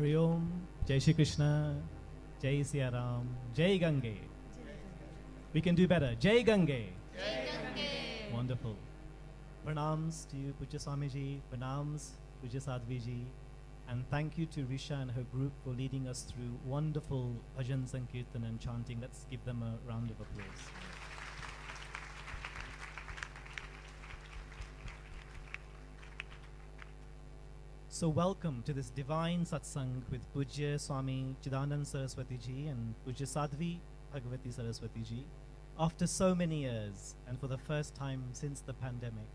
Hari Om, Jai Shri Krishna, Jai Siya Ram, Jai Gange. We can do better. Jai Gange. Jai Gange. Wonderful. Pranams to you, Pujya Swamiji. Pranams, Pujya Sadhviji. And thank you to Risha and her group for leading us through wonderful bhajan, sankirtan and chanting. Let's give them a round of applause. So welcome to this divine satsang with Pujya Swami Chidanand Saraswati Ji and Pujya Sadhvi Bhagavati Saraswati Ji. After so many years and for the first time since the pandemic,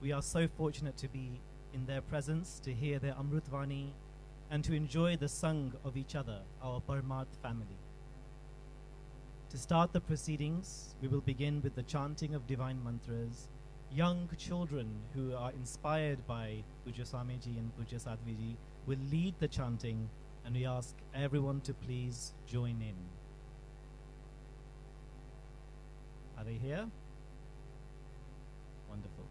we are so fortunate to be in their presence, to hear their Amrutvani and to enjoy the sang of each other, our Parmarth family. To start the proceedings, we will begin with the chanting of divine mantras. Young children who are inspired by Pujya Swamiji and Pujya Sadhviji will lead the chanting, and we ask everyone to please join in. Are they here? Wonderful.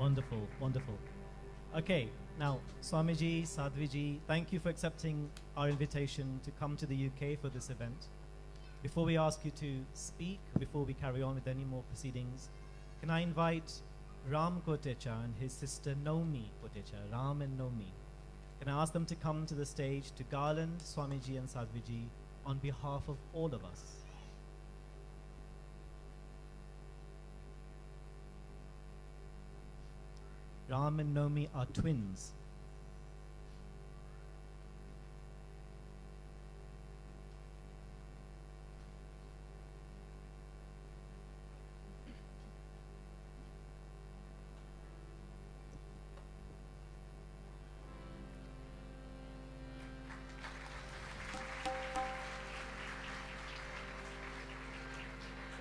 Wonderful, wonderful. Okay, now Swamiji, Sadhviji, thank you for accepting our invitation to come to the UK for this event. Before we ask you to speak, before we carry on with any more proceedings, can I invite Ram Kotecha and his sister Naomi Kotecha, Ram and Naomi. Can I ask them to come to the stage to garland Swamiji and Sadhviji on behalf of all of us? Ram and Naomi are twins.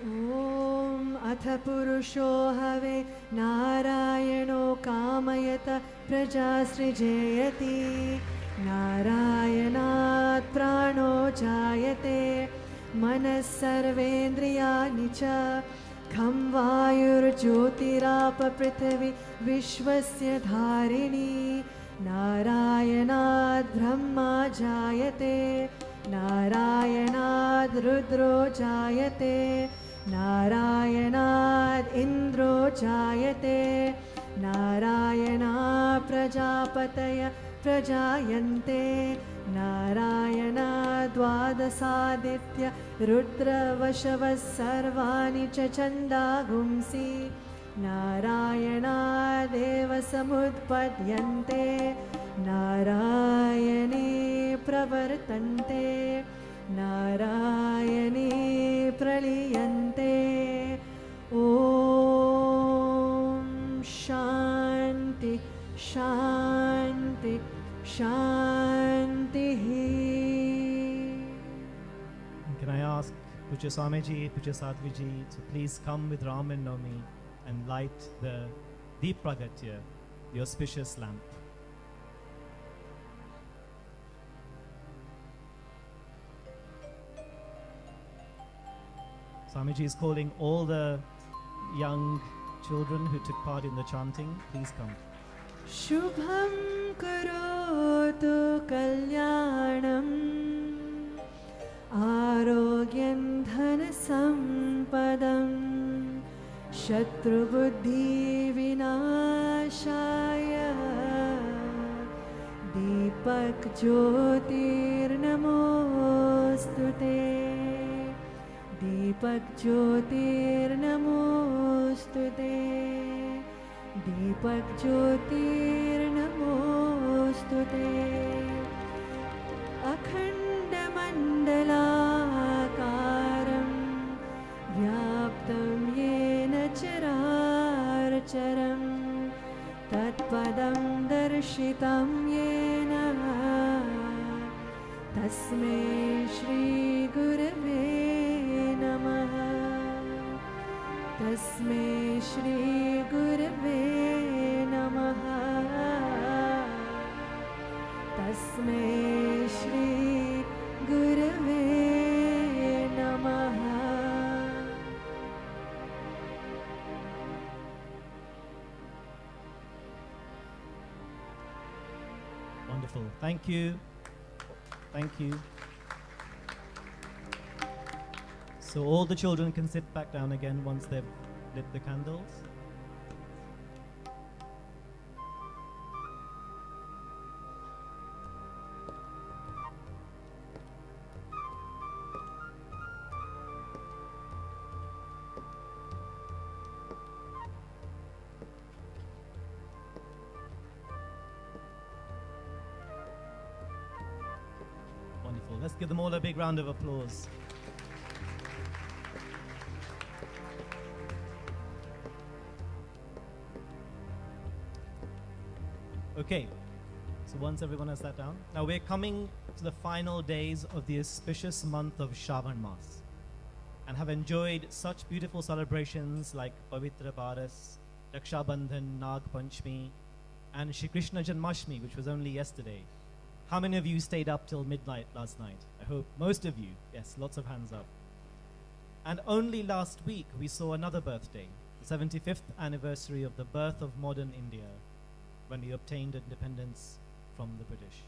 ॐ अथ पुरुषो हवे नारायणो कामयत प्रजा सृजेयति नारायणात् प्राणो जायते मनः सर्वेन्द्रियाणि च खं वायुर्ज्योतिराप पृथिवी विश्वस्य धारिणी नारायणात् ब्रह्मा जायते नारायणाद् रुद्रो जायते नारायणाद् इन्द्रो जायते नारायणात् प्रजापतय प्रजायन्ते नारायणाद् द्वादशादित्य रुद्रवशवः सर्वाणि च छन्दागुंसि नारायणादेव समुत्पद्यन्ते नारायणे प्रवर्तन्ते नारायणे प्रलीयन्ते ॐ शान्ति शान्ति शान्तिः. Can I ask Pujya Swamiji, Pujya Sadhviji to please come with Ram and Naomi and light the Deep Pragatya, the auspicious lamp. Swamiji is calling all the young children who took part in the chanting. Please come. शुभं करोतु कल्याणम् आरोग्यं धनसम्पदं शत्रुबुद्धिविनाशाय दीपज्योतिर्नमोऽस्तु ते दीपज्योतिर्नमोऽस्तु ते दीपज्योतिर्नमोऽस्तु ते अखण्डमण्डलाकारं व्याप्तं येन चराचरं तत्पदं दर्शितं येन तस्मै श्रीगुरवे नमः तस्मै श्रीगुरवे नमः तस्मै श्रीगुरवे नमः. Wonderful. Thank you. Thank you. So all the children can sit back down again once they've lit the candles. Wonderful. Let's give them all a big round of applause. Okay, so once everyone has sat down, now we're coming to the final days of the auspicious month of Shravan Mas and have enjoyed such beautiful celebrations like Pavitra Baras, Raksha Bandhan, Nag Panchami, and Shri Krishna Janmashtami, which was only yesterday. How many of you stayed up till midnight last night? I hope most of you. Yes, lots of hands up. And only last week we saw another birthday, the 75th anniversary of the birth of modern India, when we obtained independence from the British.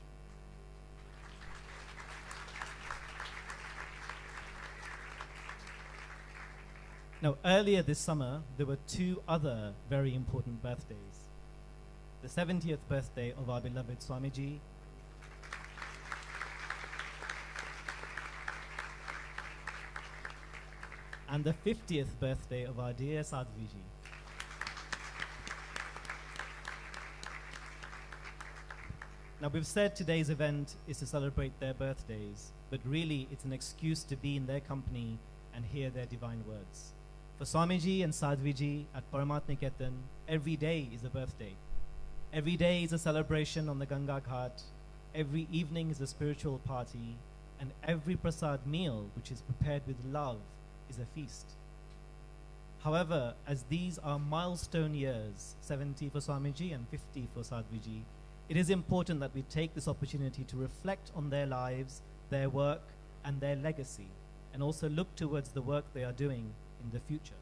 Now, earlier this summer, there were two other very important birthdays. The 70th birthday of our beloved Swamiji, and the 50th birthday of our dear Sadhviji. Now, we've said today's event is to celebrate their birthdays, but really it's an excuse to be in their company and hear their divine words. For Swamiji and Sadhviji at Paramat Niketan, every day is a birthday. Every day is a celebration on the Ganga Ghat. Every evening is a spiritual party. And every prasad meal, which is prepared with love, is a feast. However, as these are milestone years, 70 for Swamiji and 50 for Sadhviji, it is important that we take this opportunity to reflect on their lives, their work, and their legacy, and also look towards the work they are doing in the future.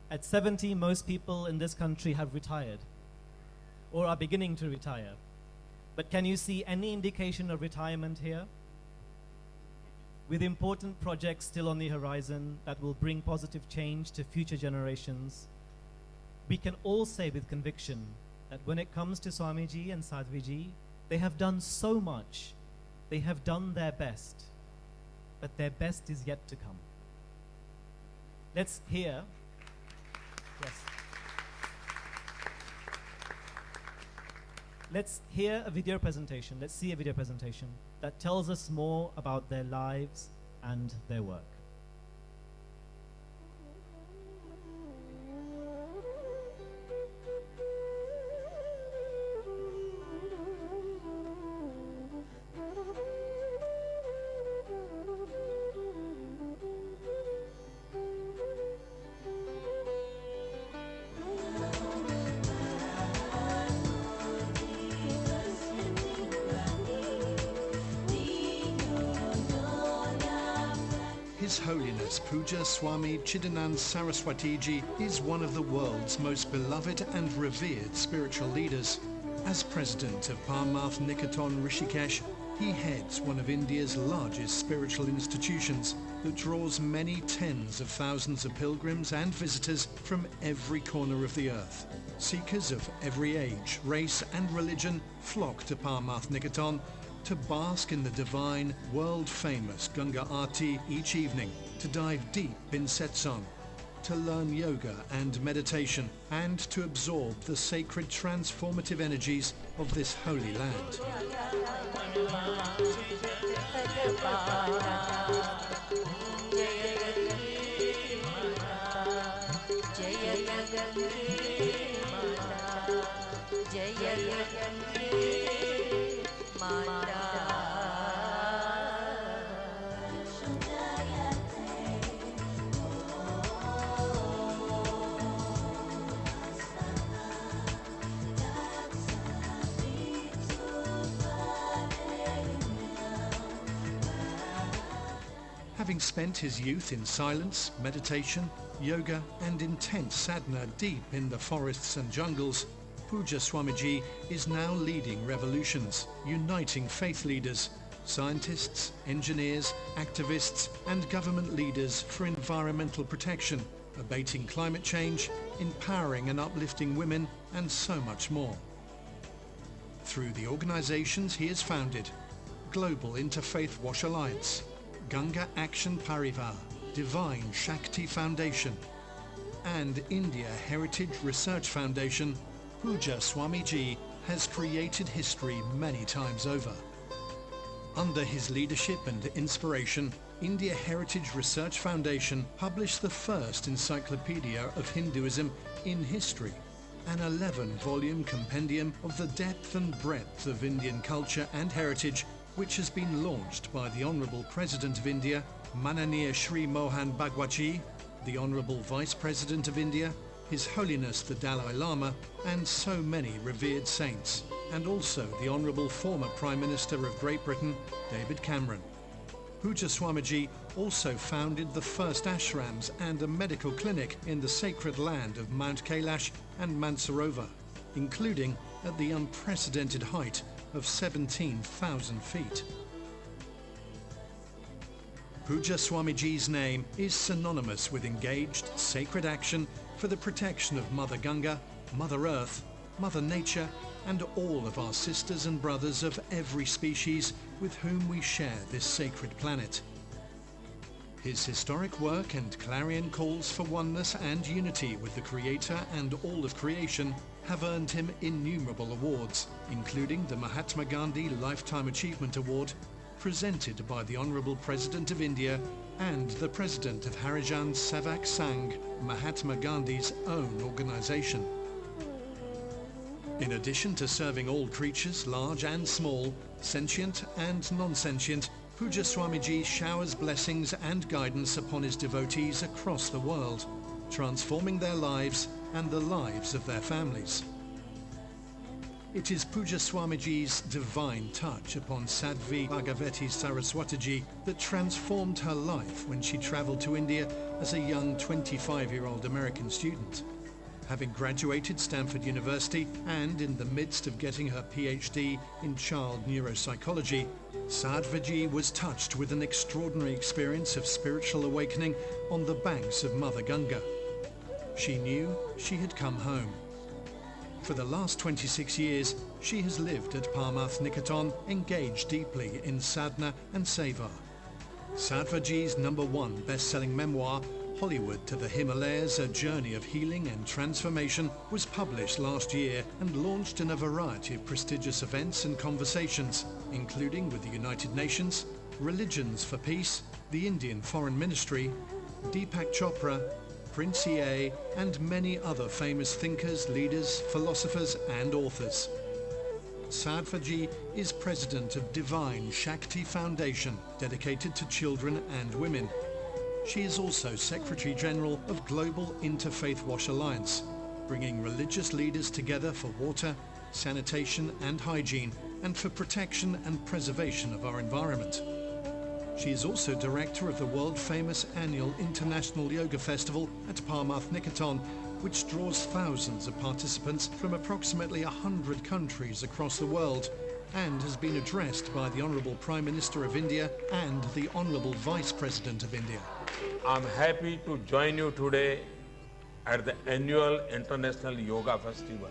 At 70, most people in this country have retired or are beginning to retire. But can you see any indication of retirement here? With important projects still on the horizon that will bring positive change to future generations, we can all say with conviction that when it comes to Swamiji and Sadhviji, they have done so much. They have done their best, but their best is yet to come. Let's hear. Yes. Let's hear a video presentation. Let's see a video presentation that tells us more about their lives and their work. His Holiness Pujya Swami Chidanand Saraswatiji is one of the world's most beloved and revered spiritual leaders. As president of Parmarth Niketan Rishikesh, he heads one of India's largest spiritual institutions that draws many tens of thousands of pilgrims and visitors from every corner of the earth. Seekers of every age, race and religion flock to Parmarth Niketan to bask in the divine, world-famous Ganga Aarti each evening, to dive deep in satsang, to learn yoga and meditation, and to absorb the sacred transformative energies of this holy land. Having spent his youth in silence, meditation, yoga and intense sadhana deep in the forests and jungles, Pujya Swamiji is now leading revolutions, uniting faith leaders, scientists, engineers, activists and government leaders for environmental protection, abating climate change, empowering and uplifting women and so much more. Through the organizations he has founded, Global Interfaith Wash Alliance, Ganga Action Parivar, Divine Shakti Foundation, and India Heritage Research Foundation, Pujya Swamiji has created history many times over. Under his leadership and inspiration, India Heritage Research Foundation published the first encyclopedia of Hinduism in history, an 11-volume compendium of the depth and breadth of Indian culture and heritage, which has been launched by the Honourable President of India, Mananiya Shri Mohan Bhagawatiji, the Honourable Vice President of India, His Holiness the Dalai Lama, and so many revered saints, and also the Honourable former Prime Minister of Great Britain, David Cameron. Pujya Swamiji also founded the first ashrams and a medical clinic in the sacred land of Mount Kailash and Mansarovar, including at the unprecedented height of 17,000 feet. Pujya Swamiji's name is synonymous with engaged, sacred action for the protection of Mother Ganga, Mother Earth, Mother Nature, and all of our sisters and brothers of every species with whom we share this sacred planet. His historic work and clarion calls for oneness and unity with the Creator and all of creation have earned him innumerable awards, including the Mahatma Gandhi Lifetime Achievement Award, presented by the Honourable President of India and the President of Harijan Savak Sangh, Mahatma Gandhi's own organisation. In addition to serving all creatures, large and small, sentient and non-sentient, Pujya Swamiji showers blessings and guidance upon his devotees across the world, transforming their lives and the lives of their families. It is Pujya Swamiji's divine touch upon Sadhvi Bhagawati Saraswatiji that transformed her life when she travelled to India as a young 25-year-old American student. Having graduated Stanford University and in the midst of getting her PhD in child neuropsychology, Sadhviji was touched with an extraordinary experience of spiritual awakening on the banks of Mother Ganga. She knew she had come home. For the last 26 years, she has lived at Parmarth, Niketan, engaged deeply in sadhana and seva. Sadhviji's #1 best-selling memoir, Hollywood to the Himalayas, A Journey of Healing and Transformation, was published last year and launched in a variety of prestigious events and conversations, including with the United Nations, Religions for Peace, the Indian Foreign Ministry, Deepak Chopra, Prince EA, and many other famous thinkers, leaders, philosophers and authors. Sadhviji is president of Divine Shakti Foundation, dedicated to children and women. She is also Secretary General of Global Interfaith Wash Alliance, bringing religious leaders together for water, sanitation and hygiene, and for protection and preservation of our environment. She is also director of the world-famous annual International Yoga Festival at Parmarth, Niketan, which draws thousands of participants from approximately 100 countries across the world, and has been addressed by the Honourable Prime Minister of India and the Honourable Vice President of India. I'm happy to join you today at the annual International Yoga Festival.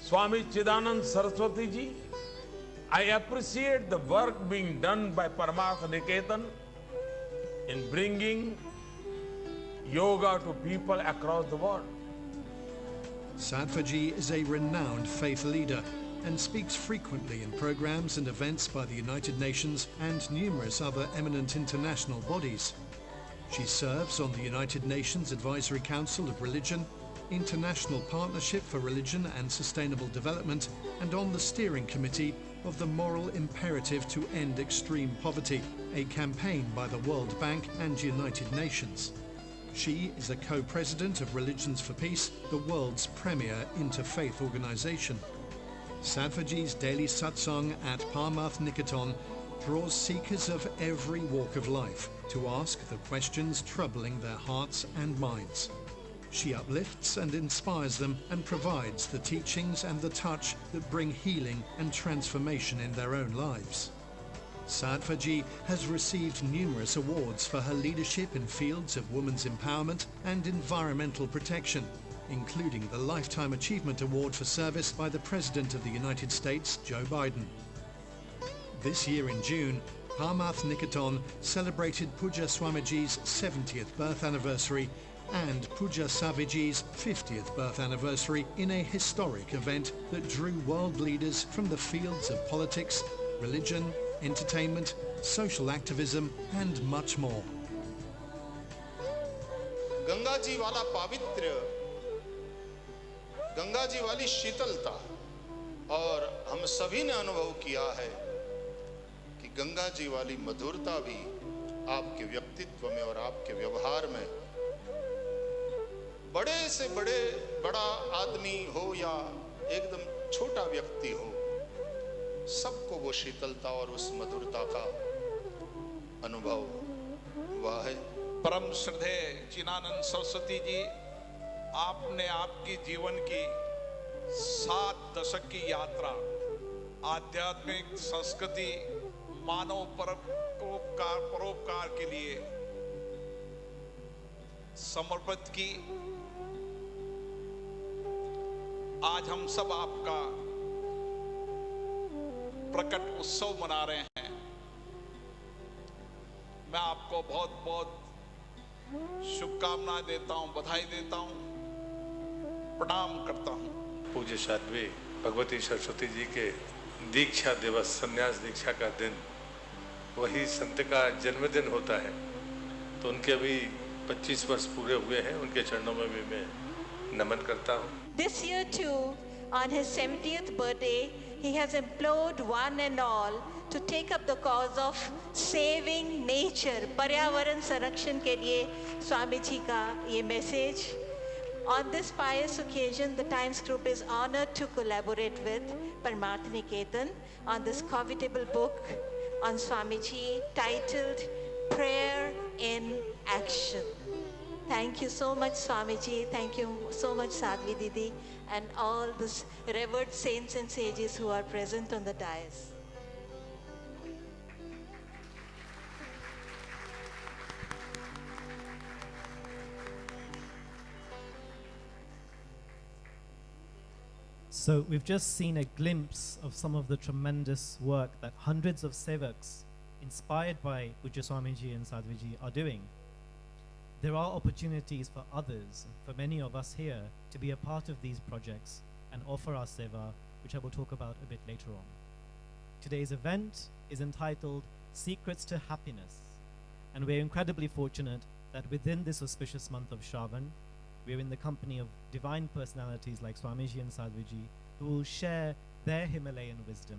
Swami Chidanand Saraswati Ji, I appreciate the work being done by Parmarth Niketan in bringing yoga to people across the world. Sadhviji is a renowned faith leader and speaks frequently in programs and events by the United Nations and numerous other eminent international bodies. She serves on the United Nations Advisory Council of Religion, International Partnership for Religion and Sustainable Development, and on the steering committee of the Moral Imperative to End Extreme Poverty, a campaign by the World Bank and United Nations. She is a co-president of Religions for Peace, the world's premier interfaith organization. Sadhviji's daily satsang at Parmarth Niketan draws seekers of every walk of life to ask the questions troubling their hearts and minds. She uplifts and inspires them and provides the teachings and the touch that bring healing and transformation in their own lives. Sadhviji has received numerous awards for her leadership in fields of women's empowerment and environmental protection, including the Lifetime Achievement Award for Service by the President of the United States, Joe Biden. This year in June, Parmarth Niketan celebrated Pujya Swamiji's 70th birth anniversary and Pujya Sadhviji's 50th birth anniversary in a historic event that drew world leaders from the fields of politics, religion, entertainment, social activism and much more. Ganga ji वाला पावित्र्य, गंगा जी वाली शीतलता, और हम सभी ने अनुभव किया है कि गंगा जी वाली मधुरता भी आपके व्यक्तित्व में और आपके व्यवहार में, बड़े से बड़ा आदमी हो या एकदम छोटा व्यक्ति हो, सबको वो शीतलता और उस मधुरता का अनुभव हुआ है। परम श्रद्धेय चिदानंद सरस्वती जी, आपने आपकी जीवन की 7 दशक की यात्रा आध्यात्मिक संस्कृति, मानव परोपकार के लिए समर्पित की। आज हम सब आपका प्रकट उत्सव मना रहे हैं। मैं आपको बहुत बहुत शुभकामनाएं देता हूं, बधाई देता हूं, प्रणाम करता हूं। पूज्य साध्वी भगवती सरस्वती जी के दीक्षा दिवस, संन्यास दीक्षा का दिन, वही संत का जन्मदिन होता है। तो उनके अभी 25 वर्ष पूरे हुए हैं। उनके चरणों में भी मैं नमन करता हूँ। This year too, on his 70th birthday, he has implored one and all to take up the cause of saving nature, पर्यावरण संरक्षण के लिए स्वामी जी का ये message. On this pious occasion, the Times Group is honored to collaborate with Parmarth Niketan on this covetable book on Swamiji titled Prayer in Action. Thank you so much, Swamiji. Thank you so much, Sadhvi Didi, and all the revered saints and sages who are present on the dais. So we've just seen a glimpse of some of the tremendous work that hundreds of sevaks, inspired by Pujya Swamiji and Sadhviji, are doing. There are opportunities for others, for many of us here, to be a part of these projects and offer our seva, which I will talk about a bit later on. Today's event is entitled Secrets to Happiness, and we're incredibly fortunate that within this auspicious month of Shravan, we're in the company of divine personalities like Swamiji and Sadhviji, who will share their Himalayan wisdom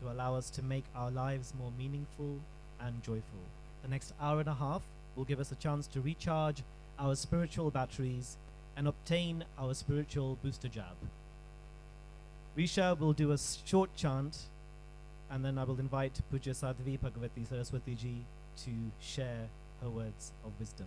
to allow us to make our lives more meaningful and joyful. The next hour and a half will give us a chance to recharge our spiritual batteries and obtain our spiritual booster jab. Risha will do a short chant, and then I will invite Pujya Sadhvi Bhagavati Saraswati Ji to share her words of wisdom.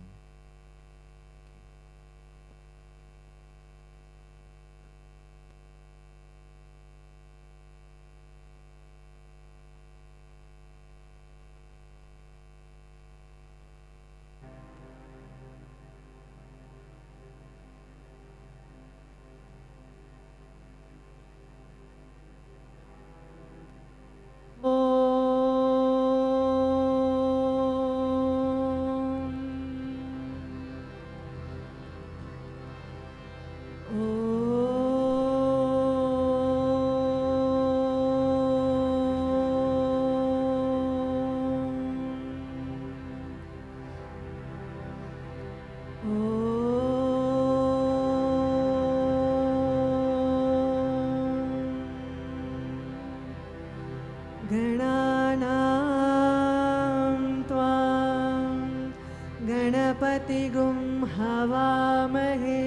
गणपतिगुं हवामहे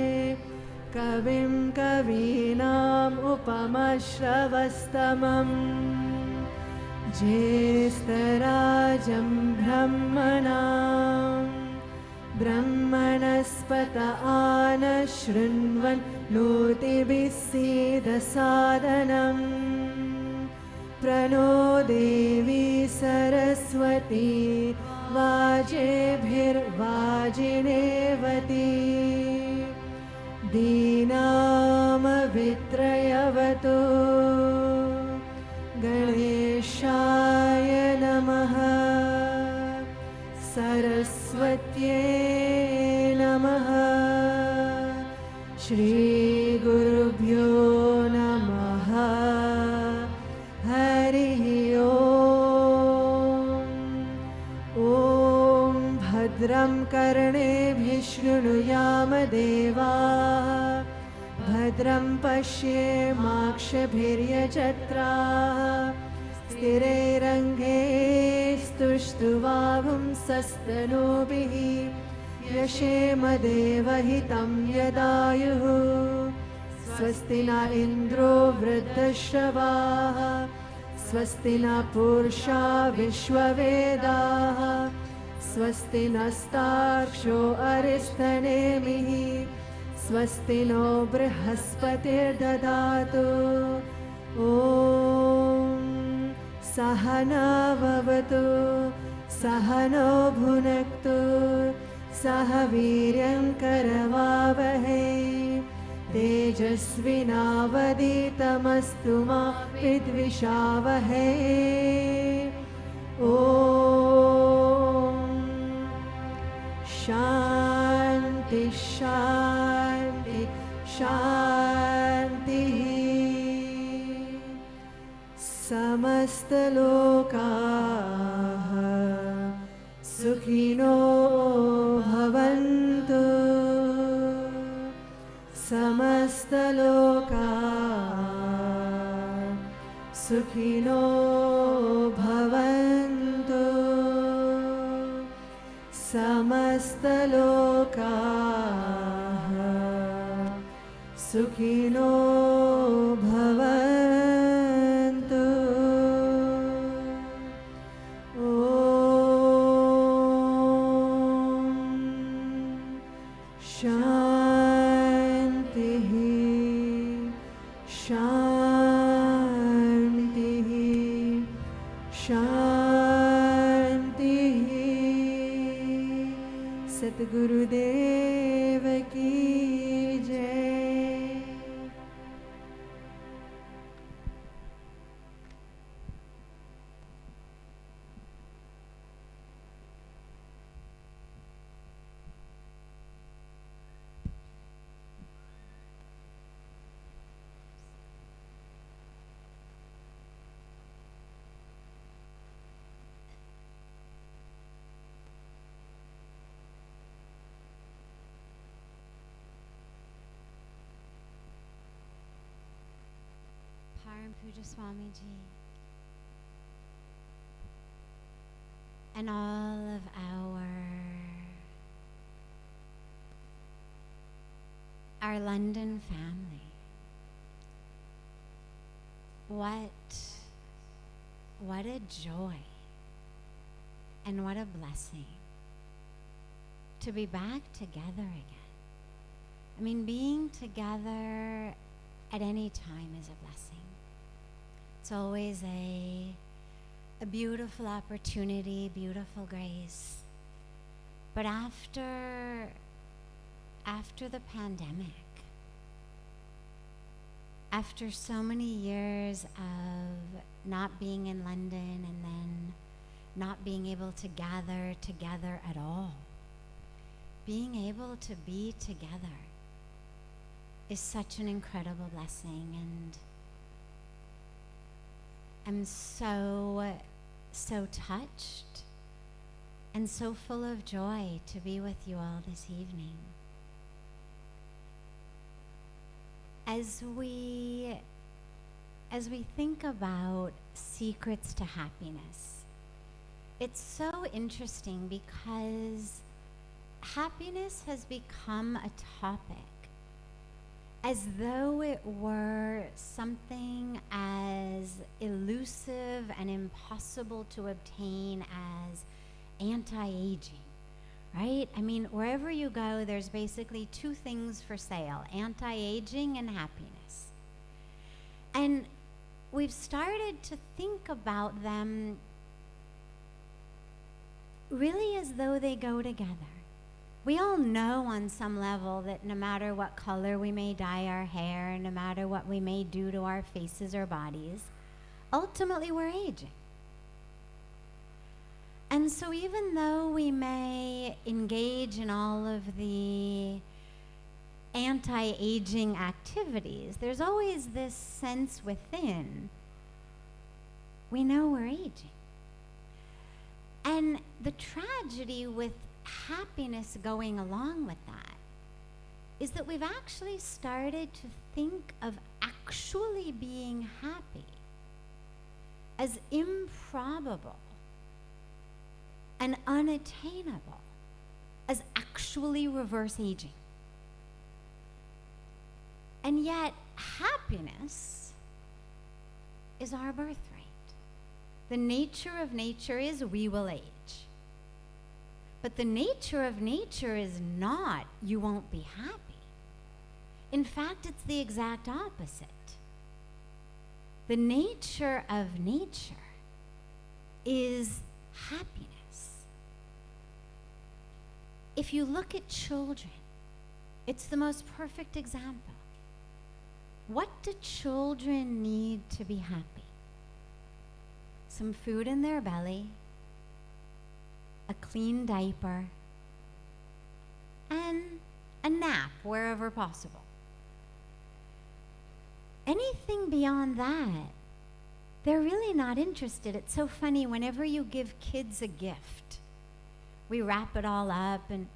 कविं कवीनाम् उपमश्रवस्तमम् ज्येष्ठराजं ब्रह्मणस्पत आनशृण्वन् नोतिभिः सीदसादनम् प्रणो देवी सरस्वती वाजेभिर्वाजिनेवती दीनामवित्रयवतु गणेशाय नमः सरस्वत्यै नमः श्रीगुरुभ्यो नमः हरिः ॐ भद्रं कर्णेभिः शृणुयाम देवाः भद्रं पश्येमाक्षभिर्यजत्राः स्थिरैरङ्गैस्तुष्ट्वागुंसस्तनूभिः यशेमदेवहितं यदायुः स्वस्ति न इन्द्रो वृद्धश्रवाः स्वस्ति न पूर्षा विश्ववेदाः स्वस्ति नस्तार्क्ष्यो अरिष्ठनेमिः स्वस्ति नो बृहस्पतिर्ददातु ॐ सहना भवतु सहनो भुनक्तु सह वीर्यं करवावहै तेजस्विनावधीतमस्तु मा विद्विषावहै ॐ शान्ति शान्ति शान्तिः समस्तलोकाः सुखिनो भवन्तु समस्तलोकाः सुखिनो भवन्तु समस्तलोकाः सुखिनो भवन्तु ॐ शान्तिः शान्तिः शान्तिः सद्गुरुदेव की जय। Pujya Swamiji and all of our London family. What a joy and what a blessing to be back together again. I mean, being together at any time is a blessing. It's always a beautiful opportunity, beautiful grace. But after the pandemic, after so many years of not being in London and then not being able to gather together at all, being able to be together is such an incredible blessing, and I'm so touched and so full of joy to be with you all this evening. As we think about secrets to happiness, it's so interesting because happiness has become a topic as though it were something as elusive and impossible to obtain as anti-aging, right? I mean, wherever you go, there's basically two things for sale: anti-aging and happiness. And we've started to think about them really as though they go together. We all know on some level that no matter what color we may dye our hair, no matter what we may do to our faces or bodies, ultimately we're aging. And so even though we may engage in all of the anti-aging activities, there's always this sense within, we know we're aging. And the tragedy with happiness going along with that is that we've actually started to think of actually being happy as improbable and unattainable, as actually reverse aging. And yet happiness is our birthright. The nature of nature is we will age. But the nature of nature is not you won't be happy. In fact, it's the exact opposite. The nature of nature is happiness. if you look at children, it's the most perfect example. What do children need to be happy? Some food in their belly, a clean diaper, and a nap wherever possible. Anything beyond that, they're really not interested. It's so funny, whenever you give kids a gift, we wrap it all up and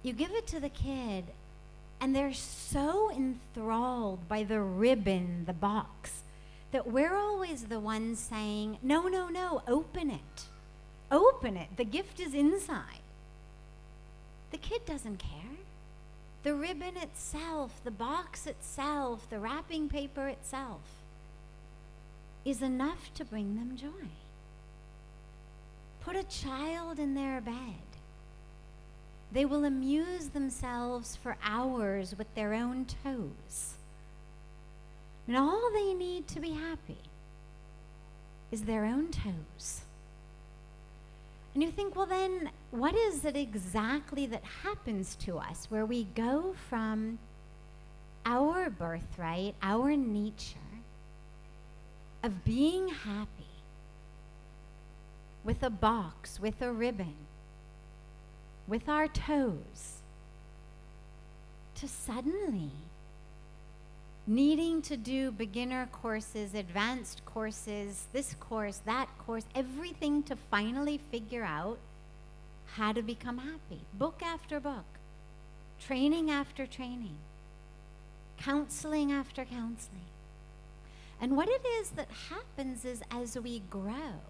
you give it to the kid, and they're so enthralled by the ribbon, the box, that we're always the ones saying, no, no, no, open it. Open it. The gift is inside. The kid doesn't care. The ribbon itself, the box itself, the wrapping paper itself is enough to bring them joy. Put a child in their bed. They will amuse themselves for hours with their own toes. And all they need to be happy is their own toes. And you think, well then, what is it exactly that happens to us where we go from our birthright, our nature of being happy with a box, with a ribbon, with our toes, to suddenly needing to do beginner courses, advanced courses, this course, that course, everything to finally figure out how to become happy. Book after book, training after training, counseling after counseling. And what it is that happens is, as we grow,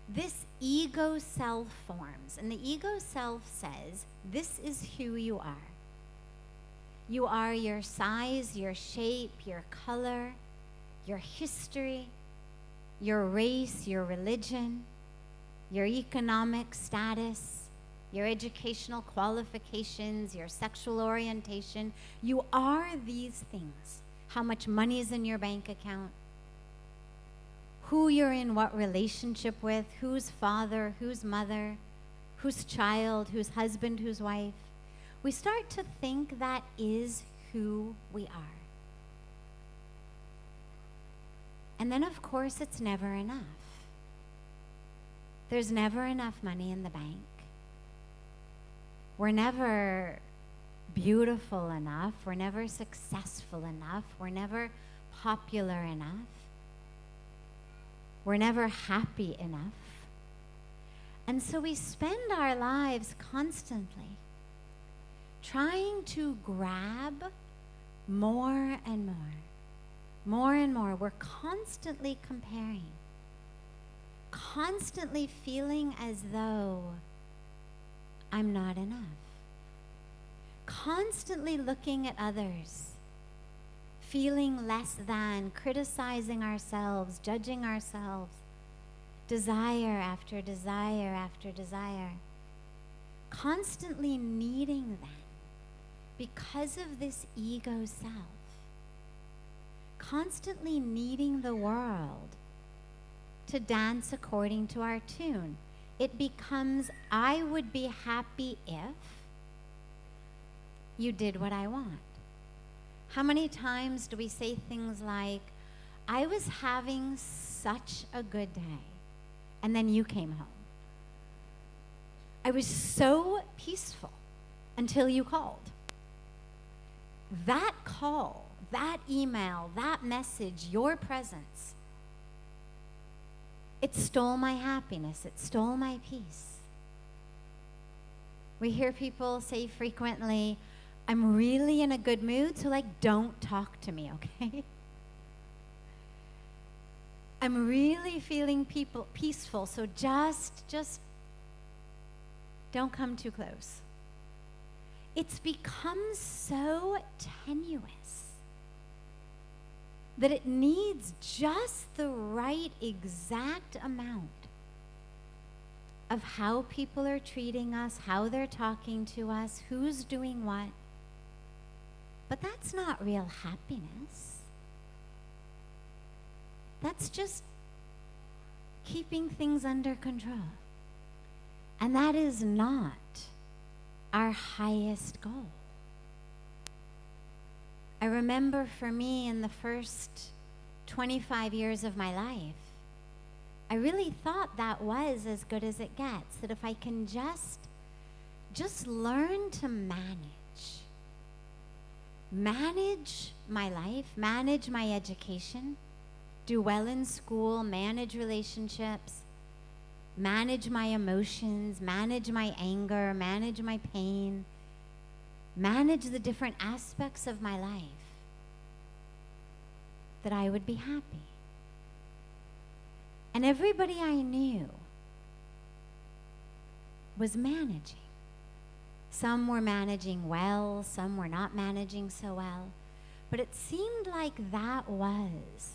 this ego self forms, and the ego self says, this is who you are. You are your size, your shape, your color, your history, your race, your religion, your economic status, your educational qualifications, your sexual orientation. You are these things. How much money is in your bank account, who you're in what relationship with, whose father, whose mother, whose child, whose husband, whose wife. We start to think that is who we are. And then, of course, it's never enough. There's never enough money in the bank. We're never beautiful enough. We're never successful enough. We're never popular enough. We're never happy enough. And so we spend our lives constantly trying to grab more and more, more and more. We're constantly comparing, constantly feeling as though I'm not enough, constantly looking at others, feeling less than, criticizing ourselves, judging ourselves, desire after desire after desire, constantly needing them because of this ego self, constantly needing the world to dance according to our tune. It becomes, I would be happy if you did what I want. How many times do we say things like, I was having such a good day, and then you came home. I was so peaceful until you called. That call, that email, that message, your presence, it stole my happiness. It stole my peace. We hear people say frequently, I'm really in a good mood, so don't talk to me, okay? I'm really feeling peaceful, so just don't come too close. It's become so tenuous that it needs just the right exact amount of how people are treating us, how they're talking to us, who's doing what. But that's not real happiness. That's just keeping things under control. And that is not our highest goal. I remember for me in the first 25 years of my life, I really thought that was as good as it gets, that if I can just learn to manage my life, manage my education, do well in school, manage relationships, manage my emotions, manage my anger, manage my pain, manage the different aspects of my life, that I would be happy. And everybody I knew was managing. Some were managing well, some were not managing so well, but it seemed like that was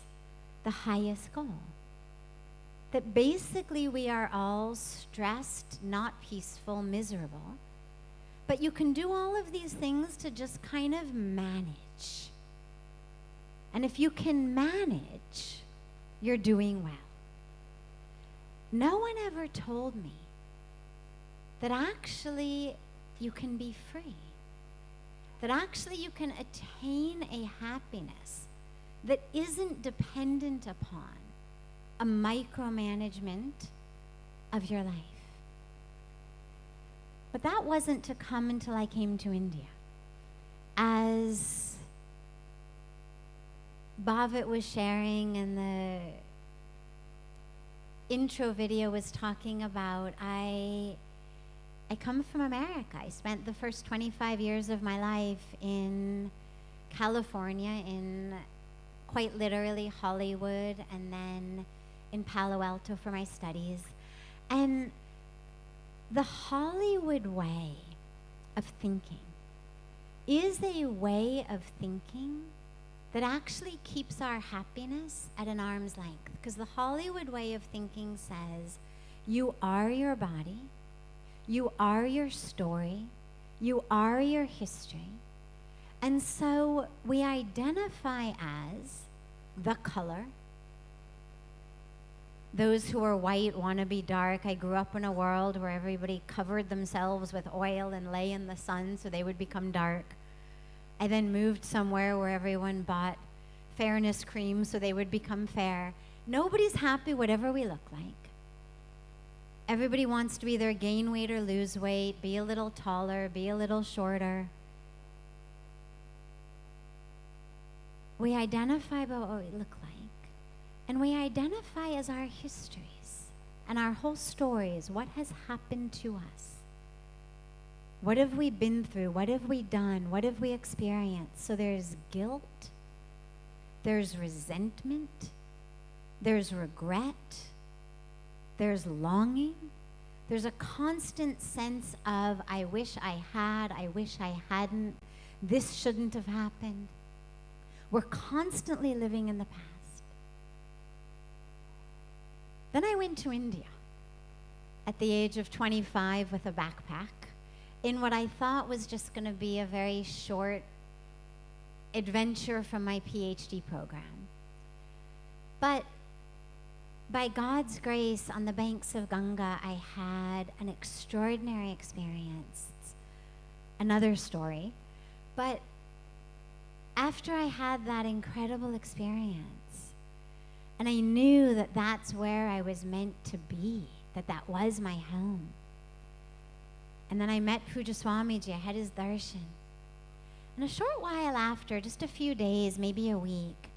the highest goal. That basically we are all stressed, not peaceful, miserable, but you can do all of these things to just kind of manage. And if you can manage, you're doing well. No one ever told me that actually you can be free, that actually you can attain a happiness that isn't dependent upon a micromanagement of your life. But that wasn't to come until I came to India. As Bhavat was sharing and the intro video was talking about, I come from America. I spent the first 25 years of my life in California, in quite literally Hollywood, and then in Palo Alto for my studies. And the Hollywood way of thinking is a way of thinking that actually keeps our happiness at an arm's length. Because the Hollywood way of thinking says, you are your body, you are your story, you are your history. And so we identify as the color. Those who are white want to be dark. I grew up in a world where everybody covered themselves with oil and lay in the sun so they would become dark. I then moved somewhere where everyone bought fairness cream so they would become fair. Nobody's happy whatever we look like. Everybody wants to either gain weight or lose weight, be a little taller, be a little shorter. We identify by what we look like, and we identify as our histories and our whole stories, what has happened to us. What have we been through? What have we done? What have we experienced? So there's guilt, there's resentment, there's regret, there's longing, there's a constant sense of, I wish I had, I wish I hadn't, this shouldn't have happened. We're constantly living in the past. Then I went to India at the age of 25 with a backpack in what I thought was just going to be a very short adventure from my PhD program. But by God's grace, on the banks of Ganga, I had an extraordinary experience. It's another story. But after I had that incredible experience, and I knew that that's where I was meant to be, that that was my home. And then I met Pujya Swamiji, I had his darshan. And a short while after, just a few days, maybe a week,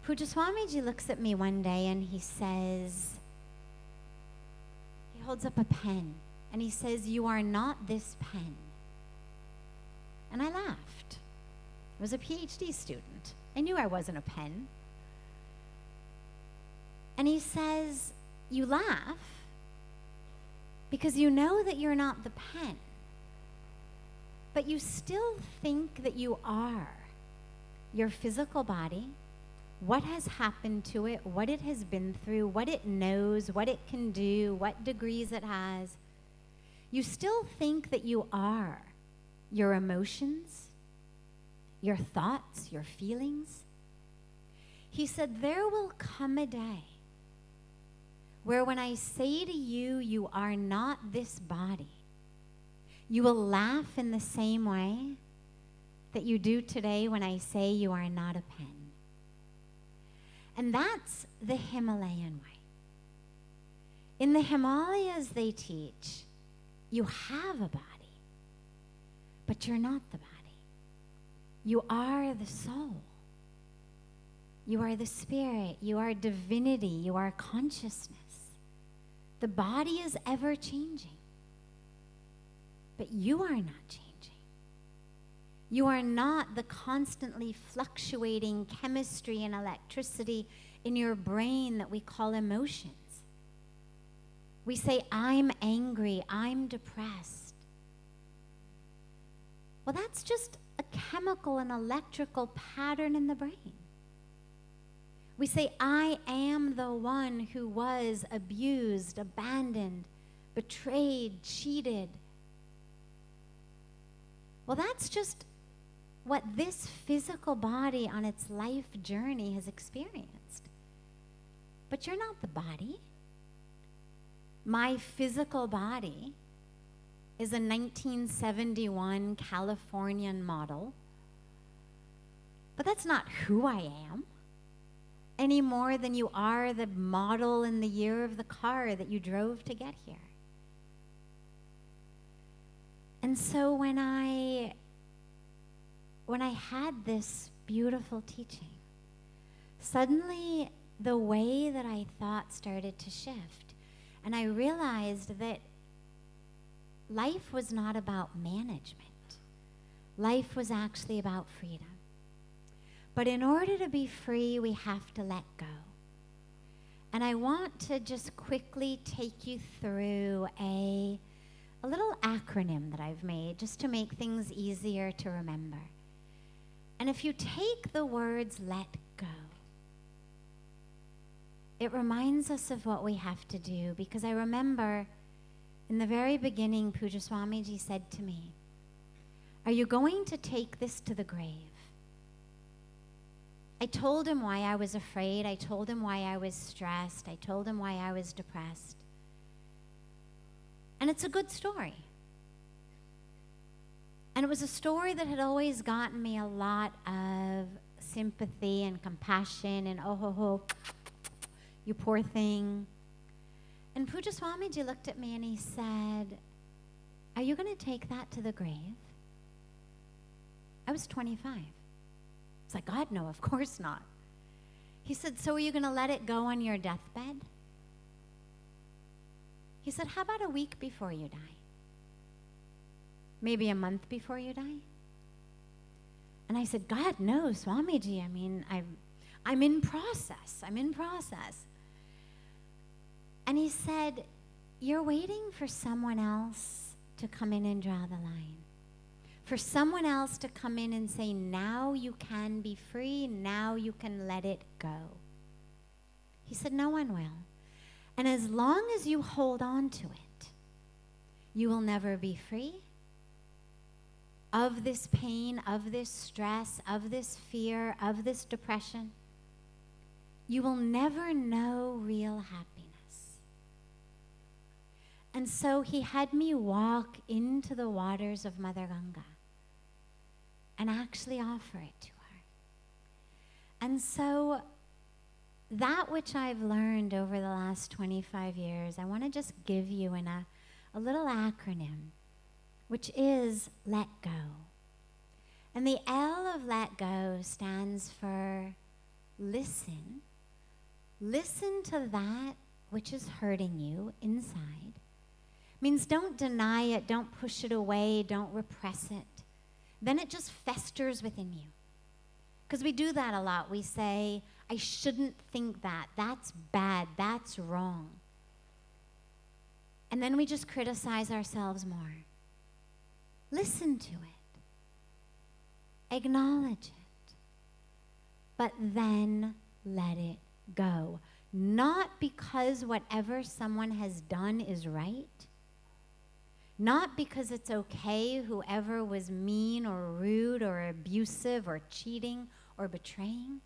Pujya Swamiji looks at me one day and he says, he holds up a pen and he says, "You are not this pen." And I laughed. I was a PhD student. I knew I wasn't a pen. And he says, "You laugh because you know that you're not the pen, but you still think that you are your physical body, what has happened to it, what it has been through, what it knows, what it can do, what degrees it has. You still think that you are your emotions, your thoughts, your feelings." He said, "There will come a day where when I say to you, you are not this body, You will laugh in the same way that you do today when I say you are not a pen. And that's the Himalayan way. In the Himalayas, they teach you have a body, but you're not the body. You are the soul. You are the spirit. You are divinity. You are consciousness. The body is ever changing, but you are not changing. You are not the constantly fluctuating chemistry and electricity in your brain that we call emotions. We say, I'm angry, I'm depressed. Well, that's just a chemical and electrical pattern in the brain. We say, I am the one who was abused, abandoned, betrayed, cheated. Well, that's just what this physical body on its life journey has experienced. But you're not the body. My physical body is a 1971 Californian model, but that's not who I am any more than you are the model and the year of the car that you drove to get here. And so when I had this beautiful teaching, suddenly the way that I thought started to shift. And I realized that life was not about management. Life was actually about freedom. But in order to be free, we have to let go. And I want to just quickly take you through a little acronym that I've made just to make things easier to remember. And if you take the words let go, it reminds us of what we have to do, because I remember in the very beginning, Pujya Swamiji said to me, are you going to take this to the grave? I told him why I was afraid. I told him why I was stressed. I told him why I was depressed. And it's a good story. And it was a story that had always gotten me a lot of sympathy and compassion and oh ho ho, you poor thing. And Pujya Swamiji looked at me and he said, are you going to take that to the grave? I was 25. It's like, God, no, of course not. He said, so are you going to let it go on your deathbed? He said, how about a week before you die? Maybe a month before you die? And I said, God, no, Swamiji, I mean, I'm in process. I'm in process. And he said, you're waiting for someone else to come in and draw the line. For someone else to come in and say, now you can be free, now you can let it go. He said, no one will. And as long as you hold on to it, you will never be free of this pain, of this stress, of this fear, of this depression. You will never know real happiness. And so he had me walk into the waters of Mother Ganga and actually offer it to her. And so that which I've learned over the last 25 years, I want to just give you in a little acronym, which is let go. And the L of let go stands for listen. Listen to that which is hurting you inside. Means don't deny it, don't push it away, don't repress it. Then it just festers within you. Because we do that a lot. We say, I shouldn't think that. That's bad. That's wrong. And then we just criticize ourselves more. Listen to it. Acknowledge it. But then let it go. Not because whatever someone has done is right. Not because it's okay whoever was mean or rude or abusive or cheating or betraying.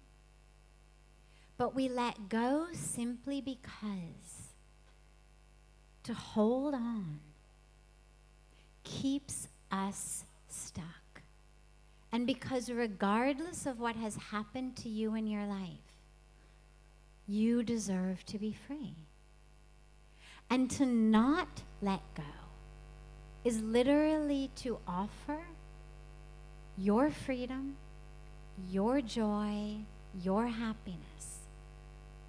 But we let go simply because to hold on keeps us stuck. And because regardless of what has happened to you in your life, you deserve to be free. And to not let go is literally to offer your freedom, your joy, your happiness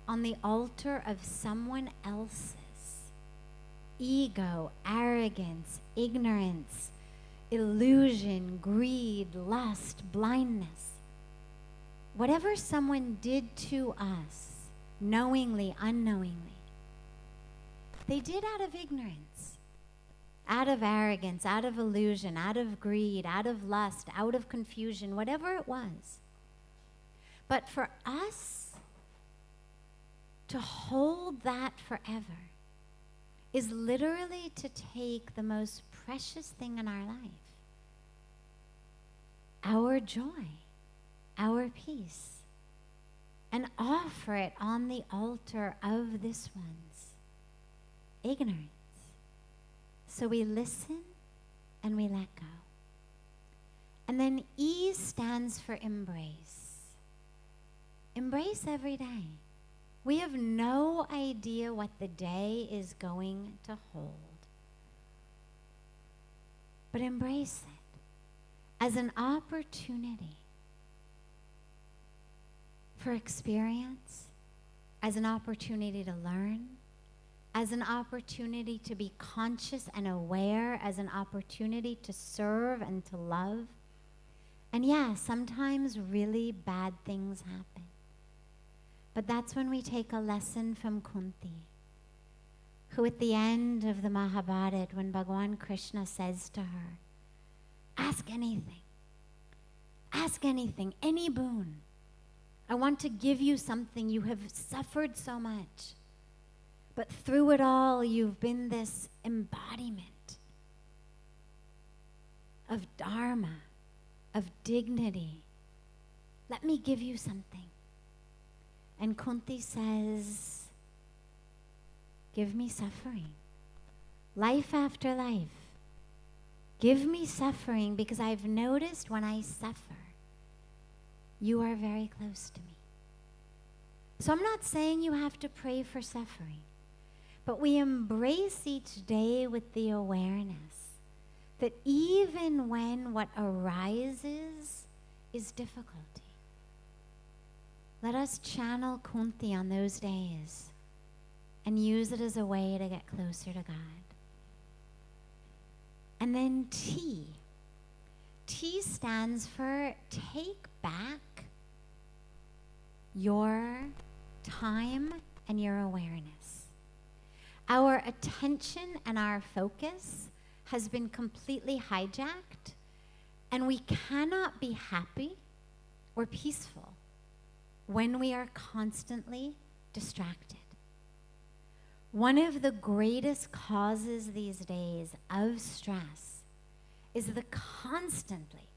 on the altar of someone else's ego, arrogance, ignorance, illusion, greed, lust, blindness. Whatever someone did to us, knowingly, unknowingly, they did out of ignorance, out of arrogance, out of illusion, out of greed, out of lust, out of confusion, whatever it was. But for us to hold that forever is literally to take the most precious thing in our life, our joy, our peace, and offer it on the altar of this one's ignorance. So we listen and we let go. And then E stands for embrace. Embrace every day. We have no idea what the day is going to hold. But embrace it as an opportunity for experience, as an opportunity to learn, as an opportunity to be conscious and aware, as an opportunity to serve and to love. And yeah, sometimes really bad things happen. But that's when we take a lesson from Kunti, who at the end of the Mahabharata, when Bhagavan Krishna says to her, ask anything, any boon. I want to give you something. You have suffered so much. But through it all, you've been this embodiment of dharma, of dignity. Let me give you something. And Kunti says, give me suffering. Life after life. Give me suffering, because I've noticed when I suffer, you are very close to me. So I'm not saying you have to pray for suffering, but we embrace each day with the awareness that even when what arises is difficulty, let us channel Kunti on those days and use it as a way to get closer to God. And then T. T stands for take back your time and your awareness. Our attention and our focus has been completely hijacked, and we cannot be happy or peaceful when we are constantly distracted. One of the greatest causes these days of stress is the constantly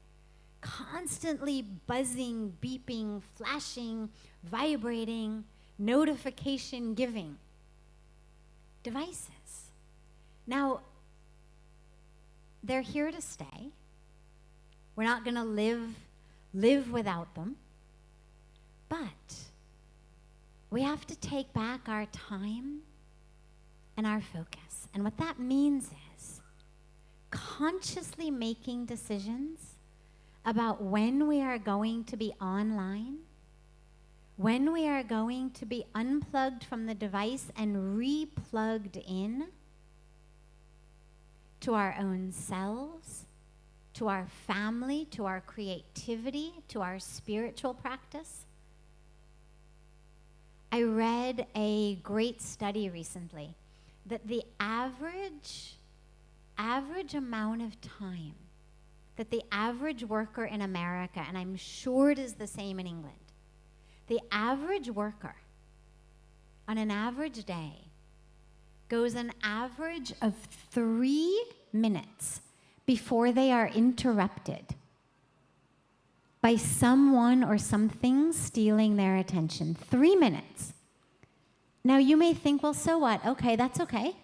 buzzing, beeping, flashing, vibrating, notification giving devices. Now, they're here to stay. We're not going to live without them. But we have to take back our time and our focus. And what that means is consciously making decisions about when we are going to be online, when we are going to be unplugged from the device and replugged in to our own selves, to our family, to our creativity, to our spiritual practice. I read a great study recently that the average amount of time that the average worker in America, and I'm sure it is the same in England, the average worker on an average day goes an average of 3 minutes before they are interrupted by someone or something stealing their attention. 3 minutes. Now you may think, well, so what? Okay, that's okay.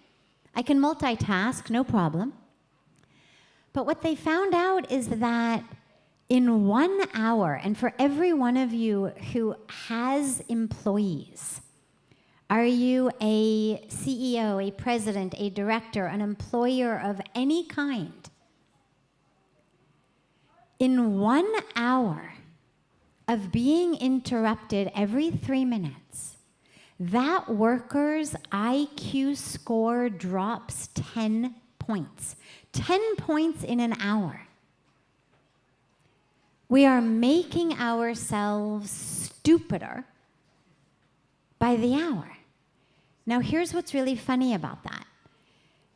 I can multitask, no problem. But what they found out is that in 1 hour, and for every one of you who has employees, are you a CEO, a president, a director, an employer of any kind? In 1 hour of being interrupted every 3 minutes, that worker's IQ score drops 10 points. 10 points in an hour. We are making ourselves stupider by the hour. Now, here's what's really funny about that.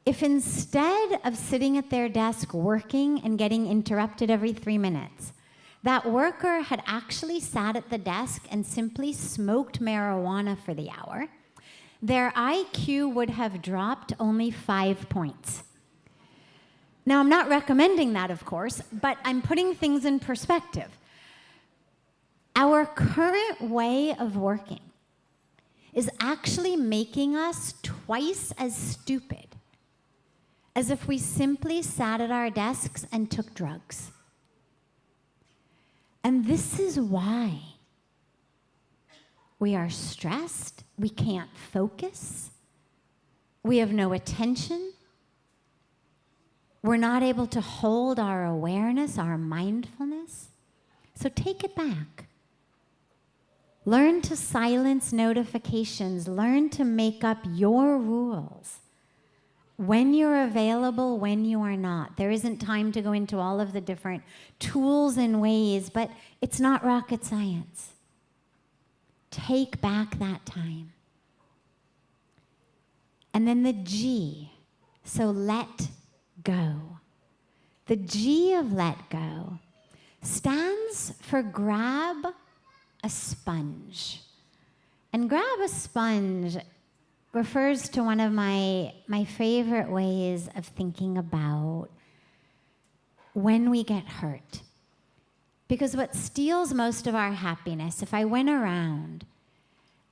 If instead of sitting at their desk working and getting interrupted every 3 minutes, that worker had actually sat at the desk and simply smoked marijuana for the hour, their IQ would have dropped only 5 points. Now, I'm not recommending that, of course, but I'm putting things in perspective. Our current way of working is actually making us twice as stupid as if we simply sat at our desks and took drugs. And this is why we are stressed, we can't focus, we have no attention, we're not able to hold our awareness, our mindfulness. So take it back. Learn to silence notifications. Learn to make up your rules. When you're available, when you are not. There isn't time to go into all of the different tools and ways, but it's not rocket science. Take back that time. And then the G, so let go. The G of let go stands for grab a sponge. And grab a sponge refers to one of my favorite ways of thinking about when we get hurt. Because what steals most of our happiness, if I went around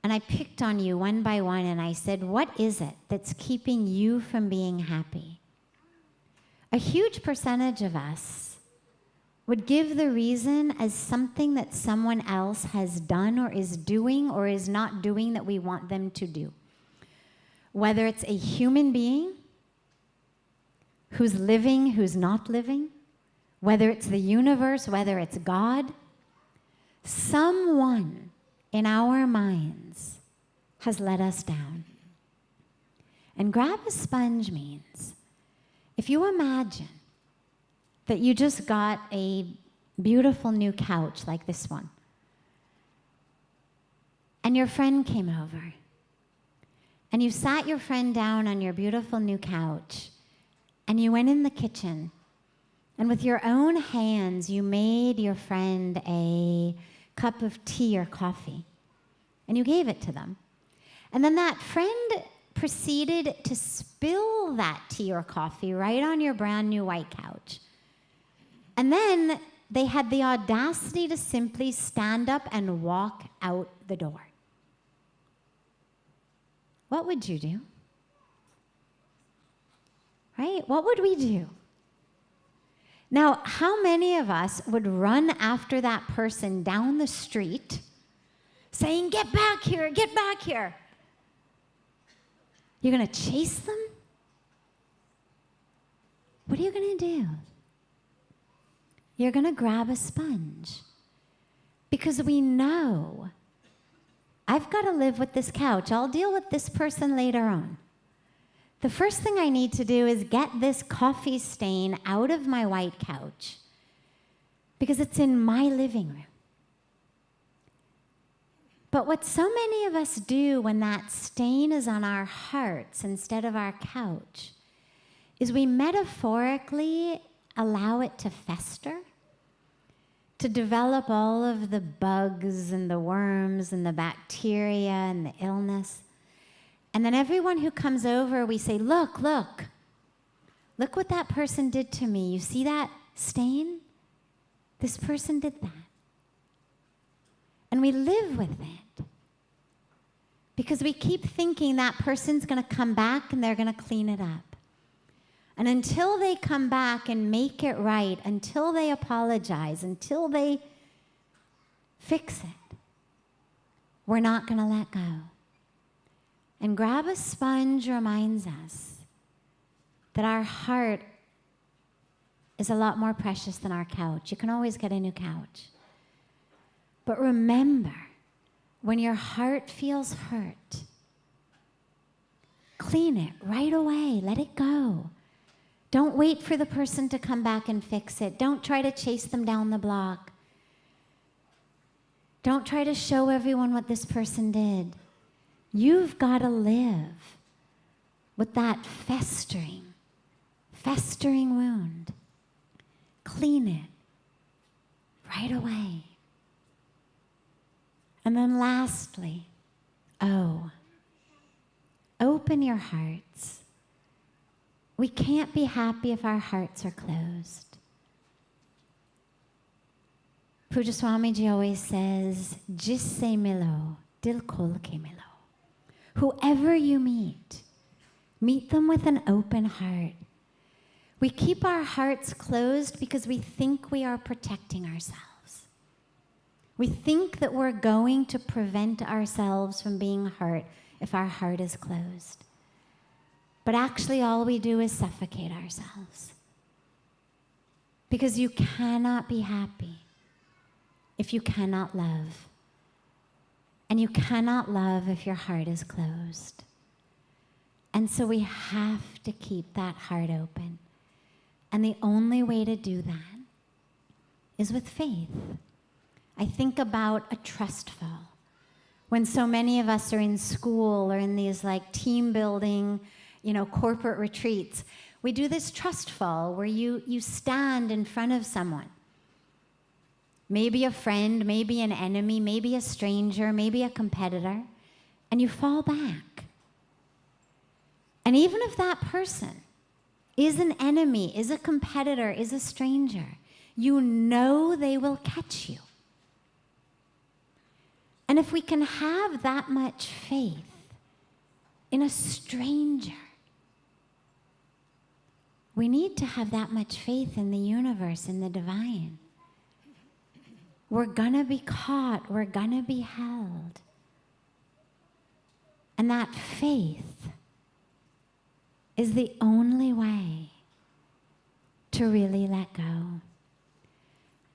and I picked on you one by one and I said, what is it that's keeping you from being happy? A huge percentage of us would give the reason as something that someone else has done or is doing or is not doing that we want them to do. Whether it's a human being who's living, who's not living, whether it's the universe, whether it's God, someone in our minds has let us down. And grab a sponge means, if you imagine that you just got a beautiful new couch like this one, and your friend came over, and you sat your friend down on your beautiful new couch, and you went in the kitchen, and with your own hands, you made your friend a cup of tea or coffee, and you gave it to them. And then that friend proceeded to spill that tea or coffee right on your brand new white couch. And then they had the audacity to simply stand up and walk out the door. What would you do? Right? What would we do? Now, how many of us would run after that person down the street saying, get back here, get back here? You're going to chase them? What are you going to do? You're going to grab a sponge. Because we know, I've got to live with this couch. I'll deal with this person later on. The first thing I need to do is get this coffee stain out of my white couch because it's in my living room. But what so many of us do when that stain is on our hearts instead of our couch is we metaphorically allow it to fester, to develop all of the bugs and the worms and the bacteria and the illness. And then everyone who comes over, we say, look what that person did to me. You see that stain? This person did that. And we live with it because we keep thinking that person's going to come back and they're going to clean it up. And until they come back and make it right, until they apologize, until they fix it, we're not going to let go. And Grab a Sponge reminds us that our heart is a lot more precious than our couch. You can always get a new couch. But remember, when your heart feels hurt, clean it right away. Let it go. Don't wait for the person to come back and fix it. Don't try to chase them down the block. Don't try to show everyone what this person did. You've got to live with that festering wound. Clean it right away. And then lastly, open your hearts. We can't be happy if our hearts are closed. Pujya Swamiji always says, Jis se milo, dil khol ke milo. Whoever you meet them with an open heart. We keep our hearts closed because we think we are protecting ourselves. We think that we're going to prevent ourselves from being hurt if our heart is closed. But actually all we do is suffocate ourselves. Because you cannot be happy if you cannot love. And you cannot love if your heart is closed. And so we have to keep that heart open. And the only way to do that is with faith. I think about a trust fall. When so many of us are in school or in these like team building, corporate retreats, we do this trust fall where you stand in front of someone. Maybe a friend, maybe an enemy, maybe a stranger, maybe a competitor, and you fall back. And even if that person is an enemy, is a competitor, is a stranger, you know they will catch you. And if we can have that much faith in a stranger, we need to have that much faith in the universe, in the divine. We're gonna be caught, we're gonna be held. And that faith is the only way to really let go.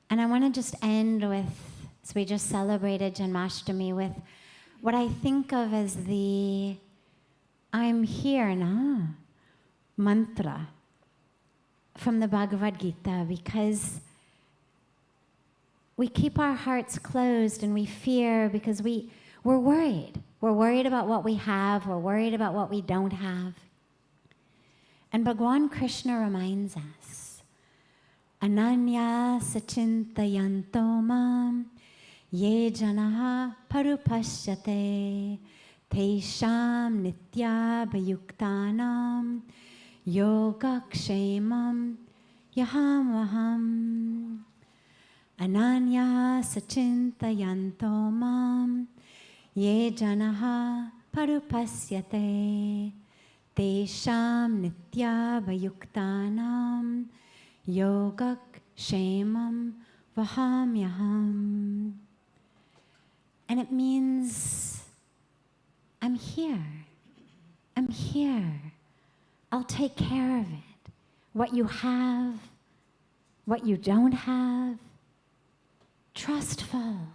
And I want to just end with, as we just celebrated Janmashtami, with what I think of as the I'm here now mantra from the Bhagavad-Gita, because we keep our hearts closed and we fear because we're worried. We're worried about what we have. We're worried about what we don't have. And Bhagwan Krishna reminds us, Ananya sachintayanto mam ye janaha parupashyate teisham nitya bhayuktanam yogakshemam yahamaham. Ananya sachintayanto mam ye janaha parupasyate tesham nitya vayuktanam yogak shemam vahamyaham. And it means, I'm here. I'm here. I'll take care of it. What you have, what you don't have, trust fall.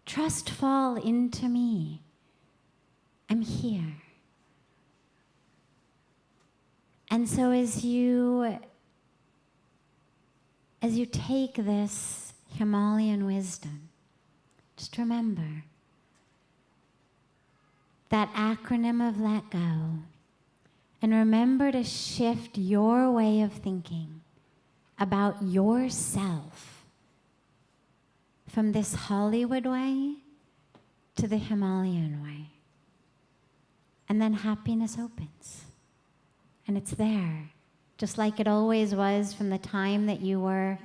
Trust fall into me. I'm here. And so as you take this Himalayan wisdom, just remember that acronym of let go, and remember to shift your way of thinking about yourself from this Hollywood way to the Himalayan way. And then happiness opens. And it's there, just like it always was from the time that you were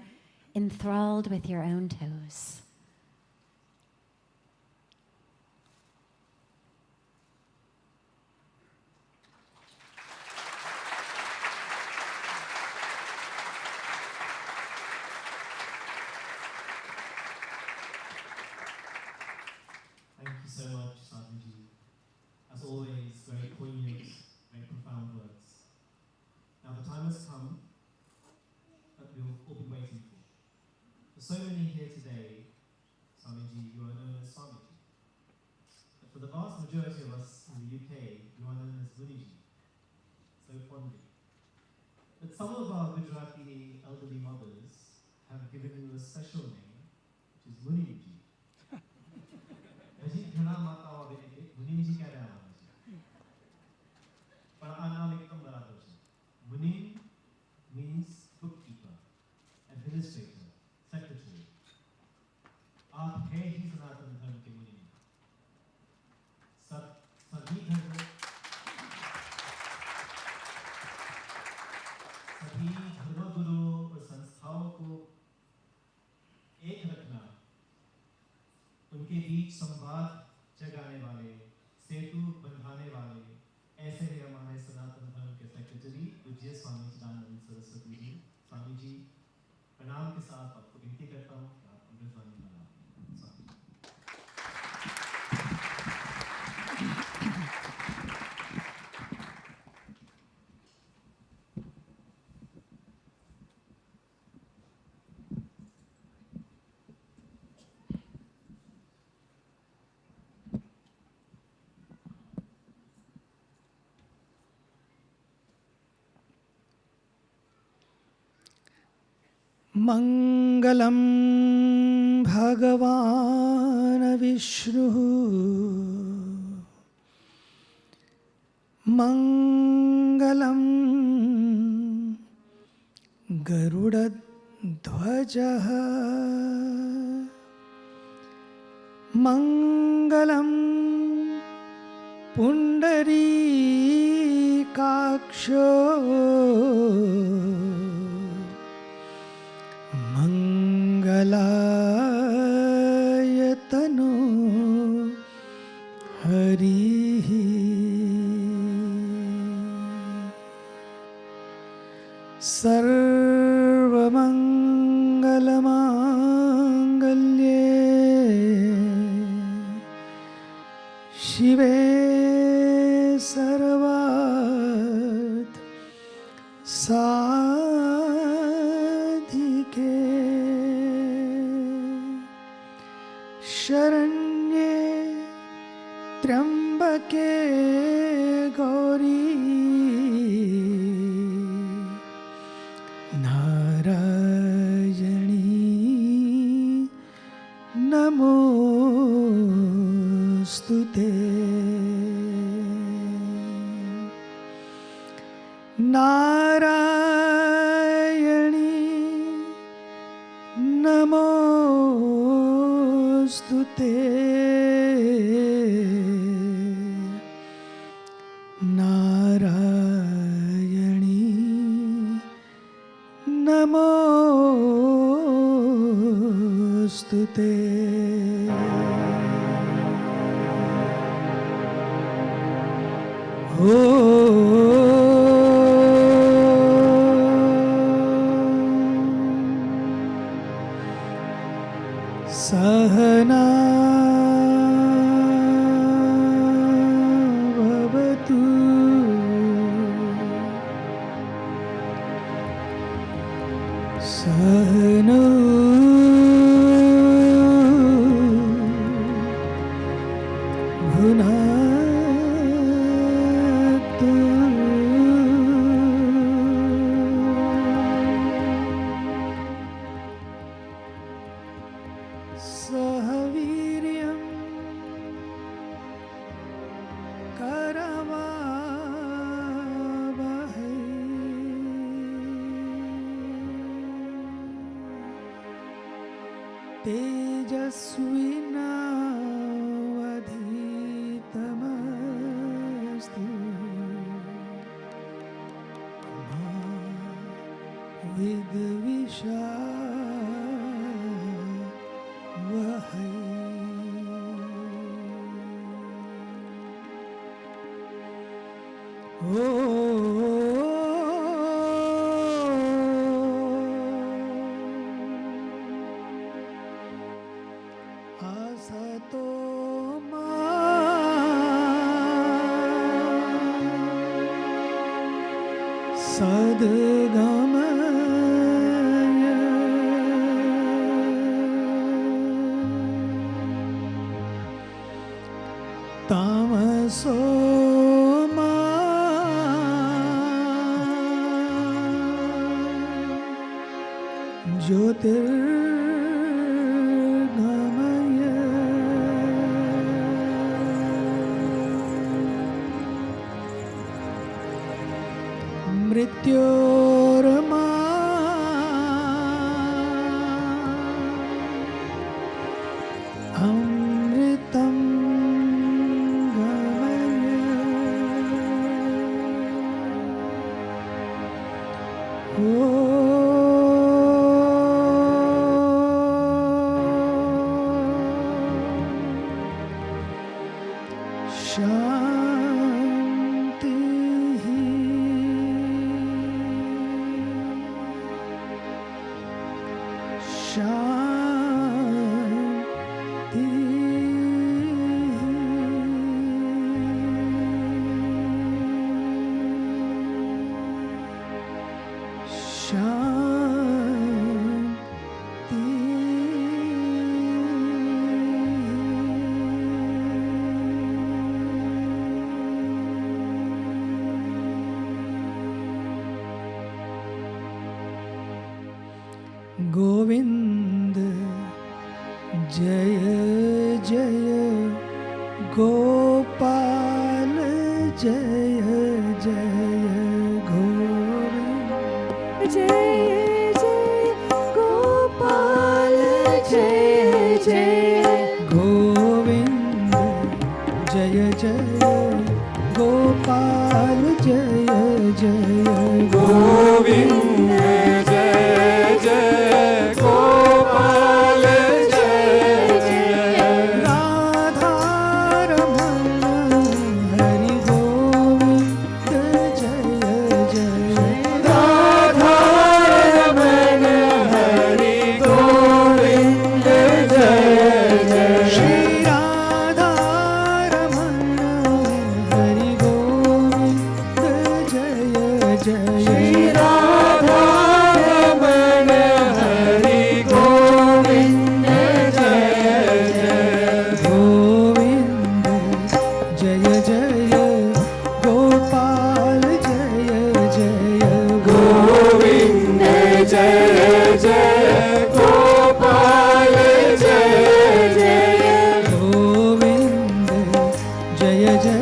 enthralled with your own toes. majority of us in the UK, you are known as Muniji, so fondly. But some of our Gujarati elderly mothers have given you a special name, which is Muniji. But Munin means bookkeeper, administrator, secretary. आप है ही सनातन धर्म के मुनि। सभी धर्मगुरु और संस्थाओं को एक रखना, उनके बीच संवाद जगाने वाले, सेतु बंधाने वाले, ऐसे ही हमारे सनातन धर्म के सेक्रेटरी पूज्य स्वामी चिदानंद सरस्वती जी। स्वामी जी, प्रणाम के साथ आपको विनती करता हूँ कि आप अमृतवाणी बनाएं। मंगलम भगवान विष्णु मंगलम गरुडध्वजः मंगलम पुंडरीकाक्षो मंगलायतनो हरिः सर्वमंगलमांगल्ये शिवे सर्वार्थ साधिके शरण्ये त्र्यंबके गौरी नारायणी नमोस्तुते नारायणी नमोस्तुते नारायणी नमोस्तुते सहना भवतु सहनौ भुनक्तु सह वीर्यं करवावहै तेजस्विनावधीतमस्तु मा विद्विषावहै असतो मा सद्गमय तामस तमसोमा ज्योतिर्गमय मृत्योर्मा अमृतं गोविंद जय जय गोपाल जय जय गोविंद जय जय गोपाल जय जय गोविंद जय जय गोपाल जय जय गोविंद जय जय गोपाल जय जय राधा रमण हरि गोविंद जय जय राधा रमण हरि गोविंद जय जय श्री राधा रमण हरि गोविंद जय जय श्री राधा रमण हरि गोविंद जय जय गोविंद जय जय गोपाल जय जय गोविंद जय जय गोपाल जय जय गोविंद जय जय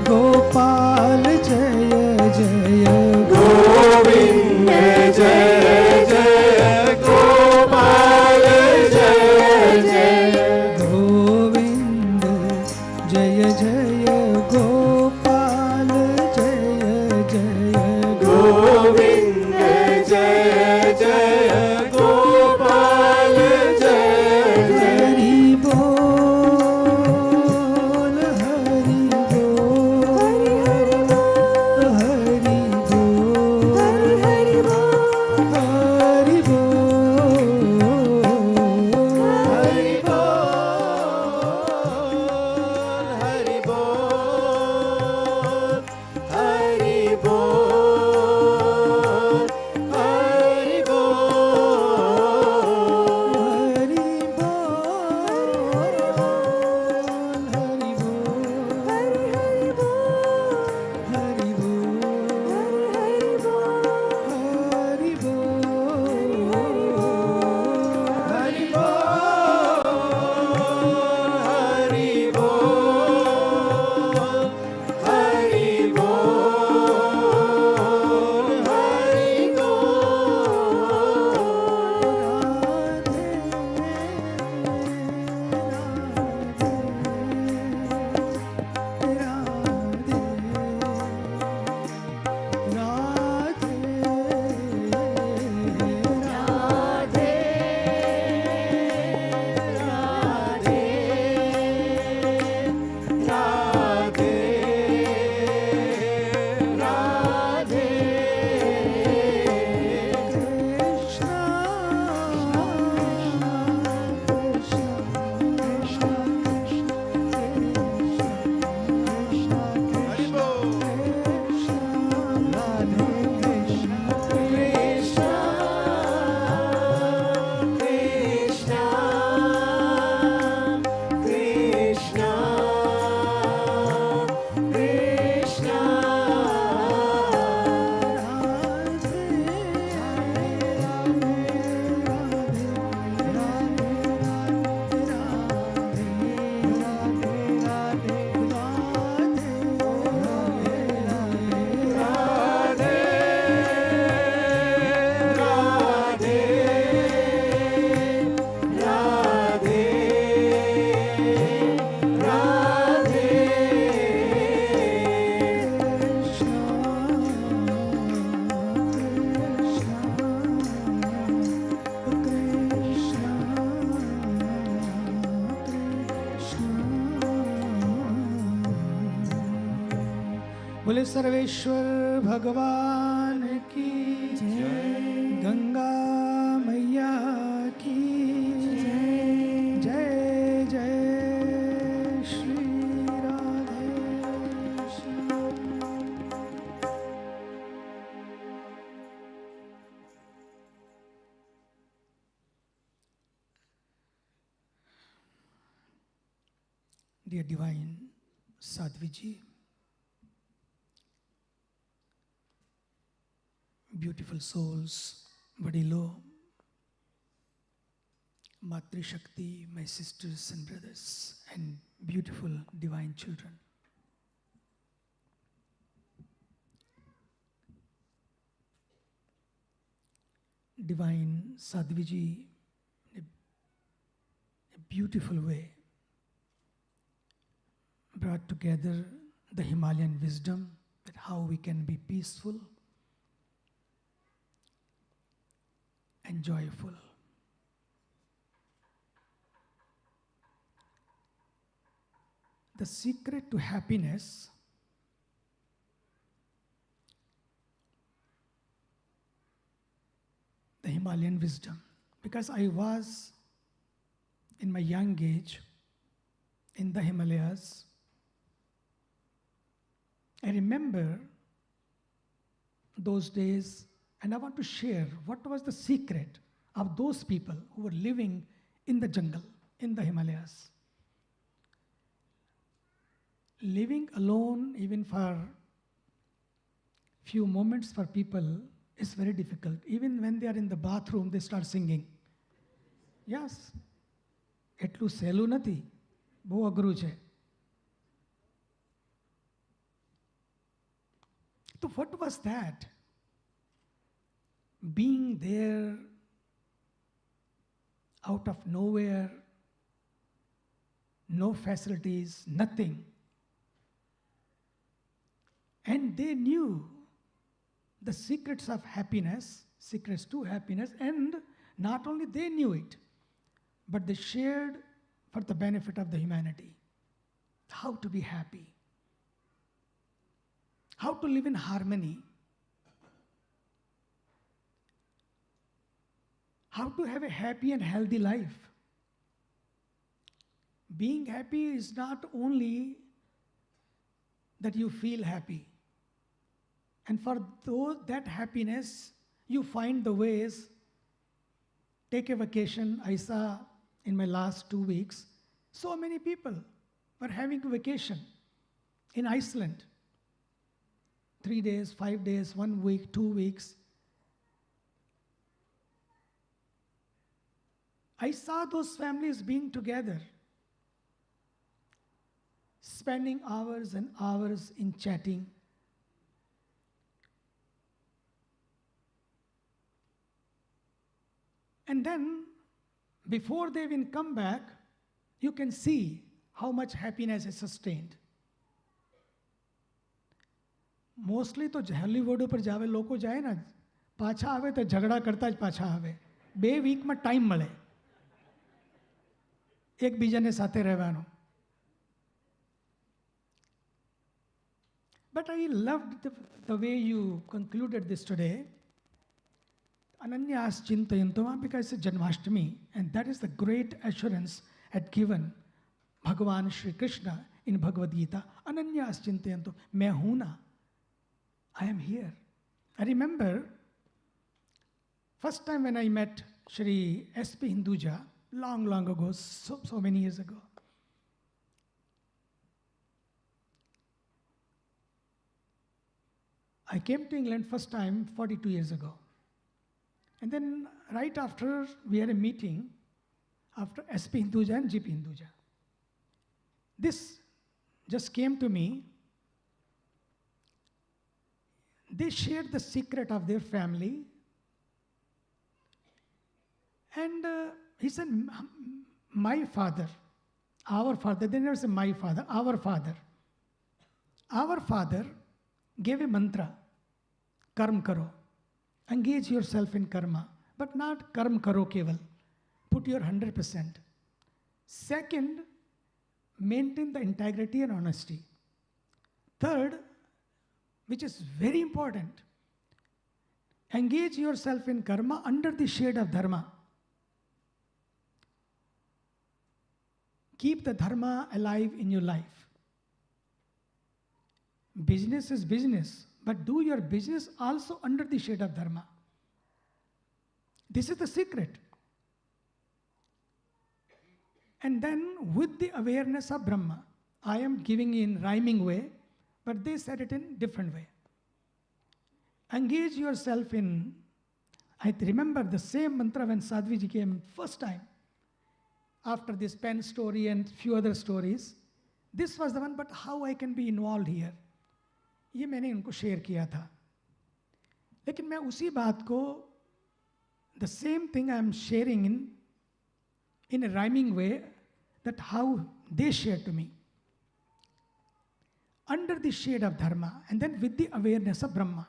गोपाल जय जय गोविंद जय जय गोपाल जय जय गोविंद जय जय गोपाल जय जय गोविंद जय जय गोपाल जय जय हरि बोल हरि बोल हरि बोल हरि बोल हरि बोल हरि बोल हरि बोल बोले सर्वेश्वर भगवान की जय गंगा मैया की जय जय जय Shri Radhe Shyam. Dear Divine Sadhviji, beautiful souls, Vadilo, Matri Shakti, my sisters and brothers, and beautiful divine children. Divine Sadhviji, in a beautiful way, brought together the Himalayan wisdom, that how we can be peaceful and joyful. The secret to happiness the Himalayan wisdom. Because I was in my young age in the Himalayas, I remember those days, and I want to share what was the secret of those people who were living in the jungle, in the Himalayas. Living alone, even for few moments for people, is very difficult. Even when they are in the bathroom, they start singing. Yes. એટલું સહેલું નથી, બહુ અઘરું છે. So what was that? Being there out of nowhere, no facilities, nothing. And they knew the secrets of happiness, secrets to happiness, and not only they knew it, but they shared for the benefit of the humanity. How to be happy. How to live in harmony. How to have a happy and healthy life. Being happy is not only that you feel happy. And for that happiness, you find the ways. Take a vacation. I saw in my last 2 weeks, so many people were having a vacation in Iceland. 3 days, 5 days, 1 week, 2 weeks. I saw those families being together, spending hours and hours in chatting. And then, before they even come back, you can see how much happiness is sustained. Mostly તો Hollywood ઉપર જાવે લોકો જાય ને, પાછા આવે તો ઝઘડા કરતા જ પાછા આવે. 2 વીકમાં ટાઈમ મળે એકબીજાને સાથે રહેવાનો. But I loved the way you concluded this today. Ananyas Chintayantoma, because it's Janmashtami, and that is the great assurance had given Bhagavan Shri Krishna in Bhagavad-Gita. Ananyas Chintayanto, main hu na. I am here. I remember first time when I met Shri S.P. Hinduja, long ago, so many years ago. I came to England first time 42 years ago. And then right after, we had a meeting after S.P. Hinduja and G.P. Hinduja. This just came to me. They shared the secret of their family. And he said, my father, our father, they never said my father, our father. Our father gave a mantra, karm karo. Engage yourself in karma, but not karm karo keval. Put your 100%. Second, maintain the integrity and honesty. Third, which is very important. Engage yourself in karma under the shade of dharma. Keep the dharma alive in your life. Business is business, but do your business also under the shade of dharma. This is the secret. And then with the awareness of Brahma, I am giving in rhyming way, but they said it in different way. Engage yourself in, I remember the same mantra when Sadhviji came first time, after this pen story and few other stories. This was the one, but how I can be involved here? ये मैंने उनको share किया था. लेकिन मैं उसी बात को, the same thing I am sharing in a rhyming way, that how they shared to me. Under the shade of dharma, and then with the awareness of Brahma.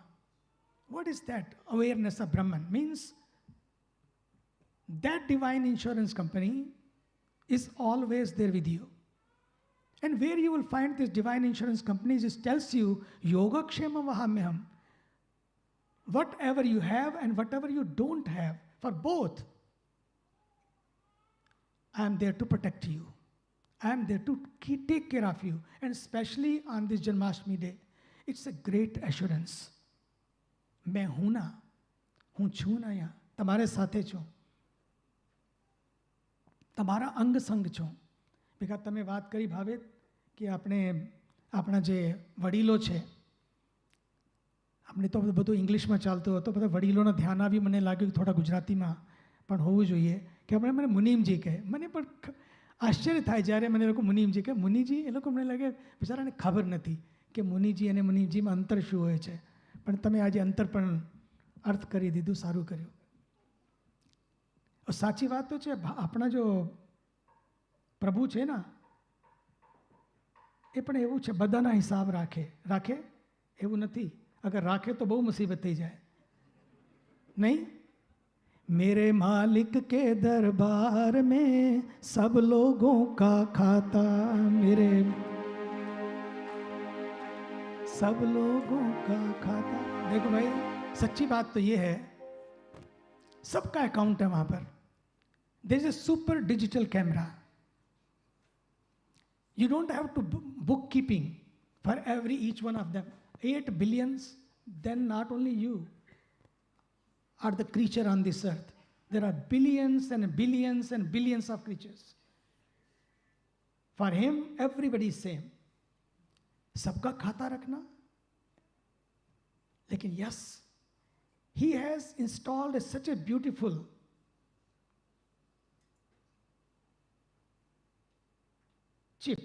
What is that awareness of Brahman? Means that divine insurance company is always there with you. And where you will find this divine insurance companies, it tells you, Yoga Kshema Vahamyam. Whatever you have and whatever you don't have, for both, I am there to protect you. I am there to take care of you. And especially on this Janmashtami day, it's a great assurance. मैं हूं ना, हूं छू ना यहाँ, તમારે સાથે છું, તમારા અંગ સંગ છું. because તમે વાત કરી ભાવેત કે આપણે આપણા જે વડીલો છે, આપણે તો બધું ઇંગ્લિશમાં ચાલતું હતું, બધા વડીલોના ધ્યાન આવી મને લાગ્યું થોડા ગુજરાતીમાં પણ હોવું જોઈએ કે આપણે મને મુનિમજી કહે. મને પણ આશ્ચર્ય થાય જ્યારે મને લોકો મુનિમજી કહે. મુનિજી એ લોકો મને લાગે બિચારાને ખબર નથી કે મુનિજી અને મુનિમજીમાં અંતર શું હોય છે. પણ તમે આજે અંતર પણ અર્થ કરી દીધું, સારું કર્યું. સાચી વાત તો છે, આપણા જો પ્રભુ છે ને એ પણ એવું છે, બધાના હિસાબ રાખે. રાખે એવું નથી, અગર રાખે તો બહુ મુસીબત થઈ જાય નહીં. मेरे मालिक के दरबार में सब लोगों का खाता, मेरे सब लोगों का खाता. देखो भाई, सच्ची बात तो ये है, सबका अकाउंट है वहां पर. There is a super digital camera. You don't have to bookkeeping for every each one of them. 8 billions, then not only you are the creature on this earth. There are billions and billions and billions of creatures. For him, everybody is same. सबका खाता रखना. लेकिन yes, he has installed such a beautiful chip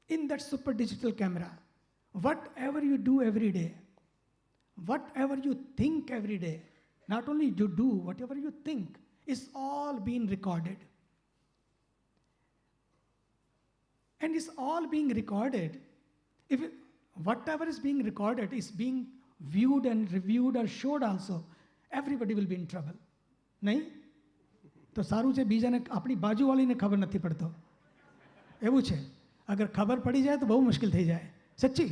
in that super digital camera. Whatever you do every day, whatever you think every day, not only you do, whatever you think is all being recorded. And it's all being recorded. If whatever is being recorded is being viewed and reviewed or showed also, everybody will be in trouble. नहीं? तो सारू છે બીજાને આપણી બાજુવાળીને ખબર નથી પડતો. એવું છે. अगर खबर पड़ी जाए तो बहुत मुश्किल થઈ જાય. सच्ची.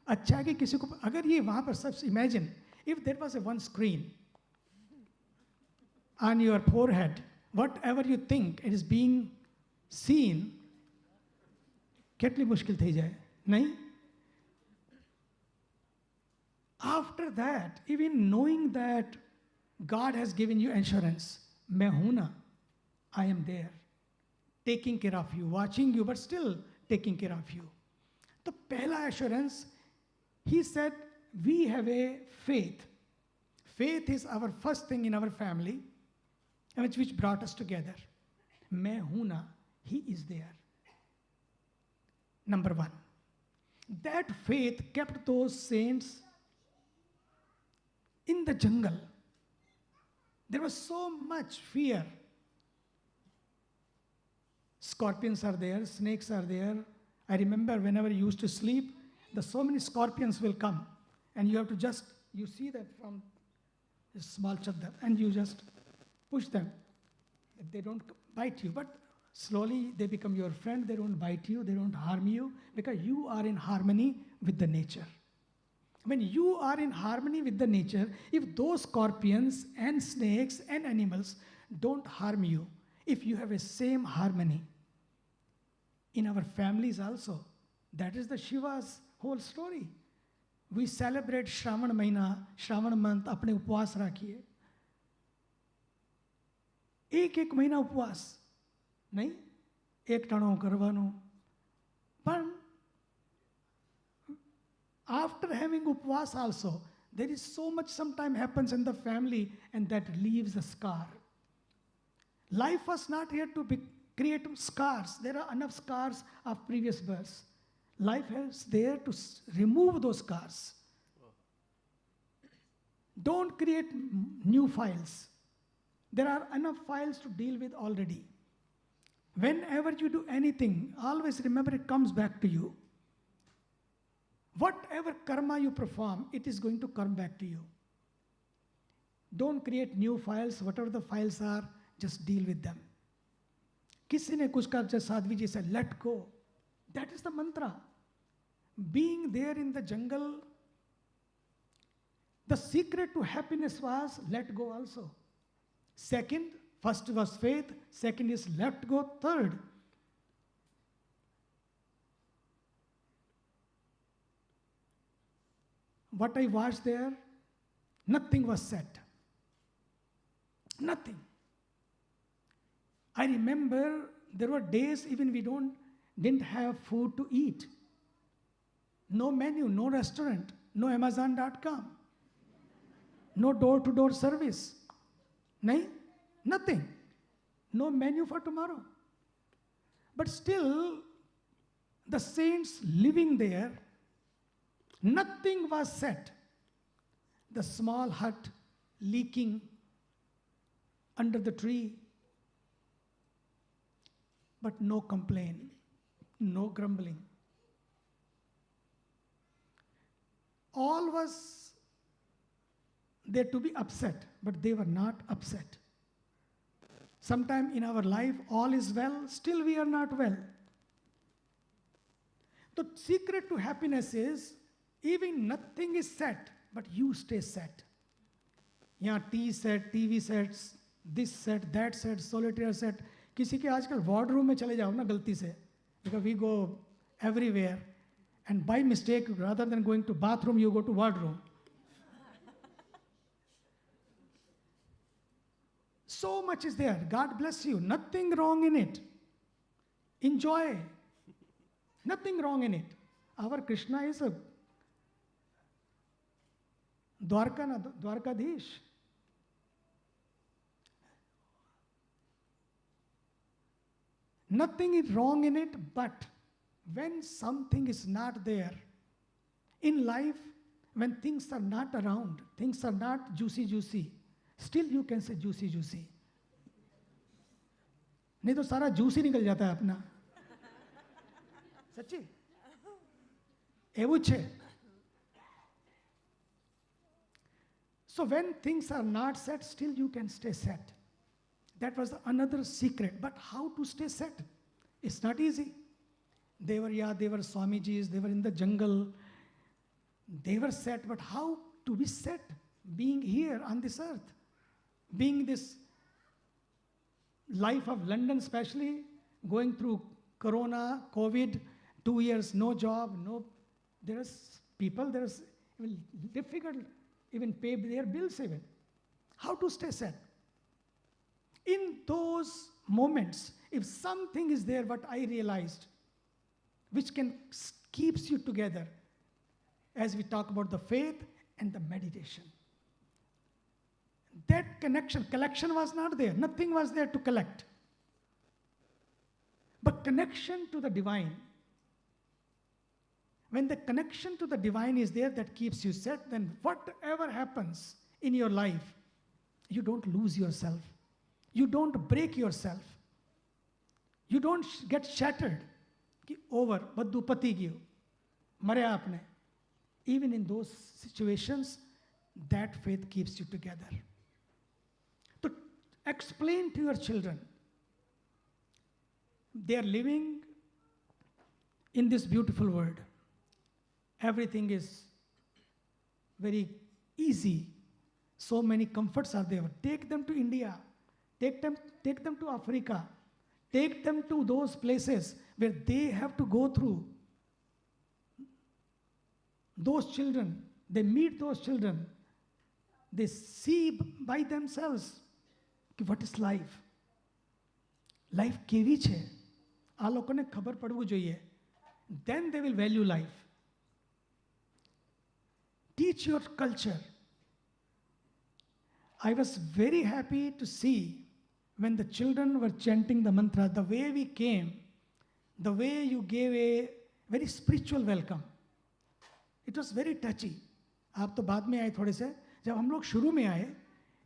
अच्छा कि किसी को अगर ये वहाँ पर सब imagine if there was a one screen on your forehead, whatever you think it is being seen, કેટલી મુશ્किल થઈ જાય નહીં? After that, even knowing that God has given you insurance, मैं हूं ना, I am there, taking care of you, watching you, but still taking care of you. तो पहला assurance, he said, we have a faith. Faith is our first thing in our family, which brought us together. मैं हूं ना, he is there. Number one, that faith kept those saints in the jungle. There was so much fear. Scorpions are there, snakes are there. I remember whenever you used to sleep, so many scorpions will come, and you have to just, you see that from a small chadar, and you just push them. They don't bite you, but slowly they become your friend. They don't bite you, they don't harm you, because you are in harmony with the nature. When you are in harmony with the nature, if those scorpions and snakes and animals don't harm you, if you have a same harmony, in our families also, that is the Shiva's whole story. We celebrate Shravan Mahina, Shravan month, अपने उपवास रखिए. एक महीना उपवास नहीं, एक टाणो करवानो. But after having upvas also, there is so much sometimes happens in the family and that leaves a scar. Life was not here to create scars. There are enough scars of previous births. Life is there to remove those scars. Don't create new files. There are enough files to deal with already. Whenever you do anything, always remember it comes back to you. Whatever karma you perform, it is going to come back to you. Don't create new files. Whatever the files are, just deal with them. किसी ने कुछ कहा, Sadhviji said, let go. That is the mantra. Being there in the jungle, the secret to happiness was let go also. Second, first was faith. Second is let go. Third, what I watched there, nothing was said. Nothing. I remember there were days even we didn't have food to eat. No menu, no restaurant, no Amazon.com, no door-to-door service. Nothing. No menu for tomorrow. But still, the saints living there, nothing was said. The small hut leaking under the tree, but no complaint, no grumbling. All was there to be upset, but they were not upset. Sometime in our life, all is well, still we are not well. The secret to happiness is, even nothing is set, but you stay set. यहाँ T set, TV sets, this set, that set, solitaire set. किसी के आजकल ward room में चले जाओ ना गलती से, because we go everywhere, and by mistake, rather than going to bathroom, you go to wardroom. So much is there. God bless you. Nothing wrong in it. Enjoy. Nothing wrong in it. Our Krishna is a Dwarkadish. Nothing is wrong in it, but when something is not there, in life, when things are not around, things are not juicy, still you can say juicy. नहीं तो सारा juice ही निकल जाता है अपना. सच्ची એવું છે. So when things are not set, still you can stay set. That was another secret. But how to stay set? It's not easy. They were Swamijis, they were in the jungle. They were set, but how to be set? Being here on this earth. Being this life of London especially, going through Corona, COVID, 2 years, no job, there's people, there's even difficult, even pay their bills even. How to stay set? In those moments, if something is there, what I realized, which keeps you together, as we talk about the faith and the meditation. That collection was not there. Nothing was there to collect. But connection to the divine. When the connection to the divine is there, that keeps you set, then whatever happens in your life, you don't lose yourself. You don't break yourself. You don't get shattered. Over, baddu pati gyu, marya apne. Even in those situations, that faith keeps you together. To explain to your children, they are living in this beautiful world. Everything is very easy. So many comforts are there. Take them to India. Take them to Africa. Take them to those places where they have to go through. Those children, they meet those children. They see by themselves what is life. Life કેવી છે આ લોકોને ખબર પડવું જોઈએ. Then they will value life. Teach your culture. I was very happy to see when the children were chanting the mantra, the way we came, the way you gave a very spiritual welcome. It was very touchy. आप तो बाद में आए थोड़े से. जब हम लोग शुरू में आए,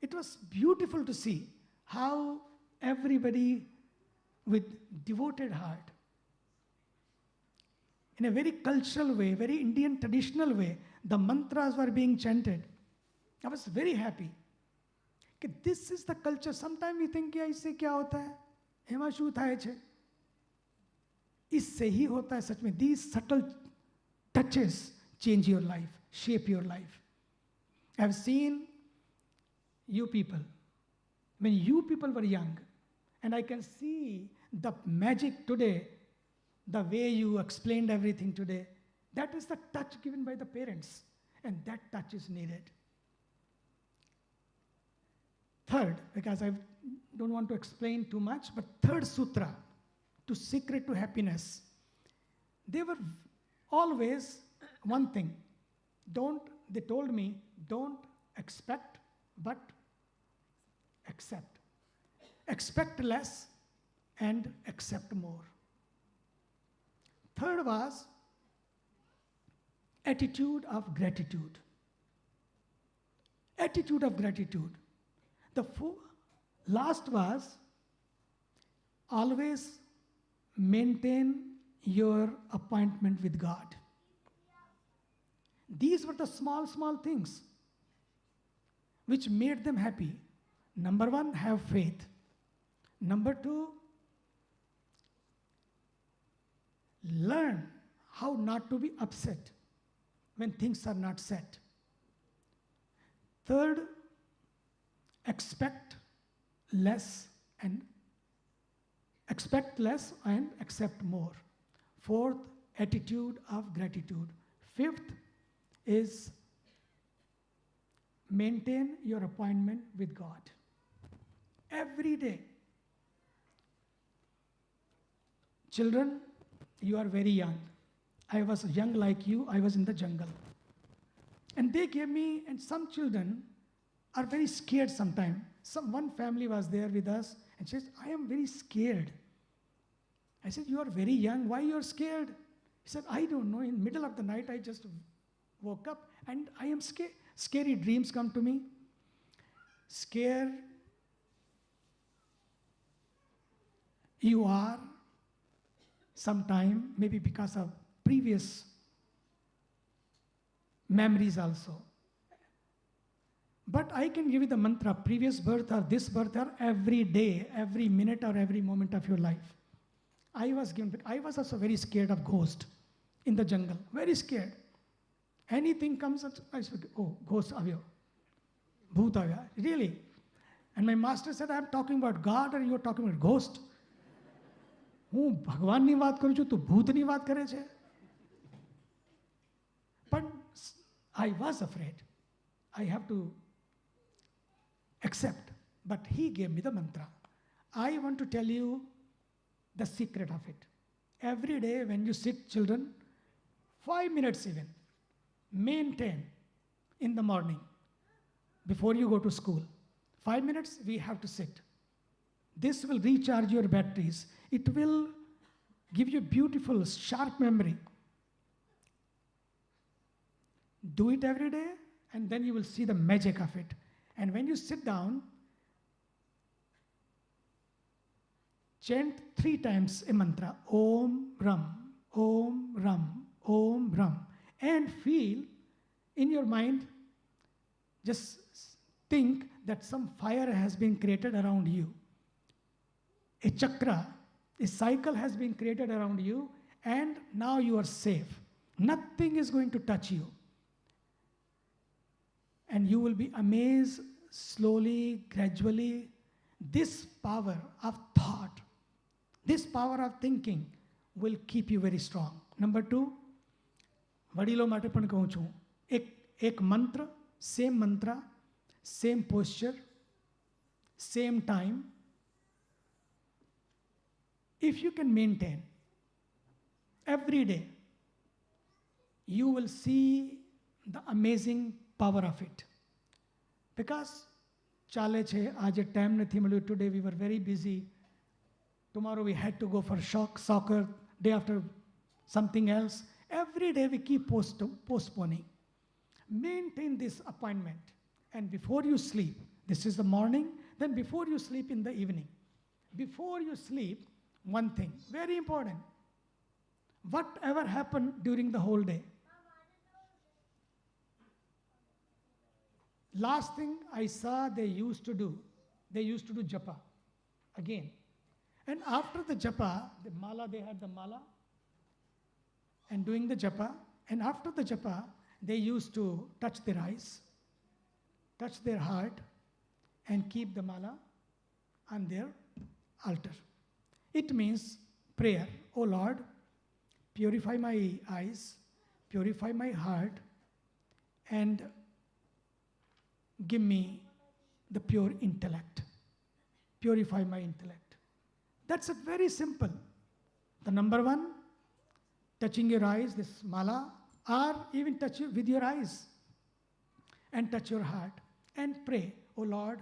it was beautiful to see how everybody with devoted heart, in a very cultural way, very Indian traditional way, the mantras were being chanted. I was very happy. This is the culture. Sometimes we think कि इससे क्या होता है, एमा शू थाय छे. इससे ही होता है सच में. These subtle touches change your life, shape your life. I have seen you people, when you people were young, and I can see the magic today, the way you explained everything today. That is the touch given by the parents, and that touch is needed. Third, because I don't want to explain too much, but third sutra, to secret to happiness. They were always one thing. They told me, don't expect, but accept. Expect less and accept more. Third was attitude of gratitude. Attitude of gratitude. The last was always maintain your appointment with God. These were the small things which made them happy. Number one, have faith. Number two, learn how not to be upset when things are not set. Third, expect less and accept more. Fourth, attitude of gratitude. Fifth is maintain your appointment with God. Every day. Children, you are very young. I was young like you. I was in the jungle. And they gave me, and some children are very scared sometimes. One family was there with us and says, I am very scared. I said, you are very young. Why you are scared? He said, I don't know. In the middle of the night, I just woke up and I am scared. Scary dreams come to me. Scare. You are sometime, maybe because of previous memories also. But I can give you the mantra, previous birth or this birth or every day, every minute or every moment of your life. I was also very scared of ghost in the jungle, very scared. Anything comes, I said, oh, ghost avyo, bhoot avya, really. And my master said, I'm talking about God or you're talking about ghost. હું ભગવાનની વાત કરું છું, તું ભૂતની વાત કરે છે. But I was afraid. I have to accept. But he gave me the mantra. I want to tell you the secret of it. Every day when you sit, children, 5 minutes even, maintain in the morning before you go to school. 5 minutes we have to sit. This will recharge your batteries. It will give you beautiful, sharp memory. Do it every day, and then you will see the magic of it. And when you sit down, chant 3 times a mantra, Om Ram, Om Ram, Om Ram. And feel in your mind, just think that some fire has been created around you. A chakra, a cycle has been created around you, and now you are safe. Nothing is going to touch you. And you will be amazed slowly, gradually. This power of thought, this power of thinking will keep you very strong. Number 2, વડીલો માટે પણ કહું છું, એક મંત્ર, same posture, same time. If you can maintain every day, you will see the amazing power of it. Because ચાલે છે, આજે time નથી મળ્યું, today we were very busy, tomorrow we had to go for soccer, day after something else. Every day we keep postponing. Maintain this appointment. And before you sleep, this is the morning, then before you sleep in the evening. Before you sleep, one thing, very important. Whatever happened during the whole day. Last thing I saw they used to do japa again. And after the japa, the mala, they had the mala and doing the japa. And after the japa, they used to touch their eyes, touch their heart, and keep the mala on their altar. It means prayer. Oh Lord, purify my eyes, purify my heart, and give me the pure intellect. Purify my intellect. That's it, very simple. The number 1, touching your eyes, this mala, or even touch it with your eyes and touch your heart and pray. Oh Lord,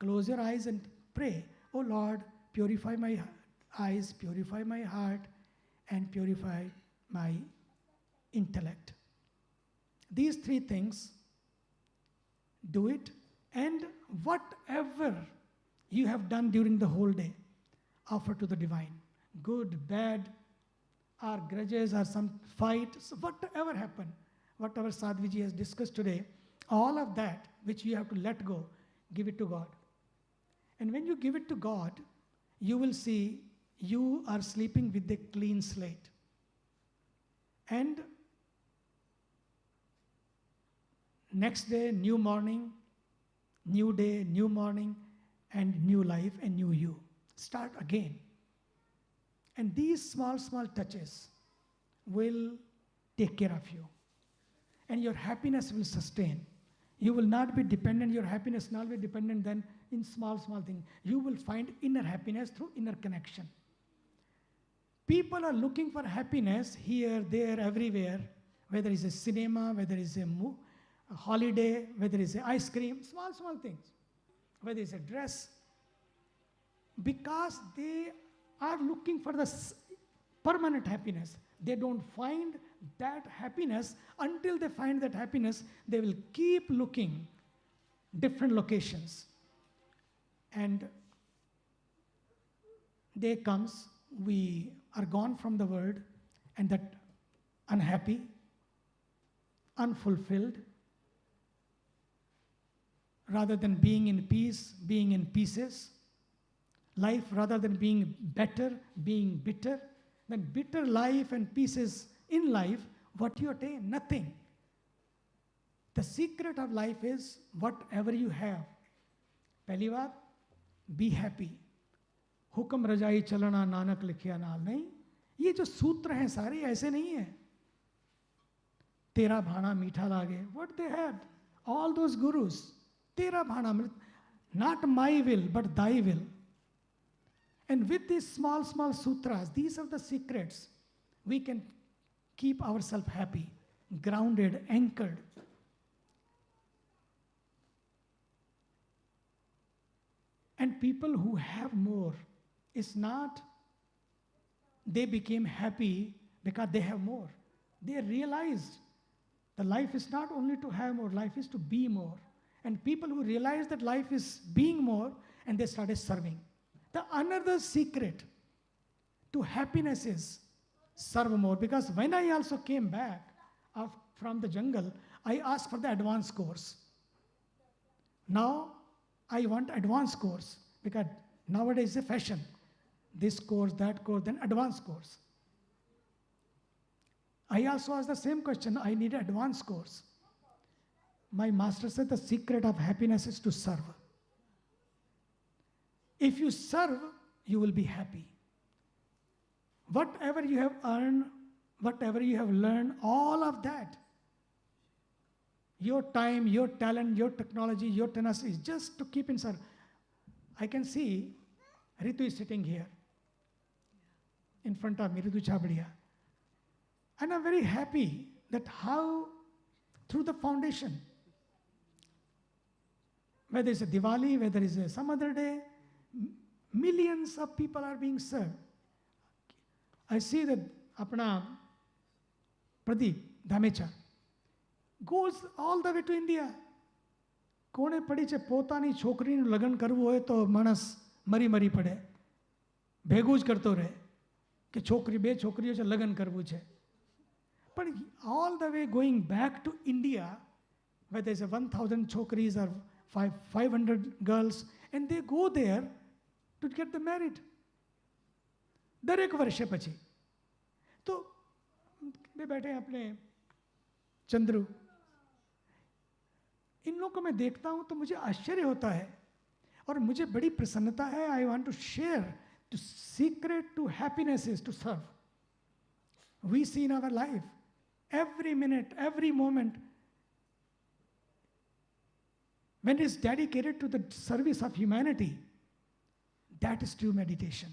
close your eyes and pray. Oh Lord, purify my eyes, purify my heart, and purify my intellect. These 3 things, do it, and whatever you have done during the whole day, offer to the divine. Good, bad, or grudges, or some fight, so whatever happened, whatever Sadhviji has discussed today, all of that which you have to let go, give it to God. And when you give it to God, you will see you are sleeping with a clean slate. And next day, new morning, new day, new morning, and new life and new you. Start again. And these small touches will take care of you. And your happiness will sustain. You will not be dependent, your happiness will not be dependent then in small things. You will find inner happiness through inner connection. People are looking for happiness here, there, everywhere, whether it's a cinema, whether it's a holiday, whether it's a ice cream, small things, whether it's a dress, because they are looking for the permanent happiness. They don't find that happiness. Until they find that happiness, they will keep looking different locations. And day comes, we are gone from the world, and that unhappy, unfulfilled, rather than being in peace, being in pieces, life rather than being better, being bitter, then bitter life and pieces in life, what you attain? Nothing. The secret of life is whatever you have. पहली बात, be happy. हुक्म रजाई चलना नानक लिखिया नाल नहीं. ये जो सूत्र हैं सारे ऐसे नहीं है. तेरा भाना मीठा लागे. What they had? All those gurus. तेरा भाना, not my will, but thy will. And with these small sutras, these are the secrets. We can keep ourselves happy, grounded, anchored. And people who have more, it's not they became happy because they have more. They realized the life is not only to have more, life is to be more. And people who realize that life is being more, and they started serving. The another secret to happiness is serve more. Because when I also came back from the jungle, I asked for the advanced course. Now I want advanced course because nowadays is a fashion. This course, that course, then advanced course. I also asked the same question. I need an advanced course. my master said the secret of happiness is to serve. If you serve, you will be happy. Whatever you have earned, whatever you have learned, all of that, your time, your talent, your technology, your tenacity is just to keep in service. I can see Ritu is sitting here in front of me, Ritu Chabadiya. And I'm very happy that how through the foundation, whether it's a Diwali, whether it's some other day, millions of people are being served. I see that Apna Pradeep Dhamecha goes all the way to India. કોણે પડી છે પોતાની છોકરીનું લગ્ન કરવું હોય તો માણસ મરી મરી પડે, ભેગું જ કરતો રહે કે છોકરી બે છોકરીઓ છે લગ્ન કરવું છે. But all the way going back to India, where there's a 1,000 chokris or 500 girls, and they go there to get the married. દરેક વર્ષે પછી તો બે बैठे अपने चंद्रू, इन लोगों को मैं देखता हूं तो मुझे आश्चर्य होता है और मुझे बड़ी प्रसन्नता है. I want to share the secret to happiness is to serve. We see in our life every minute, every moment, when it's dedicated to the service of humanity, that is true meditation.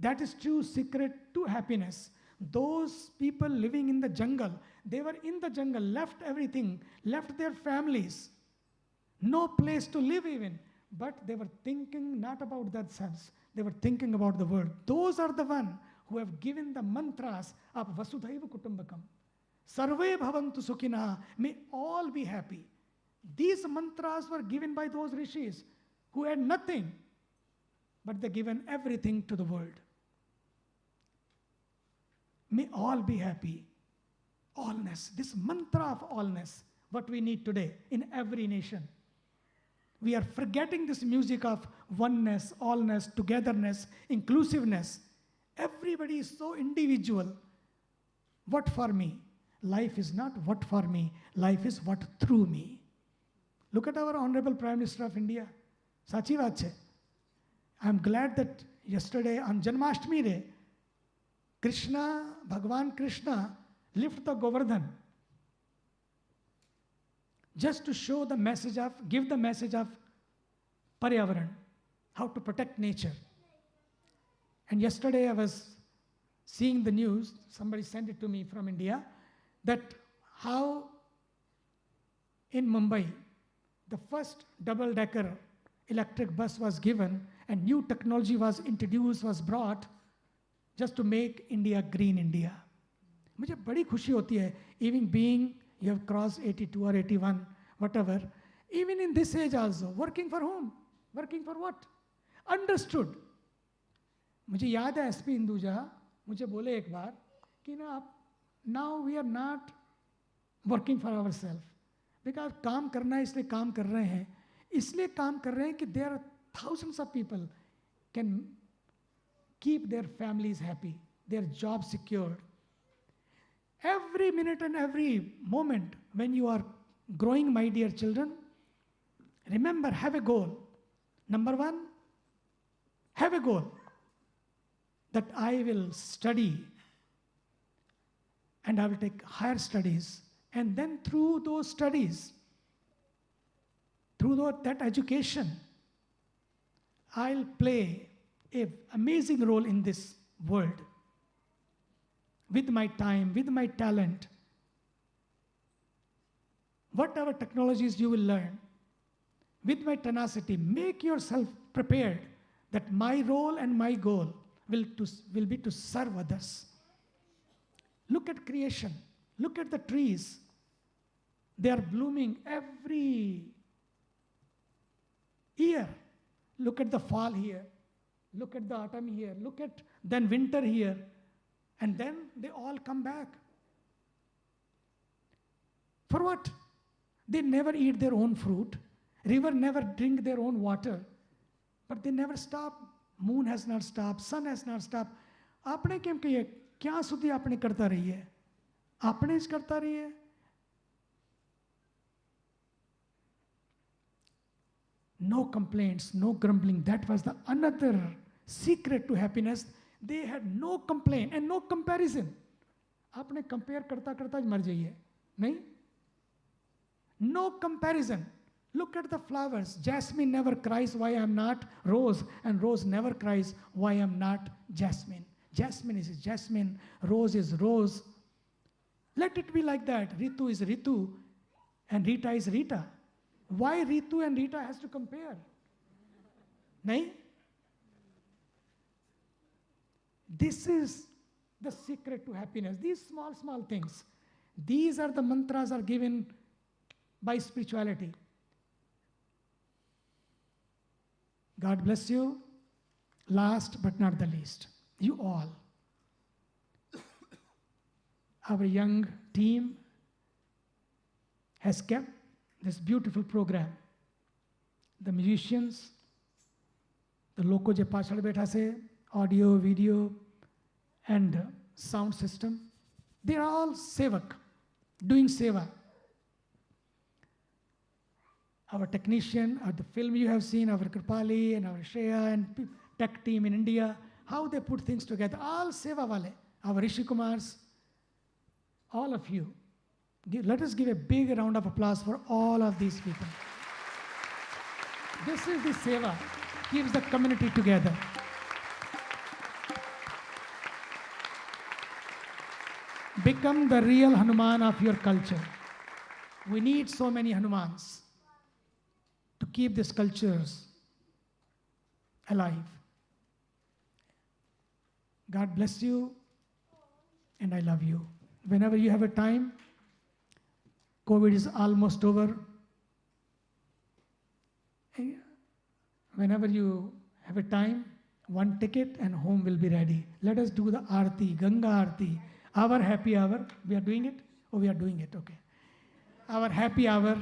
That is true secret to happiness. Those people living in the jungle, they were in the jungle, left everything, left their families, no place to live even, but they were thinking not about themselves, they were thinking about the world. Those are the ones who have given the mantras of Vasudhaiva Kutumbakam. Sarve bhavantu sukhina, may all be happy. These mantras were given by those rishis who had nothing, but they given everything to the world. May all be happy. Allness, this mantra of allness, what we need today in every nation. We are forgetting this music of oneness, allness, togetherness, inclusiveness. Everybody is so individual. What for me? Life is not what for me. Life is what through me. Look at our Honorable Prime Minister of India. Sachi વાત છે. I'm glad that yesterday on Janmashtami Day, Krishna, Bhagwan Krishna, lift the Govardhan just to show the message of, give the message of Paryavaran, how to protect nature. And yesterday I was seeing the news, somebody sent it to me from India, that how in Mumbai the first double-decker electric bus was given and new technology was introduced, was brought, just to make India green India. मुझे बड़ी खुशी होती है, even being you have crossed 82 or 81, whatever, even in this age also, working for whom? Working for what? Understood. मुझे याद है SP Hinduja मुझे बोले एक बार कि ना आप now we are not working for ourselves, because काम करना है इसलिए काम कर रहे हैं, इसलिए काम कर रहे हैं कि there are thousands of people can keep their families happy, their job secured. Every minute and every moment when you are growing, my dear children, remember, have a goal. Number one, have a goal that I will study and I will take higher studies, and then through those studies, through that education, I'll play an amazing role in this world with my time, with my talent. Whatever technologies you will learn, with my tenacity, make yourself prepared that my role and my goal will be to serve others. Look at creation. Look at the trees. They are blooming every year. Look at the fall here. Look at the autumn here. Look at then winter here. And then they all come back. For what? They never eat their own fruit. River never drink their own water. But they never stop. Moon has not stopped. Sun has not stopped. आपने केम कहिए क्या सुधी आपने करता रही है? आपने इस करता रही है. no complaints, no grumbling. That was the another secret to happiness. They had no complaint and no comparison. आपने compare करता करता मर जाइए, नहीं? No comparison. Look at the flowers. Jasmine never cries why I am not rose, and rose never cries why I am not jasmine. Jasmine is jasmine, rose is rose. Let it be like that. Ritu is Ritu, and Rita is Rita. Why Ritu and Rita has to compare? Nahi? This is the secret to happiness. These small, small things. These are the mantras are given by spirituality. God bless you. Last but not the least, you all. Our young team has kept this beautiful program. The musicians, the loko je pachal betha se, audio, video, and sound system, they are all sevak, doing seva. Our technician, the film you have seen, our Kripali and our Shreya and tech team in India, how they put things together, all seva wale, our Rishi Kumars, all of you. Let us give a big round of applause for all of these people. This is the seva, keeps the community together. Become the real Hanuman of your culture. We need so many Hanumans to keep these cultures alive. God bless you, and I love you. Whenever you have a time, COVID is almost over. Whenever you have a time, one ticket and home will be ready. Let us do the Aarti, Ganga Aarti, our happy hour. We are doing it? Oh, we are doing it, okay. Our happy hour.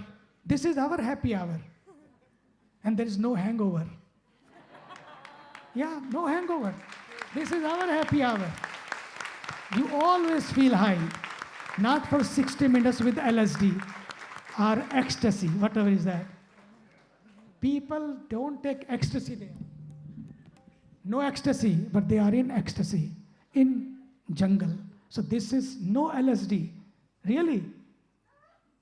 This is our happy hour. And there is no hangover. Yeah, no hangover. This is our happy hour. You always feel high, not for 60 minutes with LSD or ecstasy, whatever is that. People don't take ecstasy there. No ecstasy, but they are in ecstasy, in jungle. So this is no LSD, really,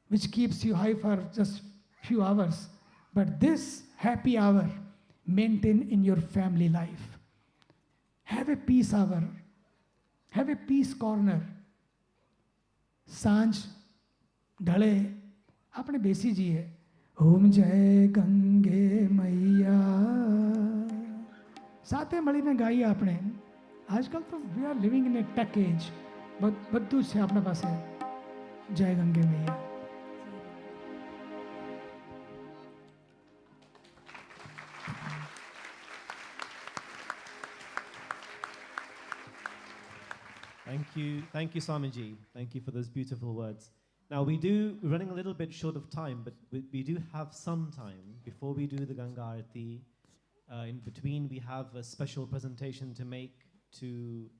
which keeps you high for just few hours. But this happy hour, maintain in your family life. Have a peace hour. Have a peace corner. सांझ ढले आपने बेसी जी है ओम जय गंगे मैया साथे મળીને ગાઈએ આપણે આજકાલ તો we are living in a tech age બધું છે આપણા પાસે જય ગંગે मैया. Thank you, Swamiji. Thank you for those beautiful words. Now we're running a little bit short of time, but we do have some time before we do the Ganga Aarti. In between, we have a special presentation to make to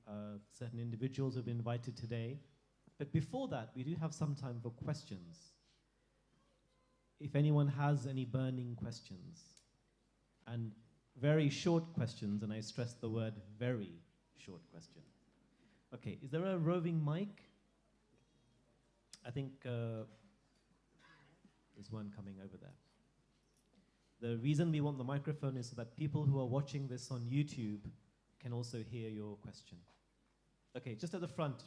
certain individuals who've been invited today. But before that, we do have some time for questions. If anyone has any burning questions, and very short questions, and I stress the word very short question. Okay, is there a roving mic? I think there's one coming over there. The reason we want the microphone is so that people who are watching this on YouTube can also hear your question. Okay, just at the front.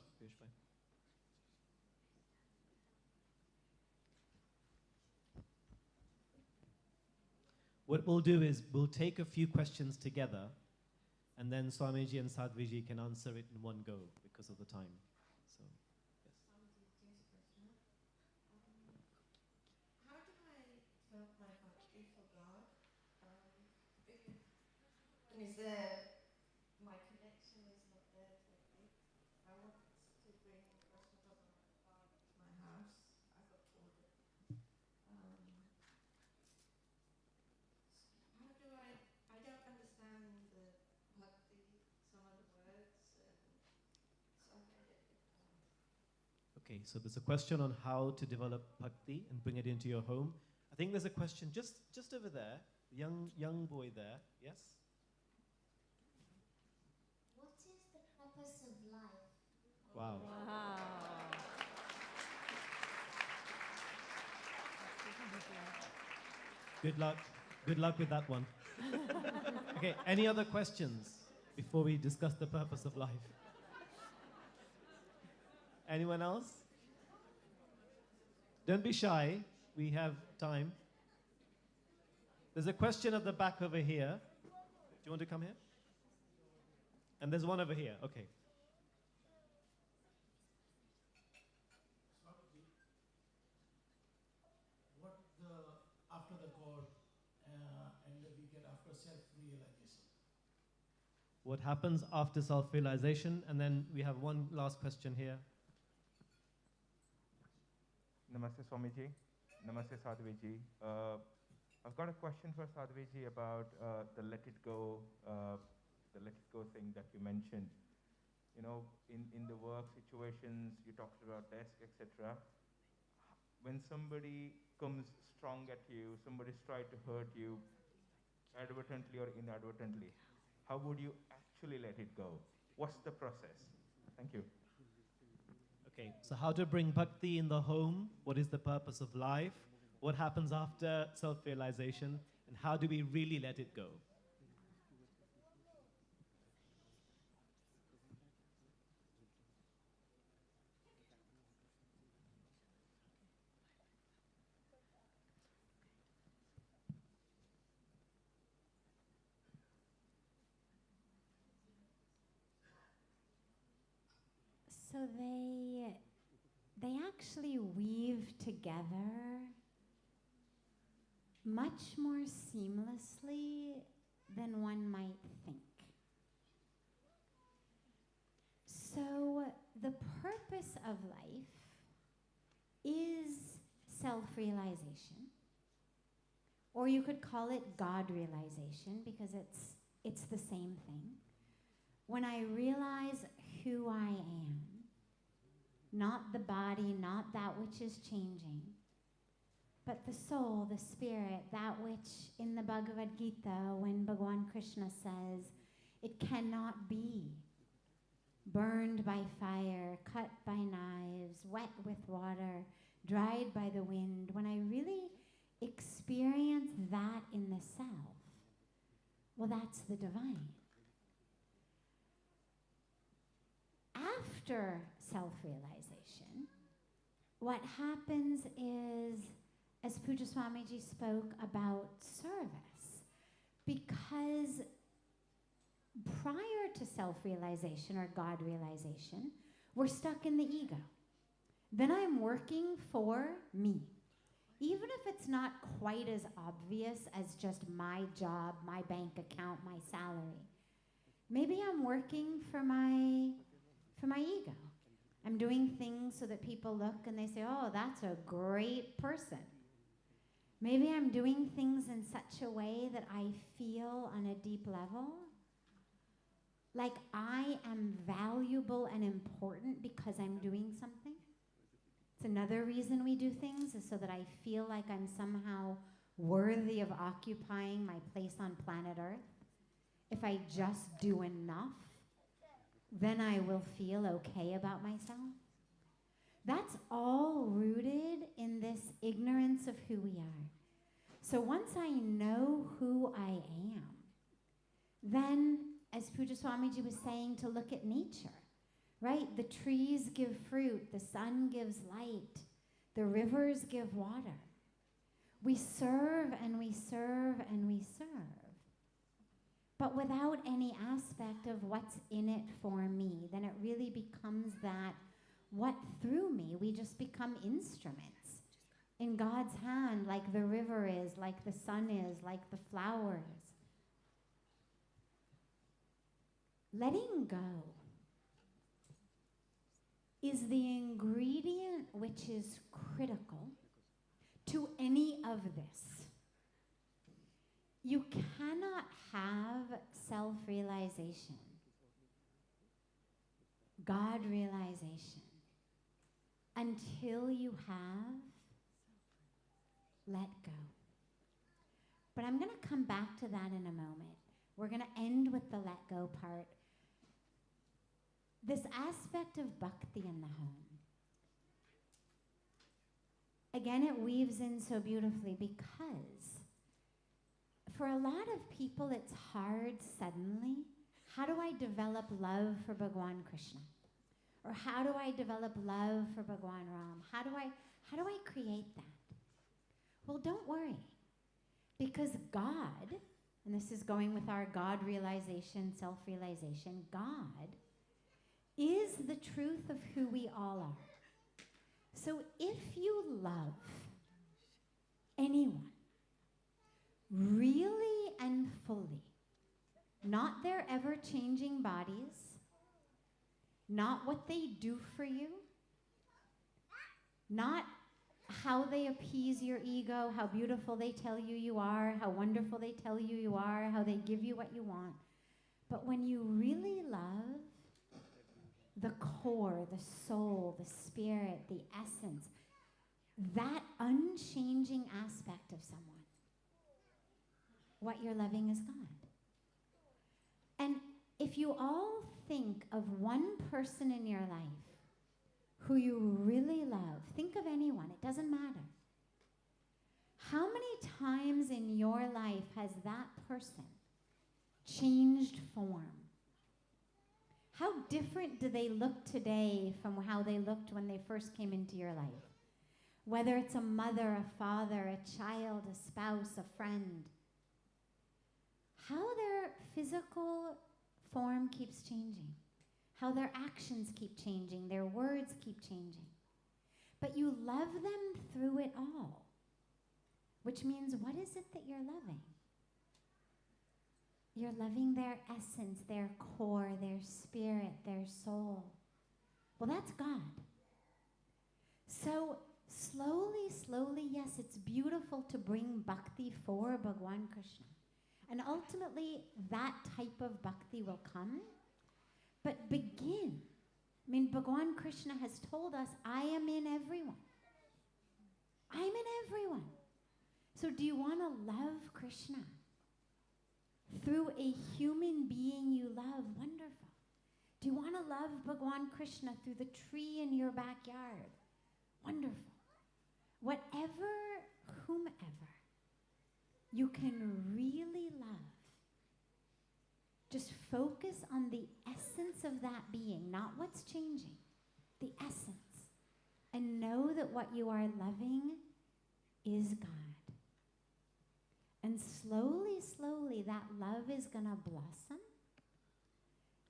What we'll do is we'll take a few questions together, and then Swamiji and Sadhviji can answer it in one go because of the time. So, yes. How do I develop my bhakti for God? Is there, my connection is not there totally. I want to bring Krishna Bhagavan to my house. I got told it. How do I don't understand the bhakti, some of the words, so I find it difficult. Okay, so there's a question on how to develop bhakti and bring it into your home. I think there's a question just over there. Young boy there, yes? What is the purpose of life? Wow. Good luck. Good luck with that one. Okay, any other questions before we discuss the purpose of life? Anyone else? Don't be shy. We have time. There's a question at the back over here. Do you want to come here? And there's one over here. Okay. What after the God and we get after self-realization? What happens after self-realization? And then we have one last question here. Namaste Swamiji. Namaste Sadhviji. I've got a question for Sadhviji about the let it go thing that you mentioned. You know, in the work situations, you talked about desk, etc. When somebody comes strong at you, somebody's tried to hurt you, advertently or inadvertently, how would you actually let it go? What's the process? Thank you. Okay, so how to bring bhakti in the home? What is the purpose of life? What happens after self-realization? And how do we really let it go? So they actually weave together much more seamlessly than one might think. So the purpose of life is self-realization, or you could call it God-realization, because it's the same thing. When I realize who I am, not the body, not that which is changing, but the soul, the spirit, that which in the Bhagavad-Gita, when Bhagavan Krishna says, it cannot be burned by fire, cut by knives, wet with water, dried by the wind, when I really experience that in the self, well, that's the divine. After self-realization, what happens is, as Pujya Swamiji spoke about service, because prior to self-realization or God-realization, we're stuck in the ego. Then I'm working for me. Even if it's not quite as obvious as just my job, my bank account, my salary. Maybe I'm working for my ego. I'm doing things so that people look and they say, oh, that's a great person. Maybe I'm doing things in such a way that I feel on a deep level like I am valuable and important because I'm doing something. It's another reason we do things, is so that I feel like I'm somehow worthy of occupying my place on planet Earth. If I just do enough, then I will feel okay about myself. That's all rooted in this ignorance of who we are. So once I know who I am, then, as Pujya Swamiji was saying, to look at nature, right? The trees give fruit, the sun gives light, the rivers give water. We serve and we serve and we serve, but without any aspect of what's in it for me. Then it really becomes that what through me, we just become instruments in God's hand, like the river is, like the sun is, like the flowers. Letting go is the ingredient which is critical to any of this. You cannot have self-realization, God-realization, until you have let go. But I'm going to come back to that in a moment. We're going to end with the let go part. This aspect of bhakti in the home. Again, it weaves in so beautifully because for a lot of people, it's hard suddenly. How do I develop love for Bhagwan Krishna? Or how do I develop love for Bhagwan Ram? How do I create that? Well, don't worry, because God, and this is going with our God realization, self-realization, God is the truth of who we all are. So if you love anyone really and fully, not their ever-changing bodies, not what they do for you, not how they appease your ego, how beautiful they tell you you are, how wonderful they tell you you are, how they give you what you want, but when you really love the core, the soul, the spirit, the essence, that unchanging aspect of someone, what you're loving is God. And if you all think of one person in your life who you really love, think of anyone, it doesn't matter. How many times in your life has that person changed form? How different do they look today from how they looked when they first came into your life? Whether it's a mother, a father, a child, a spouse, a friend. How their physical form keeps changing. How their actions keep changing, their words keep changing. But you love them through it all. Which means, what is it that you're loving? You're loving their essence, their core, their spirit, their soul. Well, that's God. So slowly, slowly, yes, it's beautiful to bring bhakti for Bhagwan Krishna. And ultimately, that type of bhakti will come. But begin. I mean, Bhagwan Krishna has told us, I am in everyone. I'm in everyone. So do you want to love Krishna through a human being you love? Wonderful. Do you want to love Bhagwan Krishna through the tree in your backyard? Wonderful. Whatever, whomever you can really love, just focus on the essence of that being, not what's changing, the essence. And know that what you are loving is God. And slowly, slowly, that love is going to blossom.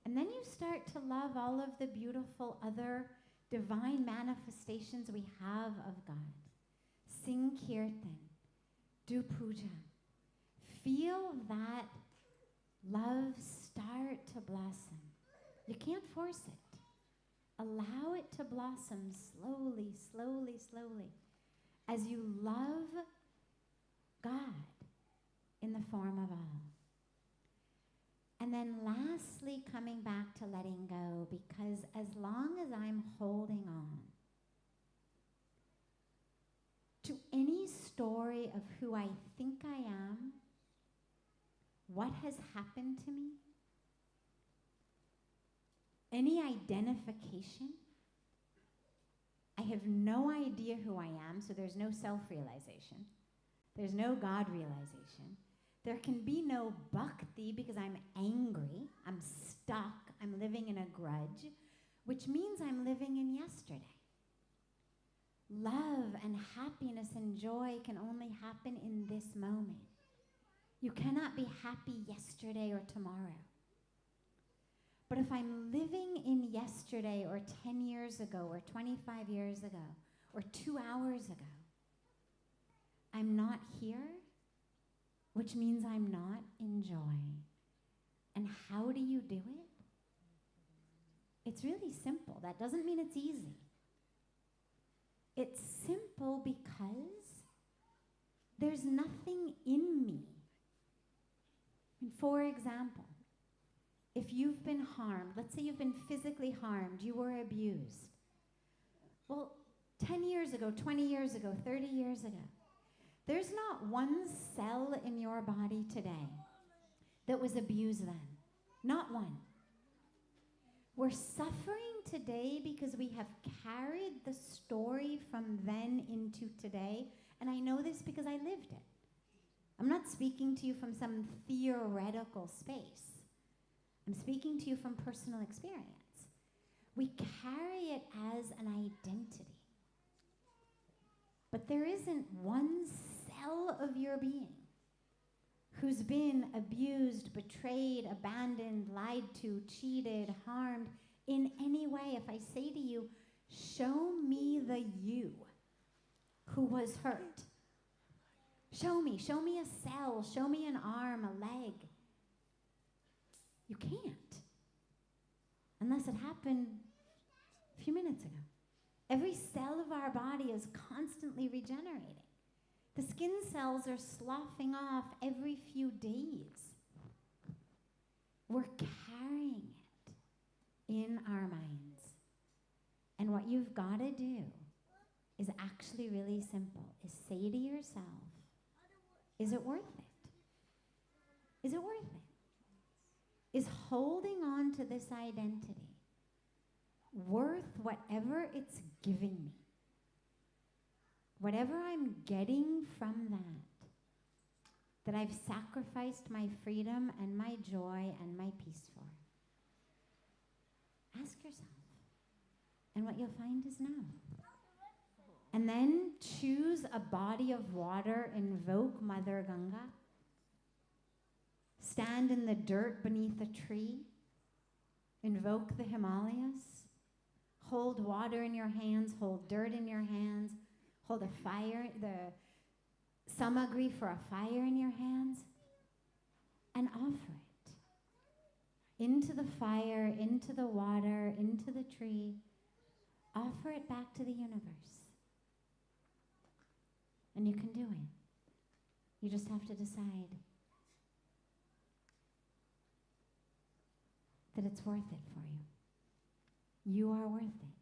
And then you start to love all of the beautiful other divine manifestations we have of God. Sing kirtan, do puja. Feel that love start to blossom. You can't force it. Allow it to blossom slowly, slowly, slowly, as you love God in the form of all. And then lastly, coming back to letting go, because as long as I'm holding on to any story of who I think I am, what has happened to me, any identification, I have no idea who I am, so there's no self-realization. There's no God realization. There can be no bhakti because I'm angry, I'm stuck, I'm living in a grudge, which means I'm living in yesterday. Love and happiness and joy can only happen in this moment. You cannot be happy yesterday or tomorrow. But if I'm living in yesterday or 10 years ago or 25 years ago or 2 hours ago, I'm not here, which means I'm not in joy. And how do you do it? It's really simple. That doesn't mean it's easy. It's simple because there's nothing in me. And for example, if you've been harmed, let's say you've been physically harmed, you were abused. Well, 10 years ago, 20 years ago, 30 years ago, There's not one cell in your body today that was abused then. Not one. We're suffering today because we have carried the story from then into today. And I know this because I lived it. I'm not speaking to you from some theoretical space. I'm speaking to you from personal experience. We carry it as an identity. But there isn't one cell of your being who's been abused, betrayed, abandoned, lied to, cheated, harmed in any way. If I say to you, show me the you who was hurt. Show me a cell, show me an arm, a leg. You can't. Unless it happened a few minutes ago. Every cell of our body is constantly regenerating. The skin cells are sloughing off every few days. We're carrying it in our minds. And what you've got to do is actually really simple, is say to yourself, is it worth it? Is it worth it? Is holding on to this identity worth whatever it's giving me? Whatever I'm getting from that I've sacrificed my freedom and my joy and my peace for. Ask yourself. And what you'll find is no. And then choose a body of water, invoke Mother Ganga. Stand in the dirt beneath a tree. Invoke the Himalayas. Hold water in your hands, hold dirt in your hands. Hold a fire, the samagri for a fire in your hands, and offer it into the fire, into the water, into the tree. Offer it back to the universe. And you can do it. You just have to decide that it's worth it for you. You are worth it.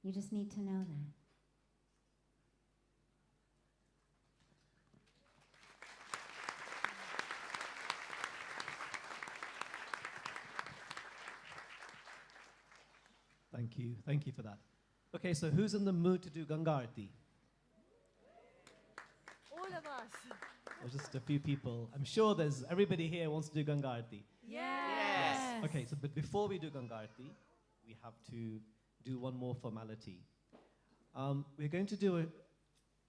You just need to know that. Thank you. Thank you for that. Okay, so who's in the mood to do Ganga Aarti? All of us. Or just a few people? I'm sure everybody here wants to do Ganga Aarti. Yes. Okay, so but before we do Ganga Aarti, we have to do one more formality. We're going to do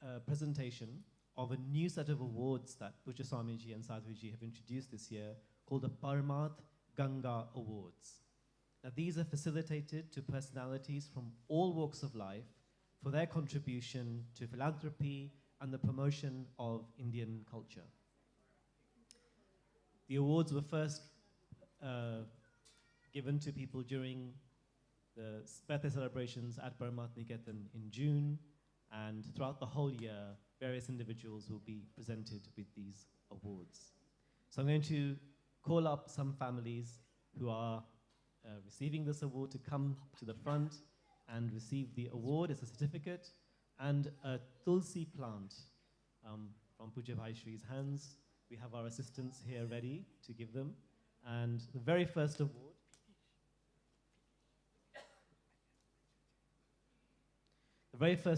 a presentation of a new set of awards that Pujya Swamiji and Sadhviji have introduced this year called the Parmarth Ganga Awards. Now, these are facilitated to personalities from all walks of life for their contribution to philanthropy and the promotion of Indian culture. The awards were first given to people during the birthday celebrations at Paramat Niketan in June, and throughout the whole year, various individuals will be presented with these awards. So I'm going to call up some families who are receiving this award to come to the front and receive the award. It's a certificate and a tulsi plant from Pujya Bhai Shri's hands. We have our assistants here ready to give them. And the very first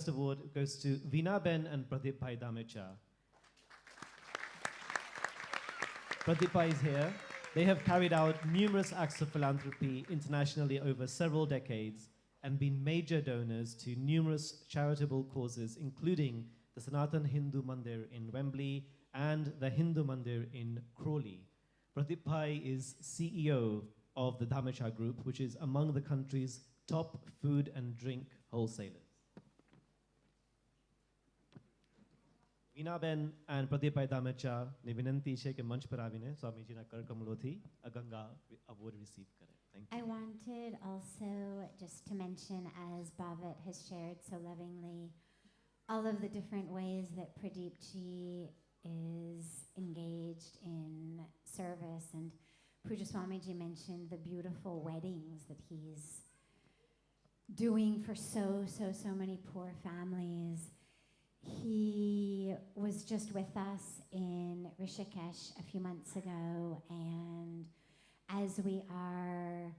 award goes to Veena Ben and Pradeep Bhai Damecha. Pradeep Bhai is here. They have carried out numerous acts of philanthropy internationally over several decades and been major donors to numerous charitable causes, including the Sanatan Hindu Mandir in Wembley and the Hindu Mandir in Crawley. Pradeep Bhai is CEO of the Damecha Group, which is among the country's top food and drink wholesalers. Veena-ben and Pradeep Bhai Damecha ne vinanti છે કે મંચ પર આવીને સ્વામીજીના કરકમલોથી આ Ganga award receive કરે. Thank you. I wanted also just to mention, as Bhavat has shared so lovingly, all of the different ways that Pradeep Ji is engaged in service. And Pujya Swamiji mentioned the beautiful weddings that he's doing for so many poor families. He was just with us in Rishikesh a few months ago, and as we are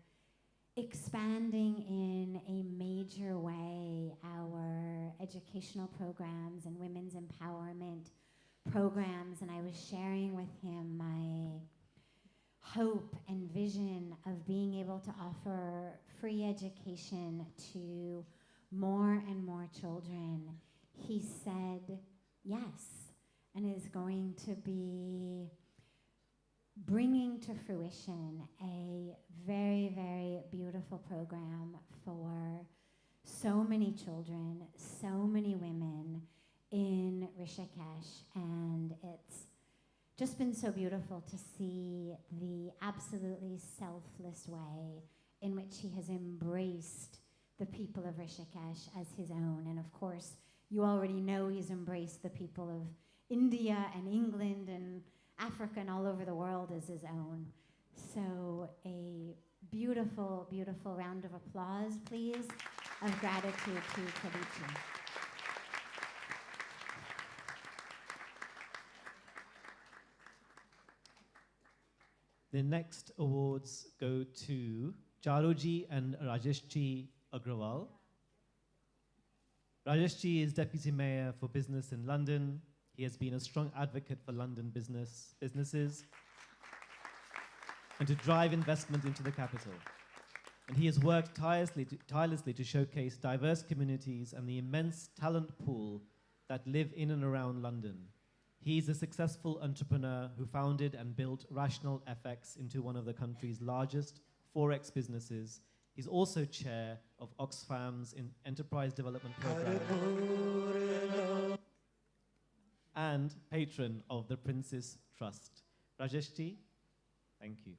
expanding in a major way our educational programs and women's empowerment programs, and I was sharing with him my hope and vision of being able to offer free education to more and more children, he said yes, and is going to be bringing to fruition a very, very beautiful program for so many children, so many women in Rishikesh, and it's just been so beautiful to see the absolutely selfless way in which he has embraced the people of Rishikesh as his own. And of course, you already know he's embraced the people of India and England and Africa and all over the world as his own. So a beautiful, beautiful round of applause, please, of gratitude to Prabhuji. The next awards go to Charuji and Rajeshji Agrawal. Rajeshji is Deputy Mayor for Business in London. He has been a strong advocate for London businesses and to drive investment into the capital. And he has worked tirelessly to showcase diverse communities and the immense talent pool that live in and around London. He is a successful entrepreneur who founded and built Rational FX into one of the country's largest Forex businesses. He's also chair of Oxfam's Enterprise Development Program and patron of the Prince's Trust. Rajeshji, thank you.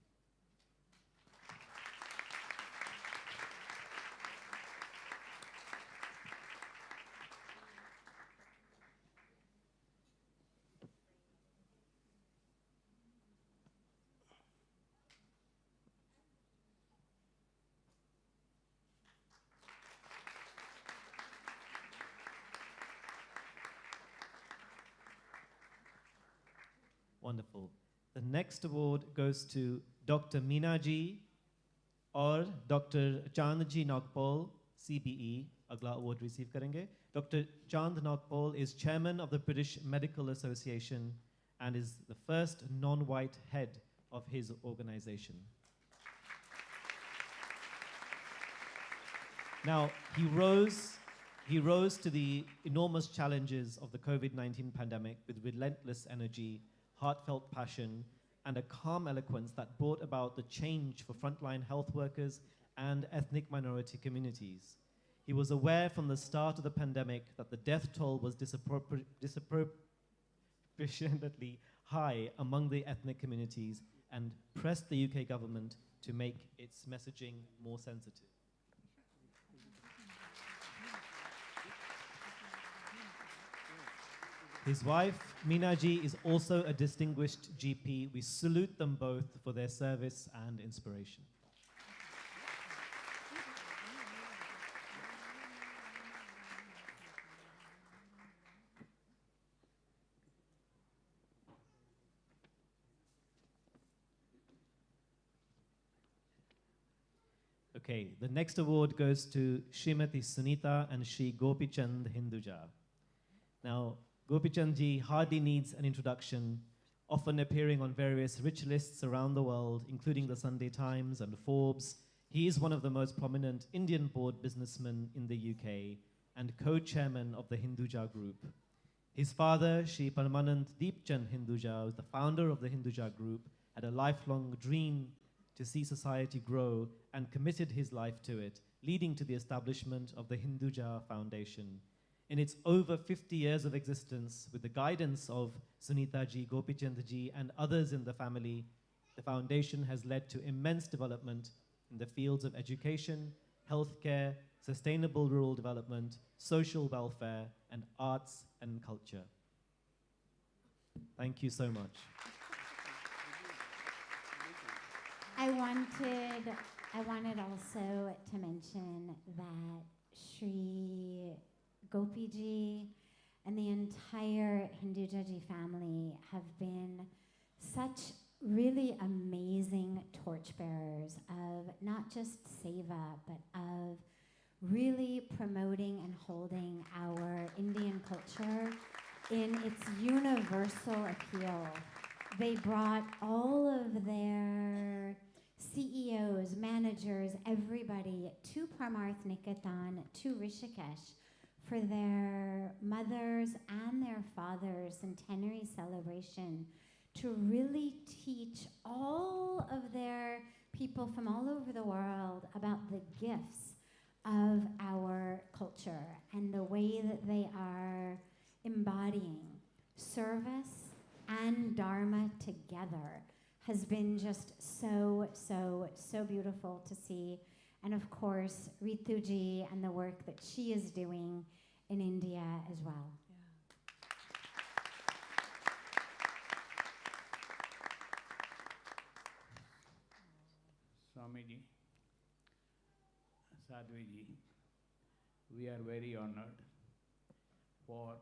Wonderful. The next award goes to Dr. Meenaji और Dr. Chandji Nagpal, CBE, अगला award receive करेंगे. Dr. Chand Nagpal is chairman of the British Medical Association and is the first non-white head of his organization. Now, he rose to the enormous challenges of the COVID-19 pandemic with relentless energy, heartfelt passion, and a calm eloquence that brought about the change for frontline health workers and ethnic minority communities. He was aware from the start of the pandemic that the death toll was disproportionately high among the ethnic communities and pressed the UK government to make its messaging more sensitive. His wife, Meenaji, is also a distinguished GP. We salute them both for their service and inspiration. Okay, the next award goes to Srimati Sunita and Shri Gopichand Hinduja. Now, Gopichand ji hardly needs an introduction, often appearing on various rich lists around the world, including the Sunday Times and Forbes. He is one of the most prominent Indian board businessmen in the UK and co-chairman of the Hinduja Group. His father, Shri Paramat Deepchand Hinduja, was the founder of the Hinduja Group, had a lifelong dream to see society grow and committed his life to it, leading to the establishment of the Hinduja Foundation. In its over 50 years of existence, with the guidance of Sunita ji, Gopichand ji, and others in the family, the foundation has led to immense development in the fields of education, healthcare, sustainable rural development, social welfare, and arts and culture. Thank you so much. I wanted also to mention that Shri Gopiji and the entire Hinduja family have been such really amazing torchbearers of not just seva, but of really promoting and holding our Indian culture in its universal appeal. They brought all of their CEOs, managers, everybody to Parmarth Niketan, to Rishikesh for their mothers and their fathers' centenary celebration to really teach all of their people from all over the world about the gifts of our culture and the way that they are embodying service and dharma together has been just so, so, so beautiful to see. And of course, Rituji and the work that she is doing in India as well. Swamiji, Sadhviji, we are very honored for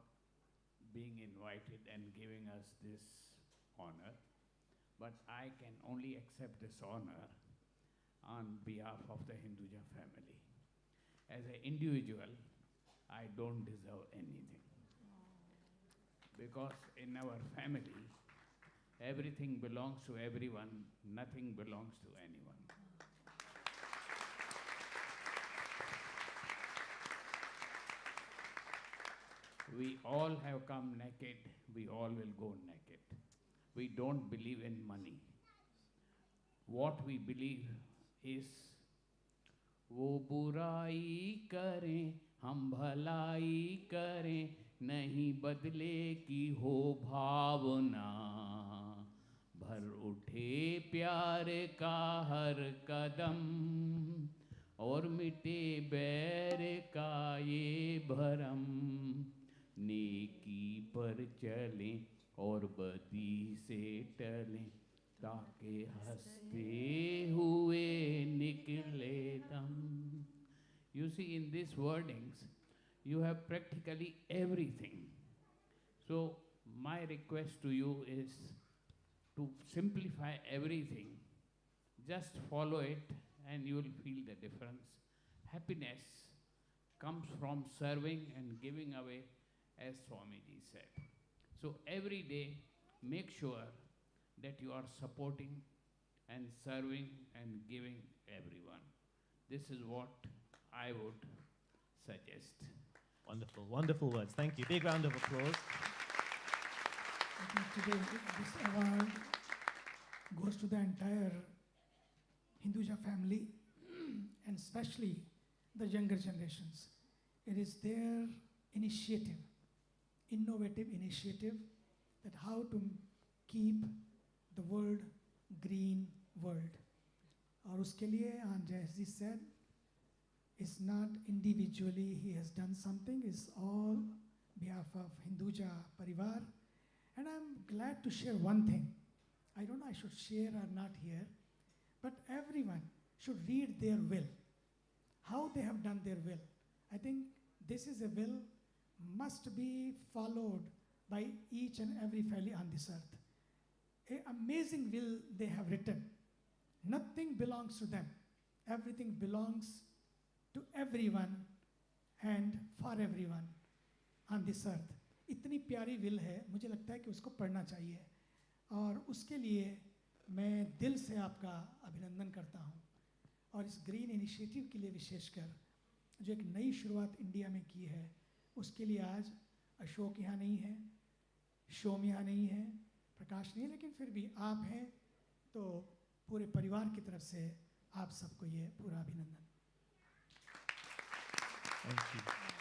being invited and giving us this honor. But I can only accept this honor on behalf of the Hinduja family. As an individual, I don't deserve anything. Because in our family, everything belongs to everyone, nothing belongs to anyone. We all have come naked, we all will go naked. We don't believe in money. What we believe is, वो बुराई करें, हम भलाई करें, नहीं बदले की हो भावना, भर उठे प्यार का हर कदम, और मिटे बैर का ये भरम, नेकी पर चलें और बदी से टलें, ताके हंसते हुए निकले दम. You see, in these wordings, you have practically everything. So my request to you is to simplify everything. Just follow it and you will feel the difference. Happiness comes from serving and giving away, as Swamiji said. So every day, make sure that you are supporting and serving and giving everyone. This is what I would suggest. Wonderful, wonderful words. Thank you. Big round of applause. I think today this award goes to the entire Hinduja family and especially the younger generations. It is their initiative, innovative initiative, that how to keep the world green world. और उसके लिए, as he said, it's not individually he has done something, it's all behalf of Hinduja Parivar. And I'm glad to share one thing. I don't know I should share or not here, but everyone should read their will, how they have done their will. I think this is a will must be followed by each and every family on this earth. An amazing will they have written. Nothing belongs to them. Everything belongs to everyone and for everyone on this earth. इतनी प्यारी will है, मुझे लगता है कि उसको पढ़ना चाहिए. और उसके लिए मैं दिल से आपका अभिनंदन करता हूँ. और इस ग्रीन इनिशिएटिव के लिए विशेषकर जो एक नई शुरुआत इंडिया में की है, उसके लिए आज अशोक यहाँ नहीं है, शोम यहाँ नहीं है, प्रकाश नहीं है, लेकिन फिर भी आप हैं, तो पूरे परिवार की तरफ से आप सबको ये पूरा अभिनंदन.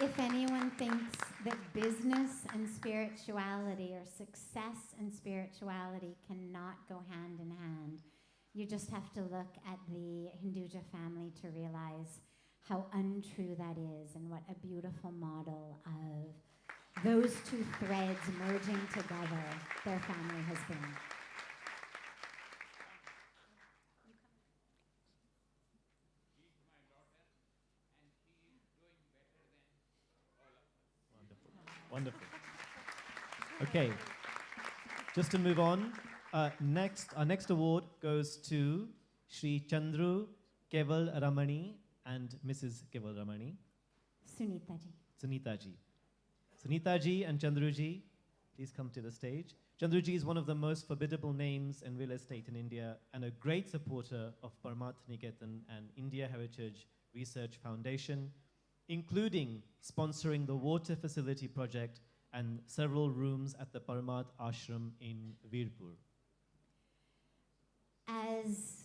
If anyone thinks that business and spirituality or success and spirituality cannot go hand in hand, you just have to look at the Hinduja family to realize how untrue that is and what a beautiful model of those two threads merging together their family has been. Wonderful. Okay, just to move on, our next award goes to Shri Chandru Keval Ramani and Mrs. Keval Ramani. Sunita ji. Sunita ji. Sunita ji and Chandru ji, please come to the stage. Chandru ji is one of the most formidable names in real estate in India and a great supporter of Parmarth Niketan and India Heritage Research Foundation, including sponsoring the water facility project and several rooms at the Paramat ashram in Veerpur. As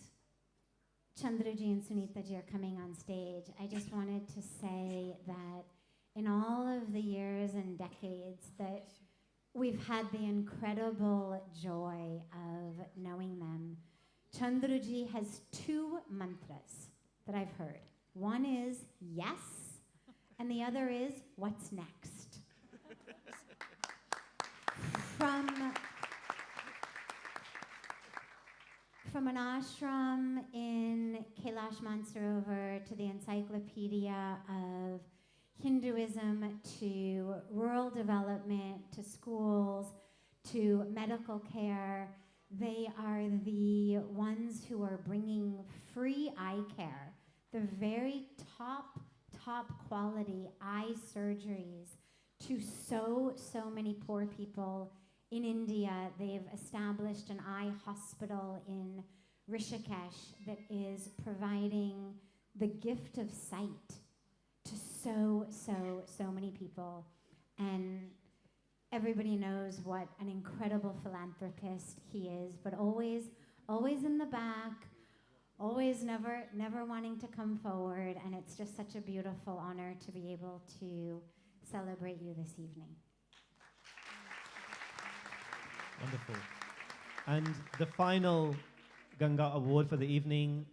Chandruji and Sunitaji are coming on stage, I just wanted to say that in all of the years and decades that we've had the incredible joy of knowing them, Chandruji has two mantras that I've heard. One is yes, and the other is what's next. From an ashram in Kailash Mansarovar to the encyclopedia of Hinduism to rural development to schools to medical care, they are the ones who are bringing free eye care, the very top quality eye surgeries to so many poor people in India. They've established an eye hospital in Rishikesh that is providing the gift of sight to so many people. And everybody knows what an incredible philanthropist he is, but always in the back, always never wanting to come forward. And it's just such a beautiful honor to be able to celebrate you this evening. Wonderful. And the final Ganga Award for the evening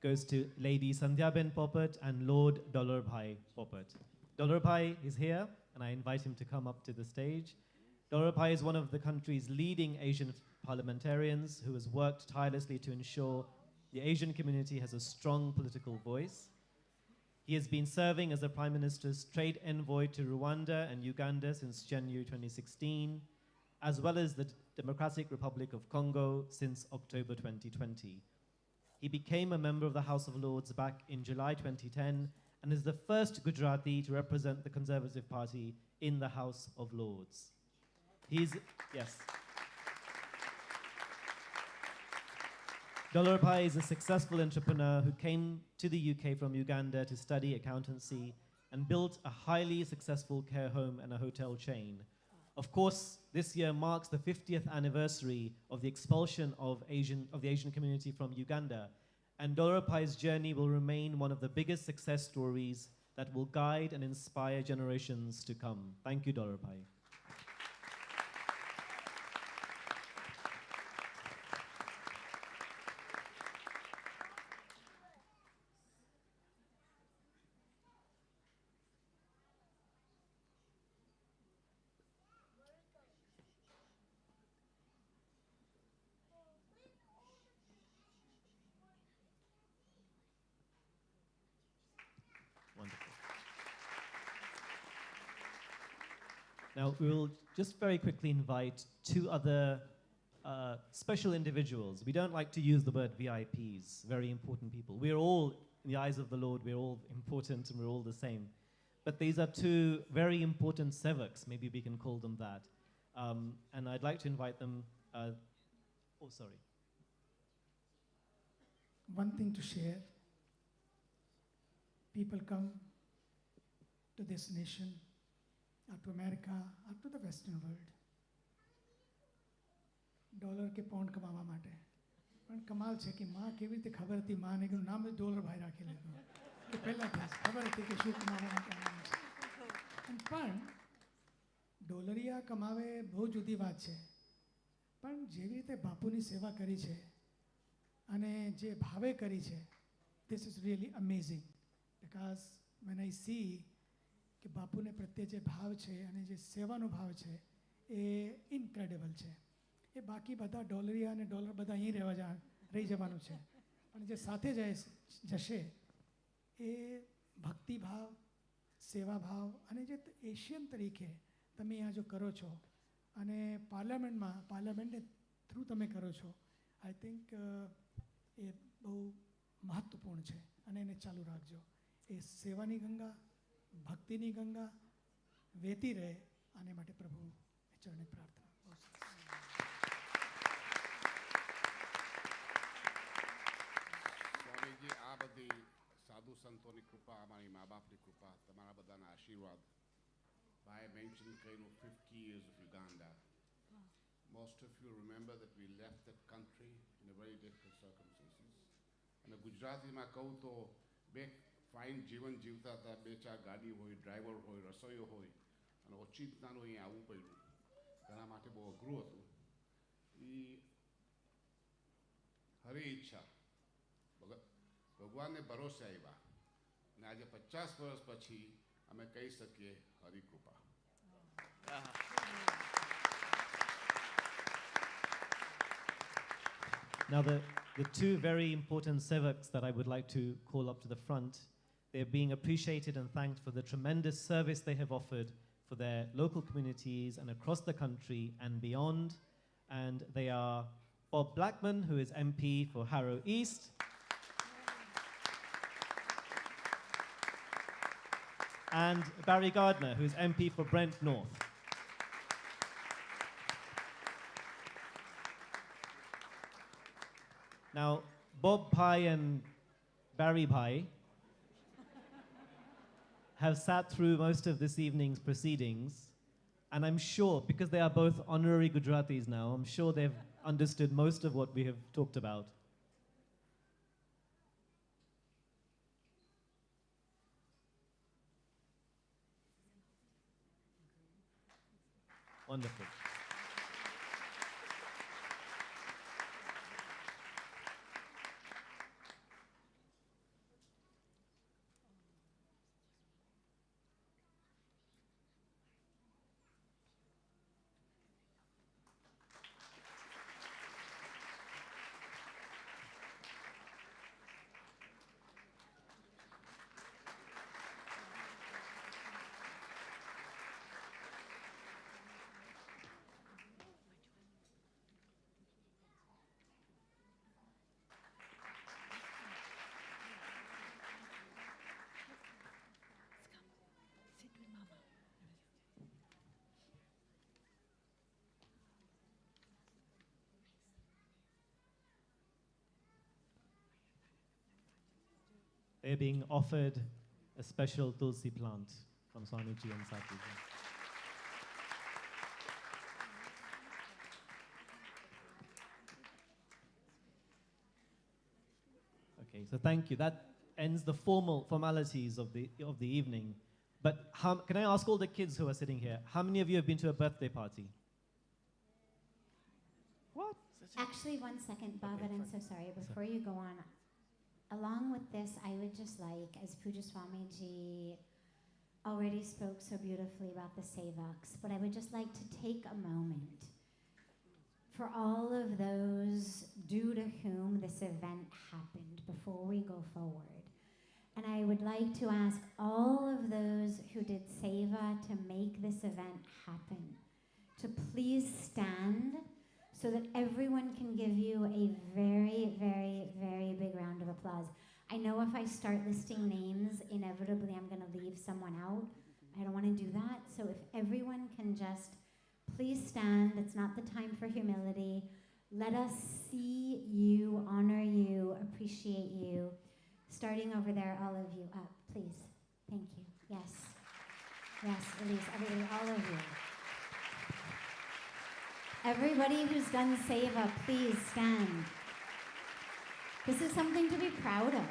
goes to Lady Sandhyaben Popat and Lord Dollarbhai Popat. Dollarbhai is here, and I invite him to come up to the stage. Dollarbhai is one of the country's leading Asian parliamentarians who has worked tirelessly to ensure the Asian community has a strong political voice. He has been serving as the Prime Minister's trade envoy to Rwanda and Uganda since January 2016, as well as the Democratic Republic of Congo since October 2020. He became a member of the House of Lords back in July 2010 and is the first Gujarati to represent the Conservative Party in the House of Lords. Yes. Dollarbhai is a successful entrepreneur who came to the UK from Uganda to study accountancy and built a highly successful care home and a hotel chain. Of course, this year marks the 50th anniversary of the expulsion of the Asian community from Uganda, and Dollarbhai's journey will remain one of the biggest success stories that will guide and inspire generations to come. Thank you, Dollarbhai. Now, we will just very quickly invite two other special individuals. We don't like to use the word VIPs, very important people. We're all, in the eyes of the Lord, we're all important and we're all the same. But these are two very important sevaks, maybe we can call them that. And I'd like to invite them. One thing to share. People come to this nation, up to America, up to the Western world. Dollar કે pound કમાવા માટે. પણ કમાલ છે કે માં કેવી રીતે ખબર હતી, માને કે નામ જ ડોલરભાઈ રાખી લીધું કે પહેલાથી ખબર હતી કે શું કમાવા માટે આવવાનું છે. પણ ડોલરિયા કમાવે બહુ જુદી વાત છે, પણ જેવી રીતે બાપુની સેવા કરી છે અને જે ભાવે કરી છે, this is really amazing, because when I see કે બાપુને પ્રત્યે જે ભાવ છે અને જે સેવાનો ભાવ છે એ ઇન્ક્રેડિબલ છે. એ બાકી બધા ડોલરિયા અને ડોલર બધા અહીં રહી જવાનું છે, પણ જે સાથે જશે એ ભક્તિ ભાવ, સેવા ભાવ અને જે એશિયન તરીકે તમે અહીંયા જો કરો છો અને પાર્લામેન્ટને થ્રુ તમે કરો છો, આઈ થિંક એ બહુ મહત્વપૂર્ણ છે અને એને ચાલુ રાખજો. એ સેવાની ગંગા, ભક્તિની ગંગા વહેતી રહે, આને માટે પ્રભુ ચરણે પ્રાર્થના. સ્વામીજી, આ બધી સાધુ સંતોની કૃપા, અમારી મા બાપની કૃપા, તમારા બધાના આશીર્વાદ. ભાઈ મેન્શન કર્યું 50 years of Uganda. Most of you remember that we left that country in a very difficult circumstances. અને ગુજરાતીમાં કહું તો બે ફાઇન જીવન જીવતા હતા, 2-4 ગાડી હોય, ડ્રાઈવર હોય, રસોઈયો હોય, અને ઓચિંતાનું અહીં આવવું પડ્યું. તેના માટે બહુ અઘરું હતું. એ હરી ઈચ્છા ભગવાનને ભરોસે આવ્યા, અને આજે 50 વર્ષ પછી અમે કહી શકીએ હરી કૃપા. Now the two very important sevaks that I would like to call up to the front, they're being appreciated and thanked for the tremendous service they have offered for their local communities and across the country and beyond. And they are Bob Blackman, who is MP for Harrow East, and Barry Gardner, who is MP for Brent North. Now, Bob Pai and Barry Pai have sat through most of this evening's proceedings, and I'm sure, because they are both honorary Gujaratis now, I'm sure they've understood most of what we have talked about. Wonderful. They're being offered a special tulsi plant from Swamiji and Sadhviji. Okay, so thank you. That ends the formalities of the evening. But can I ask all the kids who are sitting here, how many of you have been to a birthday party? What? Actually, one second, Bob, and I'm so sorry. Before you go on, along with this, I would just like, as Pujya Swamiji already spoke so beautifully about the sevaks, but I would just like to take a moment for all of those due to whom this event happened before we go forward. And I would like to ask all of those who did seva to make this event happen to please stand so that everyone can give you a very, very, very big round of applause. I know if I start listing names, inevitably I'm going to leave someone out. I don't want to do that. So if everyone can just please stand, it's not the time for humility. Let us see you, honor you, appreciate you. Starting over there, all of you up, please. Thank you. Yes. Yes, Elise, everybody, all of you. Everybody who's done seva, please stand. This is something to be proud of.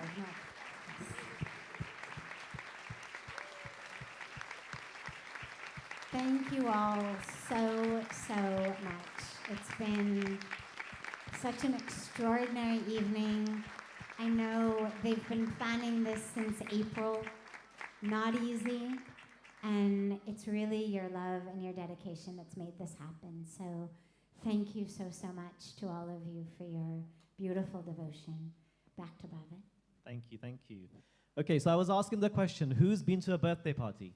Thank you all so, so much. It's been such an extraordinary evening. I know they've been planning this since April. Not easy. And it's really your love and your dedication that's made this happen. So thank you so, so much to all of you for your beautiful devotion. Back to Baba. Thank you, thank you. Okay, so I was asking the question, who's been to a birthday party?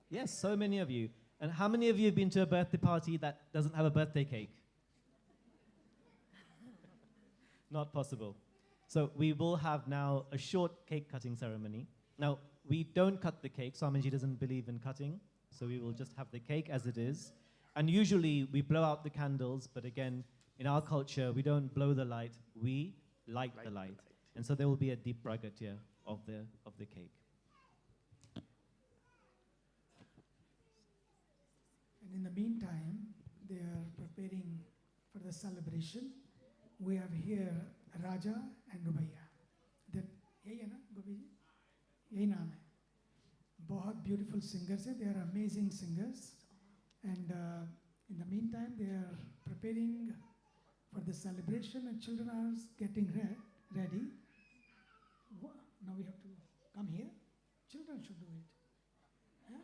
Yes, so many of you. And how many of you have been to a birthday party that doesn't have a birthday cake? Not possible. So we will have now a short cake cutting ceremony. Now, we don't cut the cake. Swamiji doesn't believe in cutting. So we will just have the cake as it is. And usually we blow out the candles, but again, in our culture, we don't blow the light, we light the light. And so there will be a deep pragatiya of the cake. And in the meantime, they are preparing for the celebration. We have here Raja and Rubaiya. Then, यही है ना गोपी जी? यही नाम है. बहुत beautiful singers हैं. They are amazing singers. And in the meantime, they are preparing for the celebration, and children are getting ready. Now we have to come here. Children should do it. Huh?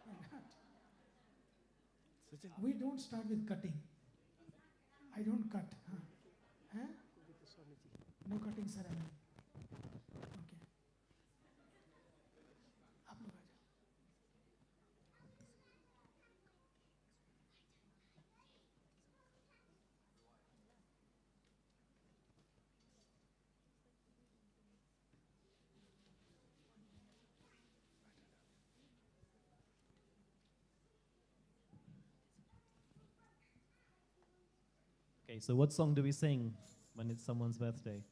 Why not? We don't start with cutting. I don't cut. Huh? No cutting ceremony. Okay. आप लोग आ जाओ. Okay, so what song do we sing when it's someone's birthday?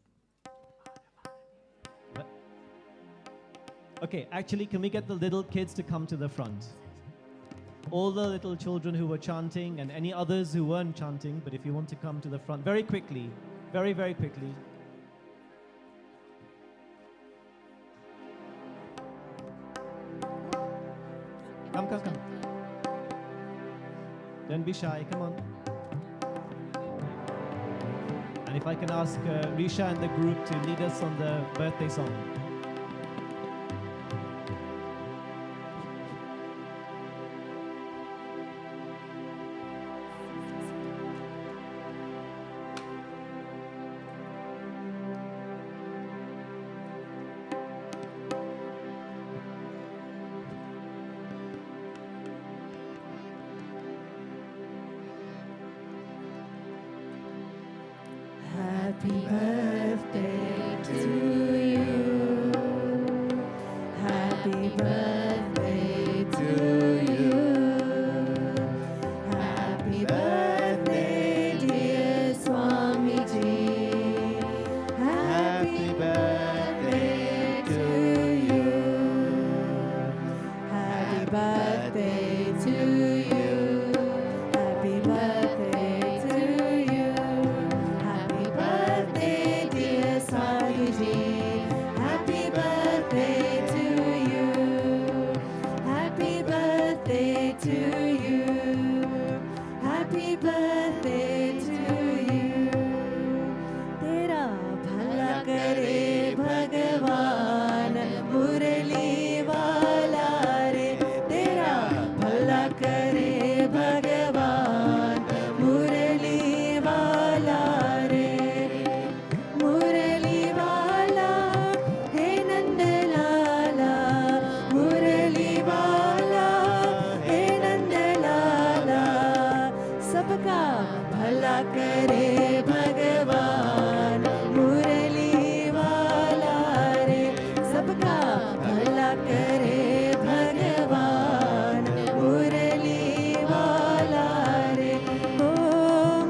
What? Okay, actually, can we get the little kids to come to the front? All the little children who were chanting and any others who weren't chanting, but if you want to come to the front very quickly, very, very quickly. Come, come, come. Don't be shy, come on. And if I can ask Risha and the group to lead us on the birthday song. Happy birthday to you. Happy birthday to you. Happy birthday, dear Swamiji. Happy birthday to you. Happy birthday to you. Happy birthday to you. Happy birthday, dear Sadhviji. Happy birthday to you. Happy birthday to you. Happy birthday to you. तेरा भला करे भगवान मुरली वाला रे. तेरा भला करे भगवान मुरली वाला रे. मुरली वाला हे नंद लाला. मुरली वाला हे नंद लाला. सबका भला करे भगवान मुरली वाला रे. सबका भला करे भगवान मुरली वाला रे. ओ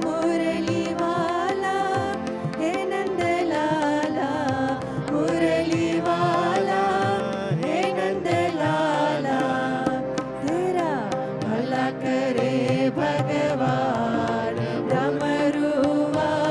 मुरली वाला हे नंद लाला. मुरली वाला हे नंद लाला. तेरा भला करे भगवान डमरू वाला.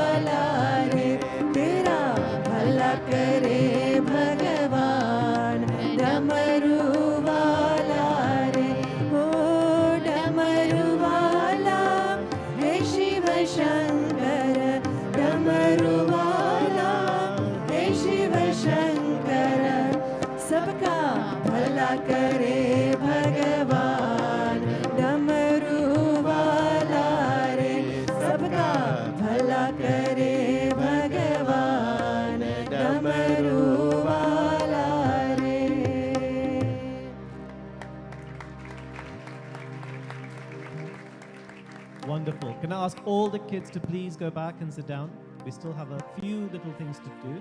Can I ask all the kids to please go back and sit down? We still have a few little things to do.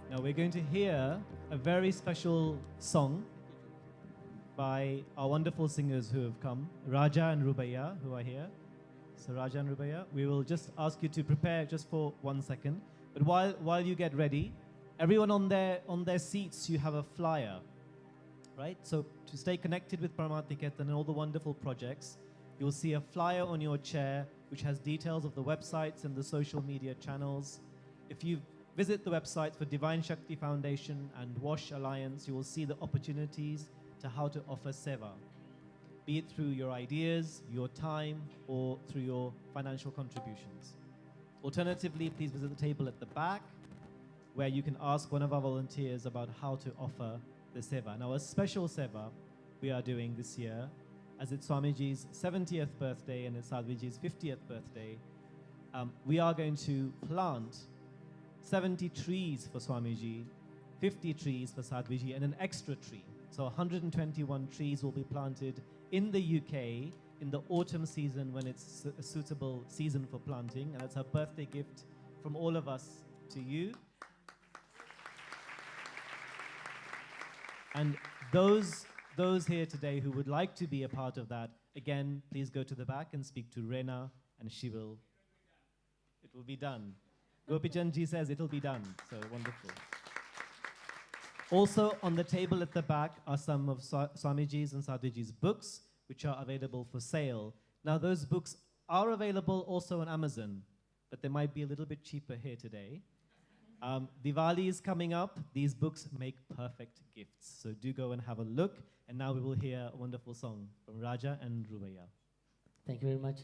Now we're going to hear a very special song by our wonderful singers who have come, Raja and Rubaya, who are here. So Raja and Rubaya, we will just ask you to prepare just for 1 second. But while you get ready, everyone on their seats, you have a flyer, right? So to stay connected with Parmarth Niketan and all the wonderful projects, you'll see a flyer on your chair which has details of the websites and the social media channels. If you visit the websites for Divine Shakti Foundation and Wash Alliance, you will see the opportunities to how to offer seva, be it through your ideas, your time, or through your financial contributions. Alternatively, please visit the table at the back where you can ask one of our volunteers about how to offer the seva. Now, a special seva we are doing this year, as it's Swamiji's 70th birthday and it's Sadhviji's 50th birthday, we are going to plant 70 trees for Swamiji, 50 trees for Sadhviji, and an extra tree. So 121 trees will be planted in the UK in the autumn season when it's a suitable season for planting. And it's a birthday gift from all of us to you. And those here today who would like to be a part of that, again, please go to the back and speak to Rena, and it will be done. Gopichandji says it'll be done, so wonderful. Also on the table at the back are some of Swamiji's and Sadhviji's books, which are available for sale. Now those books are available also on Amazon, but they might be a little bit cheaper here today. Diwali is coming up. These books make perfect gifts. So do go and have a look. And now we will hear a wonderful song from Raja and Rubaya. Thank you very much.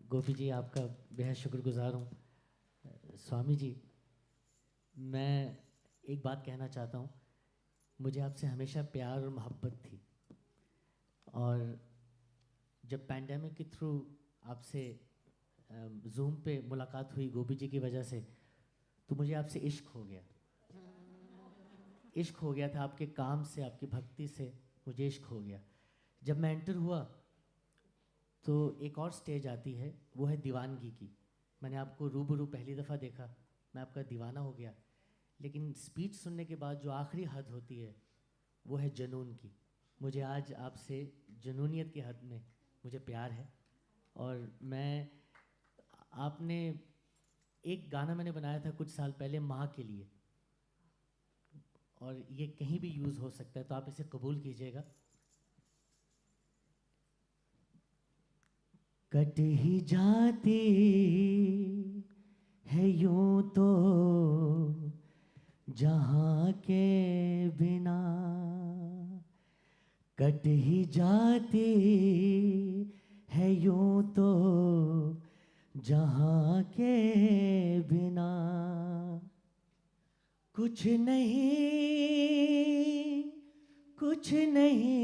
गोपी जी आपका बेहद शुक्रगुजार हूँ. स्वामी जी, मैं एक बात कहना चाहता हूँ. मुझे आपसे हमेशा प्यार और मोहब्बत थी. और जब पैंडेमिक के थ्रू आपसे जूम पे मुलाकात हुई गोपी जी की वजह से, तो मुझे आपसे इश्क हो गया. इश्क हो गया था आपके काम से, आपकी भक्ति से मुझे इश्क हो गया. जब मैं एंटर हुआ तो एक और स्टेज आती है, वो है दीवानगी की. मैंने आपको रूबरू पहली दफ़ा देखा, मैं आपका दीवाना हो गया. लेकिन स्पीच सुनने के बाद जो आखिरी हद होती है वो है जुनून की. मुझे आज आपसे जुनूनियत की हद में मुझे प्यार है. और मैं आपने एक गाना मैंने बनाया था कुछ साल पहले माँ के लिए, और ये कहीं भी यूज़ हो सकता है, तो आप इसे कबूल कीजिएगा. कट ही जाती है यूं तो जहाँ के बिना, कट ही जाती है यूं तो जहाँ के बिना. कुछ नहीं, कुछ नहीं,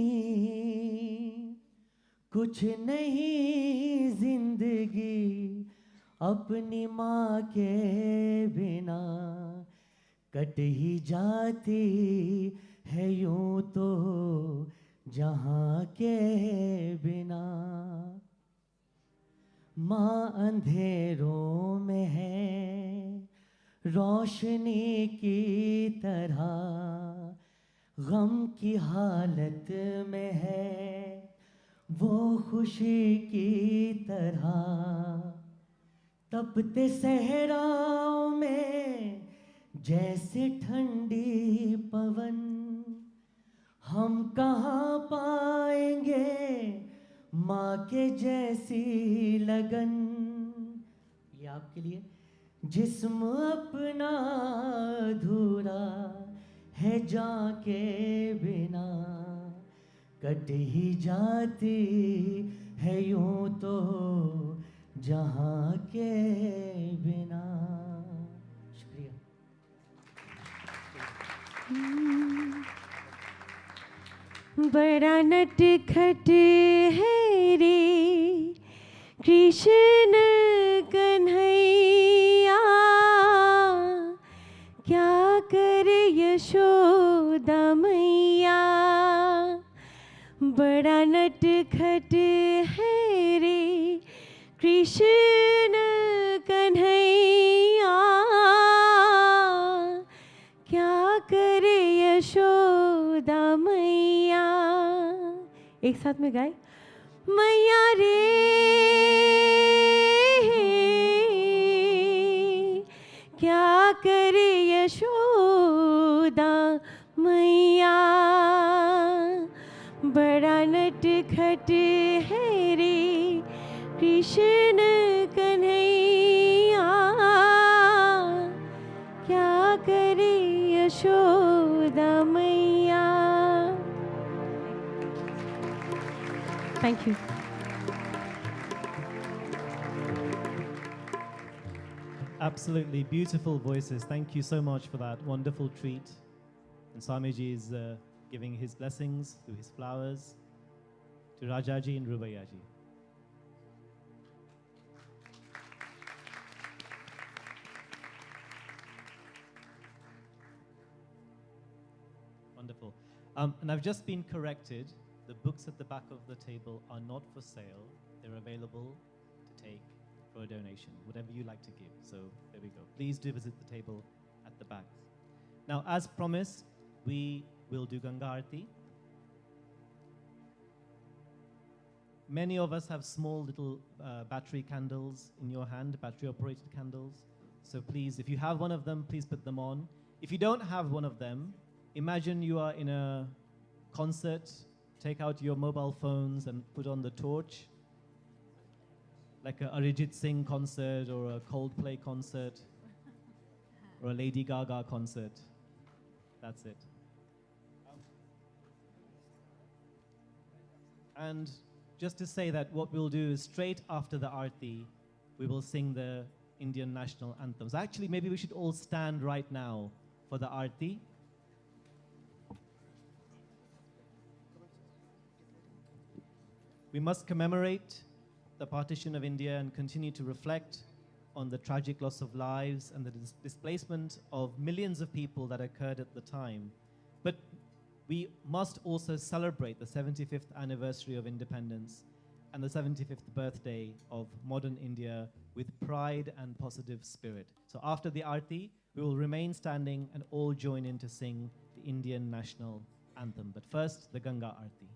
कुछ नहीं जिंदगी अपनी माँ के बिना. कट ही जाती है यूं तो जहाँ के बिना. माँ अंधेरों में है रोशनी की तरह, गम की हालत में है वो खुशी की तरह. तपते सहराओं में जैसे ठंडी पवन, हम कहाँ पाएंगे माँ के जैसी लगन. ये आपके लिए. जिस्म अपना अधूरा है जान के बिना, कट ही जाती है यूं तो जहाँ के बिना. शुक्रिया. बड़ा नटखट है रे कृष्ण कन्हैया, क्या करे यशोदा मैया. बड़ा नटखट है रे कृष्ण कन्हैया, क्या करे यशोदा मैया। एक साथ में गाए, मैया रे क्या करे यशोदा मैया, बड़ा नटखट है रे कृष्ण कन्हैया, क्या करे यशोदा मैया। Thank you. Absolutely beautiful voices. Thank you so much for that wonderful treat. And Swamiji is giving his blessings through his flowers to Rajaji and Rubayaji. Wonderful. And I've just been corrected. The books at the back of the table are not for sale. They're available to take for a donation, whatever you like to give. So there we go. Please do visit the table at the back. Now, as promised, we will do Ganga Aarti. Many of us have small little battery candles in your hand, battery-operated candles. So please, if you have one of them, please put them on. If you don't have one of them, imagine you are in a concert. Take out your mobile phones and put on the torch, like a Arijit Singh concert or a Coldplay concert or a Lady Gaga concert. That's it. And just to say that what we'll do is straight after the Aarti, we will sing the Indian national anthems. Actually, maybe we should all stand right now for the Aarti. We must commemorate the partition of India and continue to reflect on the tragic loss of lives and the displacement of millions of people that occurred at the time. But we must also celebrate the 75th anniversary of independence and the 75th birthday of modern India with pride and positive spirit. So after the Aarti, we will remain standing and all join in to sing the Indian national anthem. But first, the Ganga Aarti.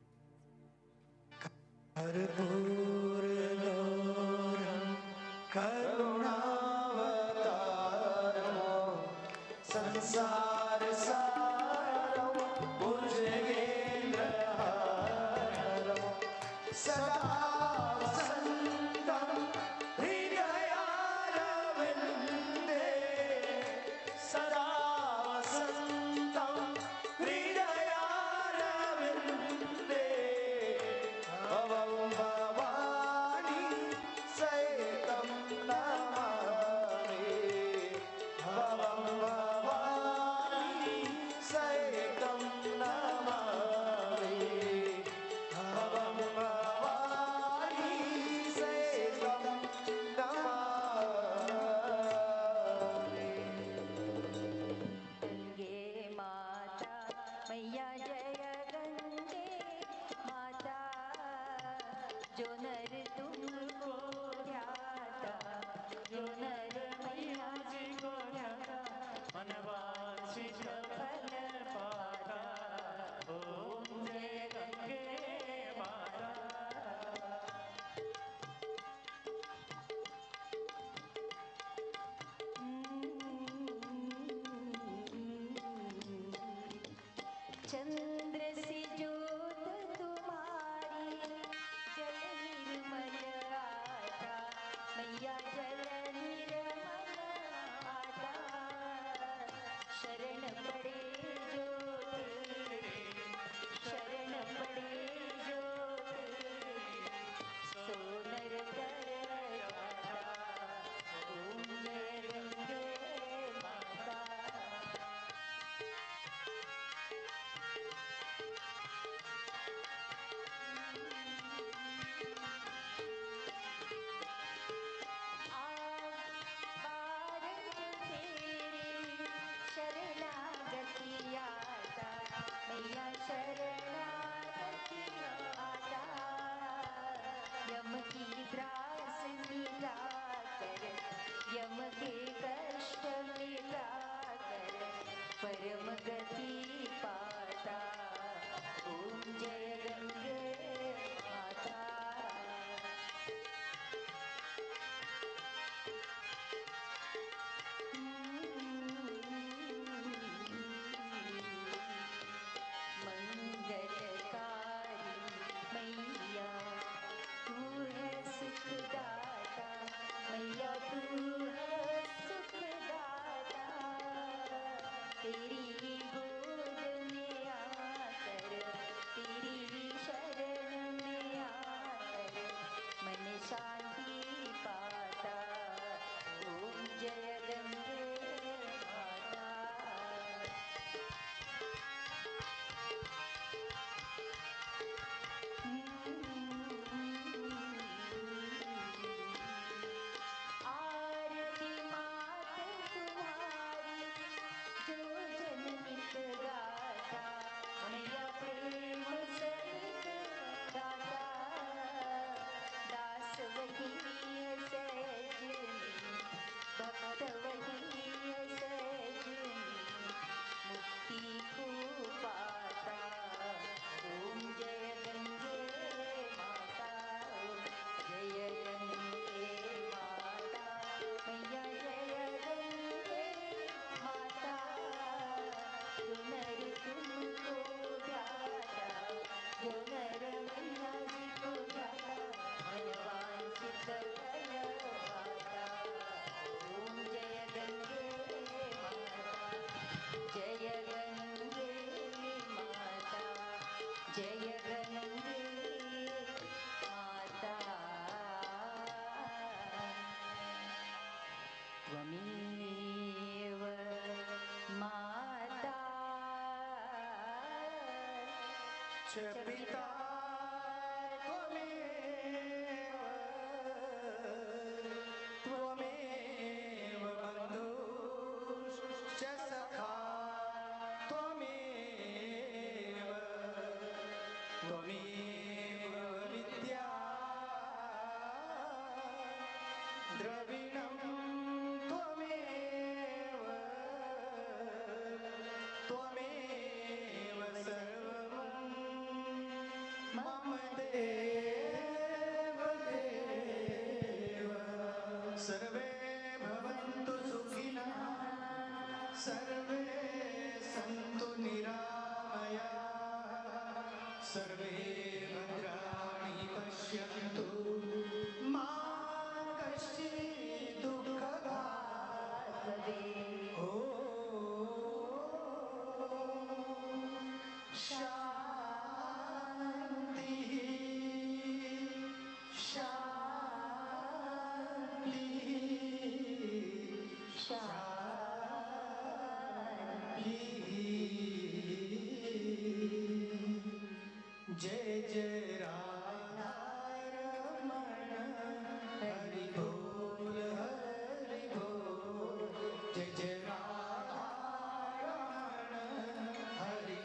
पिता त्वमेव बन्धुश्च सखा त्वमेव विद्या द्रविणं त्वमेव सर्वं मम देव देव सर्वे भवन्तु सुखिनः सर्वे सन्तु निरामयाः सर्वे भद्राणि पश्यन्तु मा कश्चित् दुःखभाग् भवेत्। ॐ शान्तिः जय जय राधा रमण हरि बोल जय जय राधा रमण हरि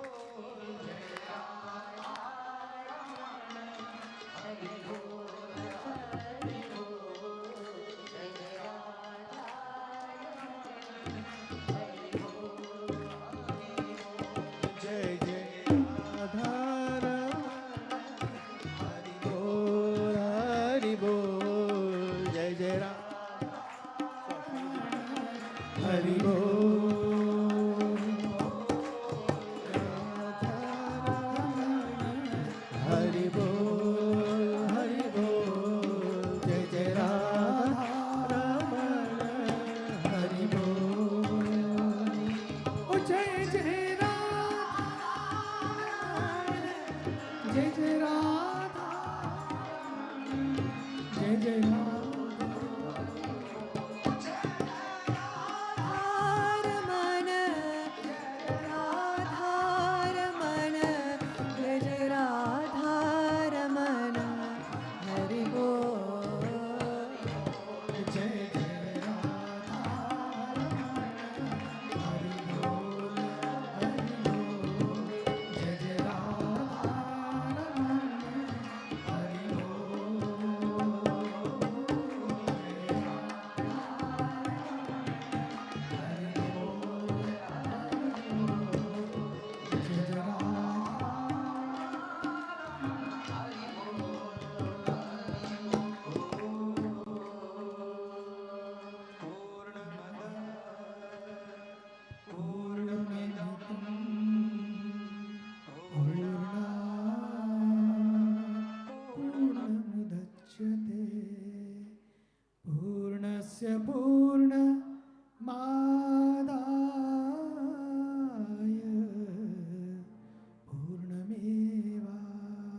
बोल जय राधा रमण हरि बोल जय जय राधा हरि बोल जय जय राधा हरि बोल जय जय राधा हरि बोल हरि बोल जय जय राधा हरि बोल ओ जय जय जय जय राधा जय जय रमन राधा रमन जय जय राधा रमन हरि बोल जय जय राधा हरि बोल जय जय राधा हरि पूर्णमुदच्यते पूर्णस्य पूर्णमादाय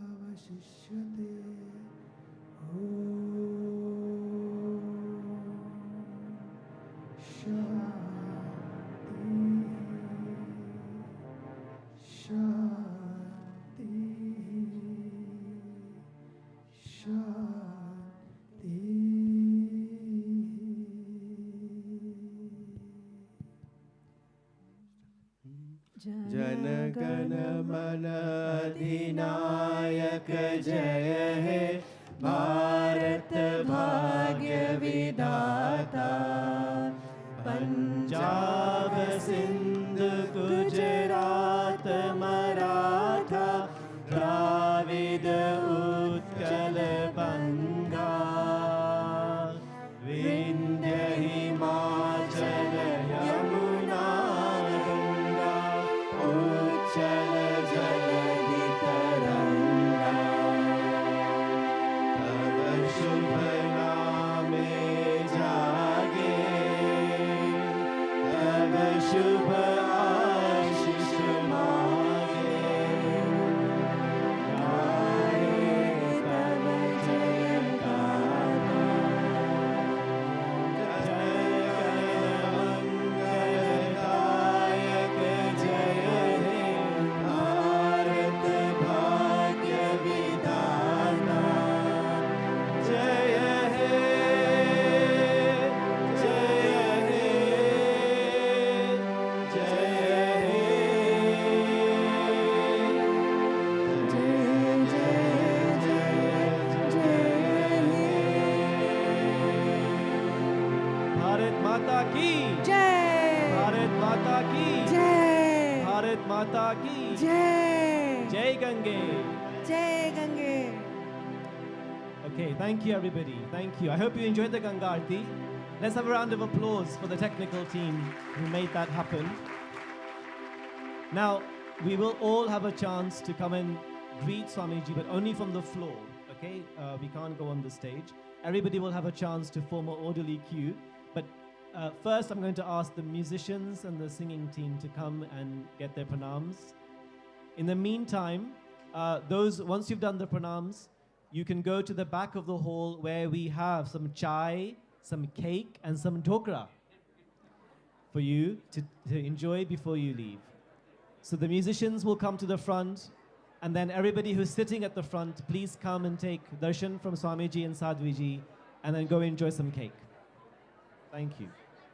पूर्णमेवावशिष्यते ॐ शान्ति शान्ति जन गण मन अधिनायक जय हे भारत भाग्य विधाता पंजाब सिंध गुजरात मराठा द्राविड उत्कल बंगा विंध्य हिमाचल यमुना गंगा उच्चल जलधि तरंगा की जय, भारत माता की जय, भारत माता की जय, जय गंगे. जय Gange. Okay, thank you everybody. Thank you. I hope you enjoyed the Ganga Aarti. Let's have a round of applause for the technical team who made that happen. Now, we will all have a chance to come and greet Swamiji, but only from the floor, okay? We can't go on the stage. Everybody will have a chance to form an orderly queue. But first, I'm going to ask the musicians and the singing team to come and get their pranams. In the meantime, once you've done the pranams, you can go to the back of the hall where we have some chai, some cake, and some dhokra for you to enjoy before you leave. So the musicians will come to the front, and then everybody who's sitting at the front, please come and take darshan from Swamiji and Sadhviji, and then go enjoy some cake. Thank you.